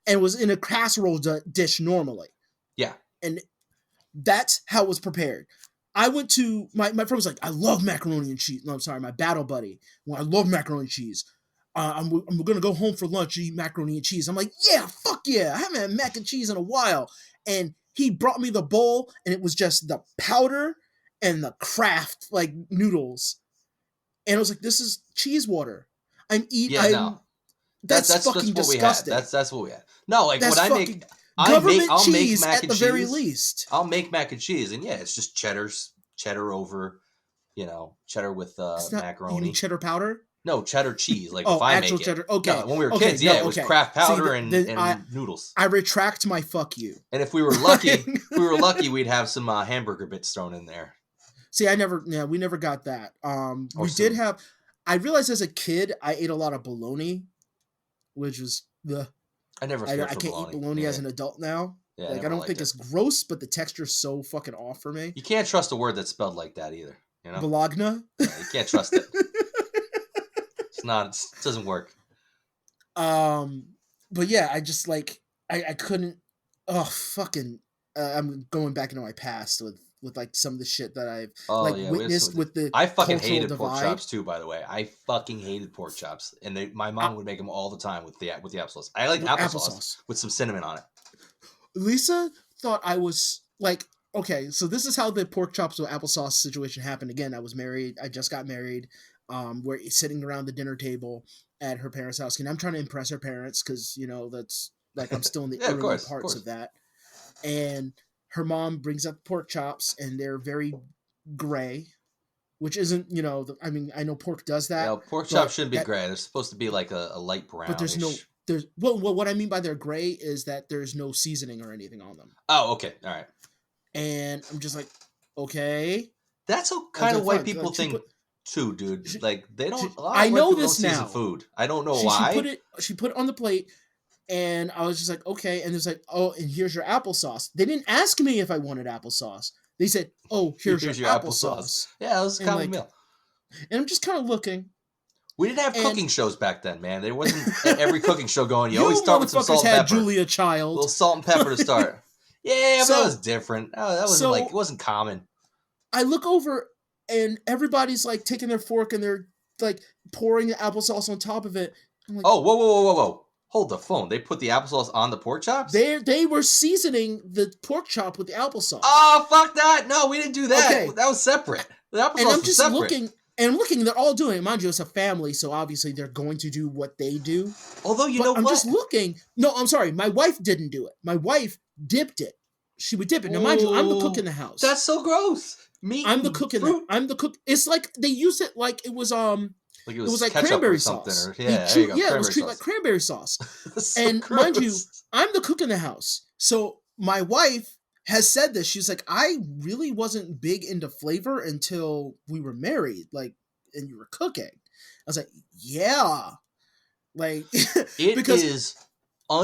and was in a casserole dish normally. Yeah. And that's how it was prepared. I went to my friend was like, I love macaroni and cheese. No, I'm sorry, my battle buddy. Well, I love macaroni and cheese. I'm gonna go home for lunch and eat macaroni and cheese. I'm like, yeah, fuck yeah. I haven't had mac and cheese in a while. And he brought me the bowl, and it was just the powder and the Kraft like noodles. And I was like, this is cheese water. I'm eating. Yeah, no. That's fucking what disgusting. we had. That's what we had. No, like That's when I fucking make government I'll make cheese mac at and the cheese. very least. I'll make mac and cheese, and yeah, it's just cheddar over, cheddar with It's not- macaroni. You mean cheddar powder? No, cheddar cheese. Like Oh, if I actual make cheddar. it. Okay. No, when we were Okay, kids, yeah, no, it was okay. Kraft See, powder the- and noodles. I retract my fuck you. And if we were lucky, we'd have some hamburger bits thrown in there. See, we never got that. We some- did have. I realized as a kid, I ate a lot of bologna, which was the. I never. I cared can't for eat bologna yeah. as an adult now. Yeah, Like I never don't liked think it. it's gross, but the texture's so fucking off for me. You can't trust a word that's spelled like that either. You know, Bologna. Yeah, you can't trust it. It's not. It doesn't work. But yeah, I just like I couldn't. Oh fucking! I'm going back into my past with like some of the shit that I've Oh like yeah, we had witnessed some- with the. I fucking cultural hated pork divide. chops too. By the way, I fucking hated pork chops, and my mom would make them all the time with the applesauce. I like With applesauce with some cinnamon on it. Lisa thought I was like, okay, so this is how the pork chops with applesauce situation happened. Again, I was married. I just got married. We're sitting around the dinner table at her parents' house, and I'm trying to impress her parents because that's like I'm still in the Yeah, of early course, of parts course. of that. And her mom brings up pork chops, and they're very gray, which isn't I mean I know pork does that. Yeah, pork but chops shouldn't be that- gray. They're supposed to be like a light brown. But there's no there's well, what I mean by they're gray is that there's no seasoning or anything on them. Oh, okay, all right. And I'm just like, okay. That's what I was kind of like, white fuck, people like, she think put- too, dude. she- Like they don't. she- A lot I of white know people this don't season now. food. I don't know She why. put it on the plate, and I was just like, okay. And there's like, oh, and here's your applesauce. They didn't ask me if I wanted applesauce. They said, oh, here's your applesauce. Yeah, it was a And, common like, meal. And I'm just kind of looking. We didn't have and- cooking shows back then, man. There wasn't every cooking show going. You You always start with some motherfuckers salt and had pepper. Julia A Child. little salt and pepper to start. Yeah, but So- that was different. Oh, that wasn't so- like it wasn't common. I look over, and everybody's like taking their fork and they're like pouring the applesauce on top of it. I'm like, Oh, whoa! Hold the phone. They put the applesauce on the pork chops. they were seasoning the pork chop with the applesauce. Oh, fuck that! No, we didn't do that. Okay. That was separate. The applesauce and I'm was just separate. looking. And I'm looking, they're all doing it. Mind you, it's a family, so obviously they're going to do what they do. Although you But know I'm what? just looking. No, I'm sorry. My wife didn't do it. My wife dipped it. She would dip it. Now, mind you, I'm the cook in the house. That's so gross. Meat. I'm the and cook in fruit. the. I'm the cook. It's like they use it like it was Like it was like ketchup cranberry or something. sauce. Or, yeah, there you go. Yeah, it was cranberry treated like sauce. cranberry sauce. That's so And mind you, gross. I'm the cook in the house. So my wife has said this. She's like, I really wasn't big into flavor until we were married. Like, and you were cooking. I was like, yeah. Like, It because is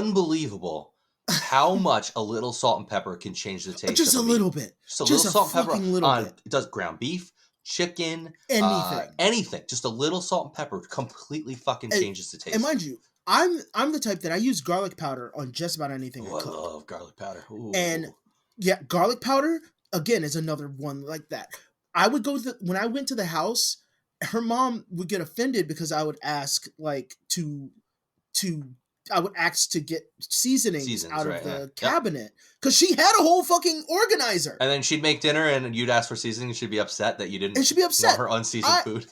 unbelievable how much a little salt and pepper can change the taste. just a of meat. little bit. Just a just little a salt and pepper fucking little on. bit. It does ground beef, chicken, Anything. anything. Just a little salt and pepper completely fucking And- changes the taste. And mind you, I'm the type that I use garlic powder on just about anything Oh, I I cook. love garlic powder. Ooh. And yeah, garlic powder again is another one like that. I would go when I went to the house, her mom would get offended because I would ask like to I would ask to get seasonings out right, of the yeah. Yep. cabinet because she had a whole fucking organizer. And then she'd make dinner, and you'd ask for seasoning, and she'd be upset that you didn't. And she'd be upset. Want her unseasoned food.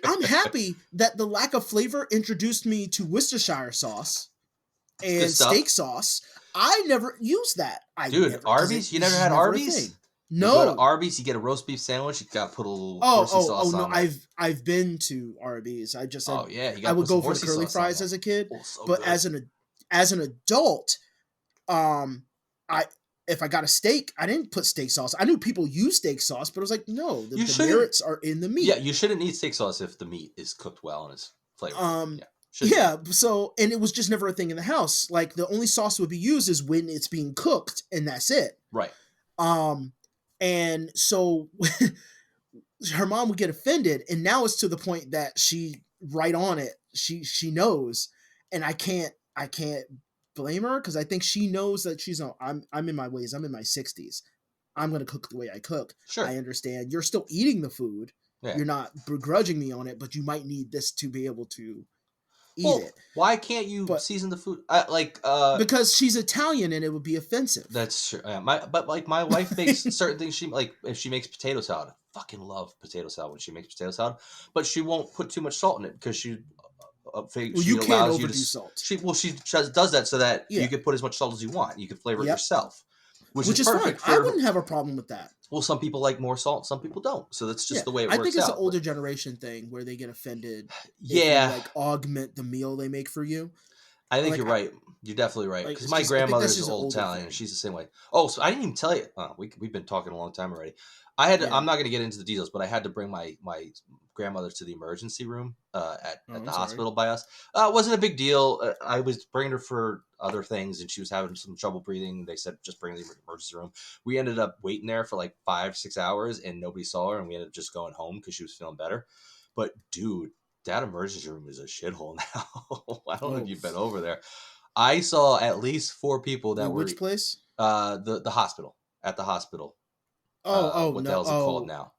I'm happy that the lack of flavor introduced me to Worcestershire sauce and Good stuff. steak sauce. I never used that. Dude, Arby's? You never had Arby's? You go No. to Arby's, you get a roast beef sandwich. You got to put a little horsey sauce no! on there. I've been to Arby's. I just Oh yeah, you got. I would go for the curly fries as a kid, but as an adult, if I got a steak, I didn't put steak sauce. I knew people use steak sauce, but I was like, no, the shouldn't- merits are in the meat. Yeah, you shouldn't need steak sauce if the meat is cooked well and is flavored. Shouldn't Yeah, so and it was just never a thing in the house. Like the only sauce that would be used is when it's being cooked, and that's it. Right. And so her mom would get offended, and now it's to the point that she right on it. She knows, and I can't blame her because I think she knows that she's I'm in my ways. I'm in my 60s. I'm gonna cook the way I cook. Sure. I understand. You're still eating the food. Yeah. You're not begrudging me on it, but you might need this to be able to eat Well, it. why can't you But- season the food? Because she's Italian and it would be offensive. That's true. But my wife makes certain things. She like if she makes potato salad. I fucking love potato salad when she makes potato salad, but she won't put too much salt in it because she. Well, she you can't allows overdo you to, salt. She does that so that Yeah. you can put as much salt as you want. You can flavor it Yep. yourself, which Which is is fine. perfect. I wouldn't have a problem with that. Well, some people like more salt, some people don't. So that's just Yeah. the way it I works think it's out. an older generation thing where they get offended. Yeah, If you, like augment the meal they make for you. I think like, you're right. You're definitely right. like, Because it's my just- I think grandmother's that's just an old older Italian, thing. and she's the same way. Oh, so I didn't even tell you. We've been talking a long time already. I had to, Yeah. I'm not going to get into the details, but I had to bring my grandmother to the emergency room at I'm the sorry. hospital by us. It wasn't a big deal. I was bringing her for other things, and she was having some trouble breathing. They said just bring her to the emergency room. We ended up waiting there for like 5-6 hours, and nobody saw her, and we ended up just going home because she was feeling better. But dude, that emergency room is a shithole now. I don't know if you've been over there. I saw at least 4 people that Wait, were which place? the hospital at the hospital. What the hell's it called now?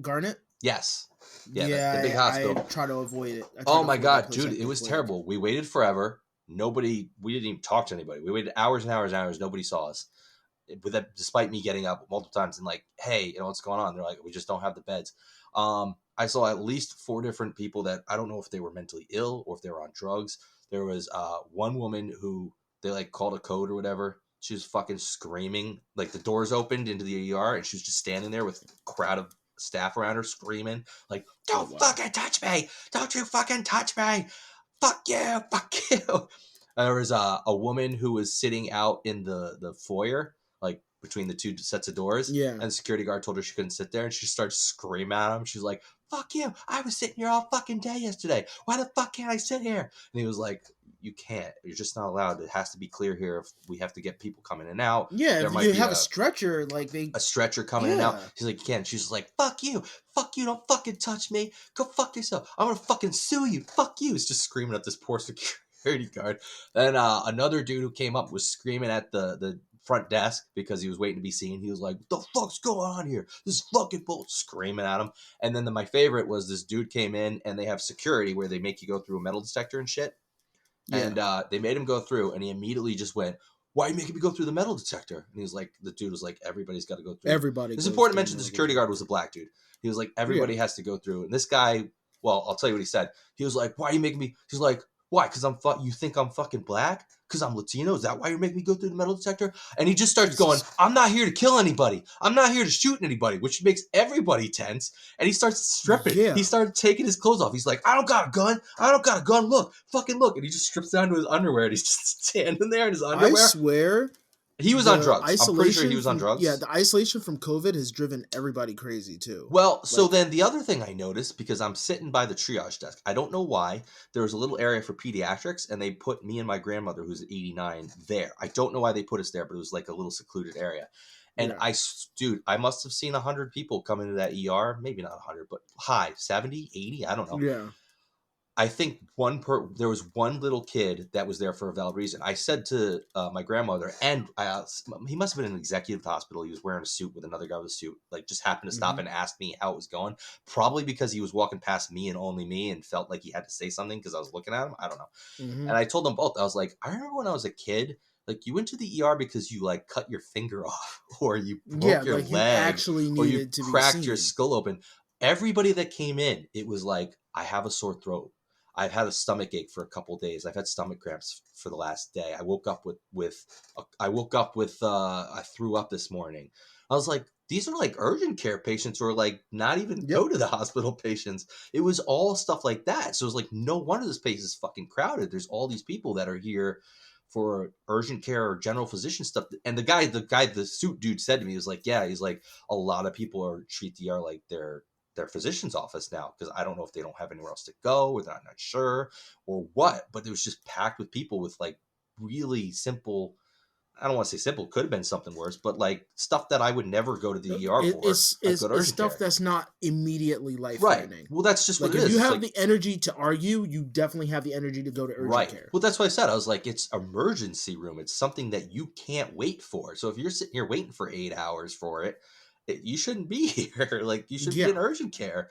Garnet? Yes. Yeah, the big I hospial. try to avoid it. I try Oh to my avoid god, that place dude, like it was the plague. terrible. We waited forever. We didn't even talk to anybody. We waited hours and hours and hours. Nobody saw us. But that, despite me getting up multiple times and like, hey, what's going on? They're like, we just don't have the beds. I saw at least 4 different people that I don't know if they were mentally ill or if they were on drugs. There was one woman who they like called a code or whatever. She was fucking screaming. Like the doors opened into the ER and she was just standing there with a crowd of staff around her screaming like, don't fucking touch me. Don't you fucking touch me. fuck you, fuck you. There was a woman who was sitting out in the foyer, like between the two sets of doors. Yeah. And the security guard told her she couldn't sit there, and she starts screaming at him. She's like, fuck you. I was sitting here all fucking day yesterday. Why the fuck can't I sit here? And he was like, you can't. You're just not allowed. It has to be clear here if we have to get people coming in and out. Yeah, There if might you be have a stretcher, like a stretcher coming in and out. Yeah. She's like, you can't. She's like, fuck you, don't fucking touch me. Go fuck yourself. I'm gonna fucking sue you. Fuck you. It's just screaming at this poor security guard. Then another dude who came up was screaming at the front desk because he was waiting to be seen. He was like, what the fuck's going on here? This is fucking bull, screaming at him. And then my favorite was this dude came in, and they have security where they make you go through a metal detector and shit. Yeah. And they made him go through, and he immediately just went, why are you making me go through the metal detector? And he was like, the dude was like, everybody's got to go through. Everybody. It's important to mention the security guard was a black dude. He was like, everybody has to go through. And this guy, well, I'll tell you what he said. He was like, why are you making me? He's like, why? Because you think I'm fucking black? Because I'm Latino? Is that why you're making me go through the metal detector? And he just starts going, I'm not here to kill anybody. I'm not here to shoot anybody, which makes everybody tense. And he starts stripping. Yeah. He started taking his clothes off. He's like, I don't got a gun. I don't got a gun. Look, fucking look. And he just strips down to his underwear, and he's just standing there in his underwear. I swear. He was on drugs. I'm pretty sure he was on drugs. Yeah, the isolation from COVID has driven everybody crazy too. Well, so then the other thing I noticed, because I'm sitting by the triage desk, I don't know why, there was a little area for pediatrics, and they put me and my grandmother, who's 89, there. I don't know why they put us there, but it was like a little secluded area. And I must have seen 100 people come into that ER, maybe not 100, but high, 70, 80, I don't know. Yeah. I think there was one little kid that was there for a valid reason. I said to my grandmother, and he must have been in an executive hospital. He was wearing a suit with another guy with a suit, like just happened to stop and ask me how it was going. Probably because he was walking past me and only me and felt like he had to say something because I was looking at him. I don't know. And I told them both, I was like, I remember when I was a kid, like you went to the ER because you like cut your finger off or you broke your leg you actually needed or you to cracked be your seen. skull open. Everybody that came in, it was like, I have a sore throat. I've had a stomach ache for a couple of days. I've had stomach cramps for the last day. I woke up I threw up this morning. I was like, these are like urgent care patients or like not even go to the hospital patients. It was all stuff like that. So it was like, no wonder this place is fucking crowded. There's all these people that are here for urgent care or general physician stuff. And the suit dude said to me, he was like, yeah, he's like, a lot of people treat the ER like their physician's office now, because I don't know if they don't have anywhere else to go or they're not sure or what, but it was just packed with people with like really simple, I don't want to say simple, could have been something worse, but like stuff that I would never go to the ER for. It's stuff that's not immediately life-threatening. Right. Well, that's just like what it is. If you have the energy to argue, you definitely have the energy to go to urgent care. Well, that's what I said. I was like, it's emergency room. It's something that you can't wait for. So if you're sitting here waiting for 8 hours for it, you shouldn't be here. Like, you should be in urgent care.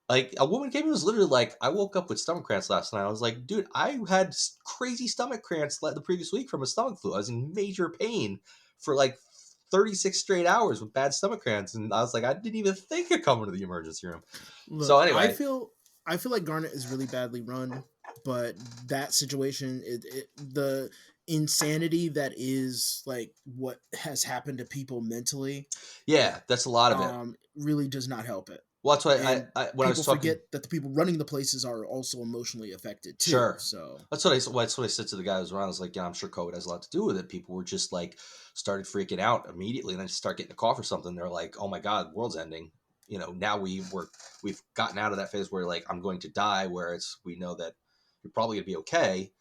Like, a woman came and was literally like, I woke up with stomach cramps last night. I was like, dude, I had crazy stomach cramps the previous week from a stomach flu. I was in major pain for like 36 straight hours with bad stomach cramps. And I was like, I didn't even think of coming to the emergency room. Look, so anyway. I feel like Garnet is really badly run, but that situation, the insanity that is like what has happened to people mentally. Yeah, that's a lot of it. Really does not help it. Well, that's why when I was talking, forget that the people running the places are also emotionally affected too. Sure. So that's what I said to the guy who was around. I was like, yeah, I'm sure COVID has a lot to do with it. People were just like started freaking out immediately, and then start getting a cough or something. They're like, oh my god, the world's ending. You know, now we've gotten out of that phase where like I'm going to die, where we know that you're probably gonna be okay,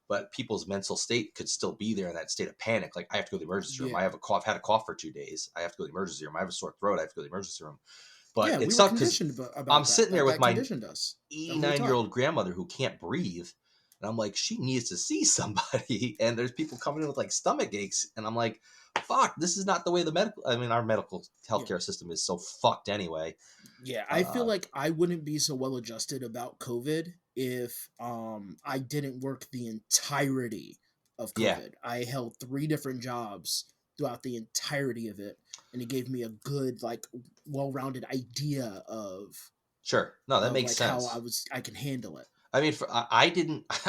but people's mental state could still be there in that state of panic. Like, I have to go to the emergency room. I have a cough, had a cough for 2 days. I have to go to the emergency room. I have a sore throat. I have to go to the emergency room. But it sucks because I'm sitting there with my 89-year-old grandmother who can't breathe. And I'm like, she needs to see somebody. And there's people coming in with like stomach aches. And I'm like, fuck, this is not the way our medical healthcare system is so fucked anyway. Yeah, I feel like I wouldn't be so well adjusted about COVID if I didn't work the entirety of COVID. Yeah. I held 3 different jobs throughout the entirety of it. And it gave me a good, like, well-rounded idea of that makes sense. How I can handle it. I mean,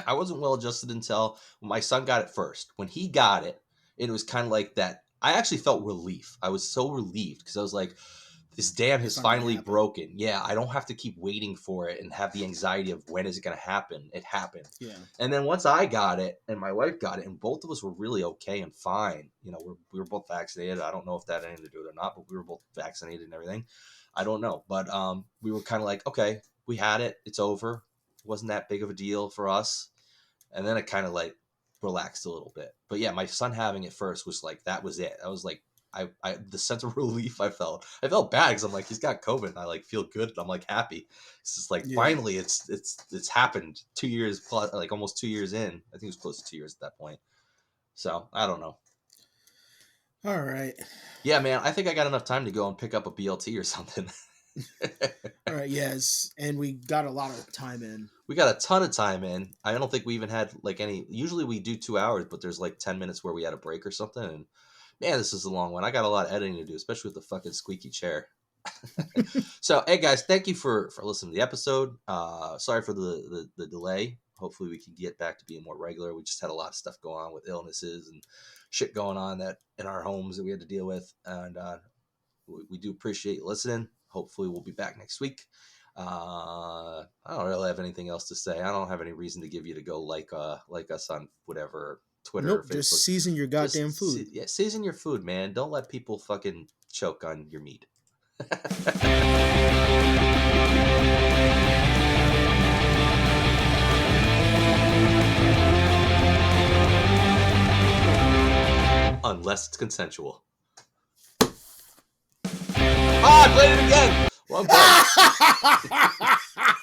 I wasn't well adjusted until my son got it first. When he got it, it was kind of like that. I actually felt relief. I was so relieved because I was like, this dam has It's not gonna finally happen. broken. Yeah, I don't have to keep waiting for it and have the anxiety of when is it going to happen. It happened. Yeah. And then once I got it and my wife got it, and both of us were really okay and fine. You know, we were both vaccinated. I don't know if that had anything to do with it or not, but we were both vaccinated and everything. I don't know. But we were kind of like, okay, we had it. It's over. It wasn't that big of a deal for us. And then it kind of like relaxed a little bit. But yeah, my son having it first was like, that was it. I was like, I the sense of relief I felt bad because I'm like, he's got COVID and I like feel good and I'm like happy. It's just like finally it's happened 2 years plus, like almost 2 years in. I think it was close to 2 years at that point. So I don't know. All right. Yeah, man, I think I got enough time to go and pick up a BLT or something. All right. Yes, and we got a lot of time in. We got a ton of time in. I don't think we even had like any. Usually we do 2 hours, but there's like 10 minutes where we had a break or something. And man, this is a long one. I got a lot of editing to do, especially with the fucking squeaky chair. So, hey guys, thank you for listening to the episode. Sorry for the delay. Hopefully we can get back to being more regular. We just had a lot of stuff going on with illnesses and shit going on that in our homes that we had to deal with. And we do appreciate you listening. Hopefully we'll be back next week. I don't really have anything else to say. I don't have any reason to give you to go like us on whatever Twitter or Nope. Facebook. Just season your goddamn food. Season your food, man. Don't let people fucking choke on your meat. Unless it's consensual. I played it again. Well, I'm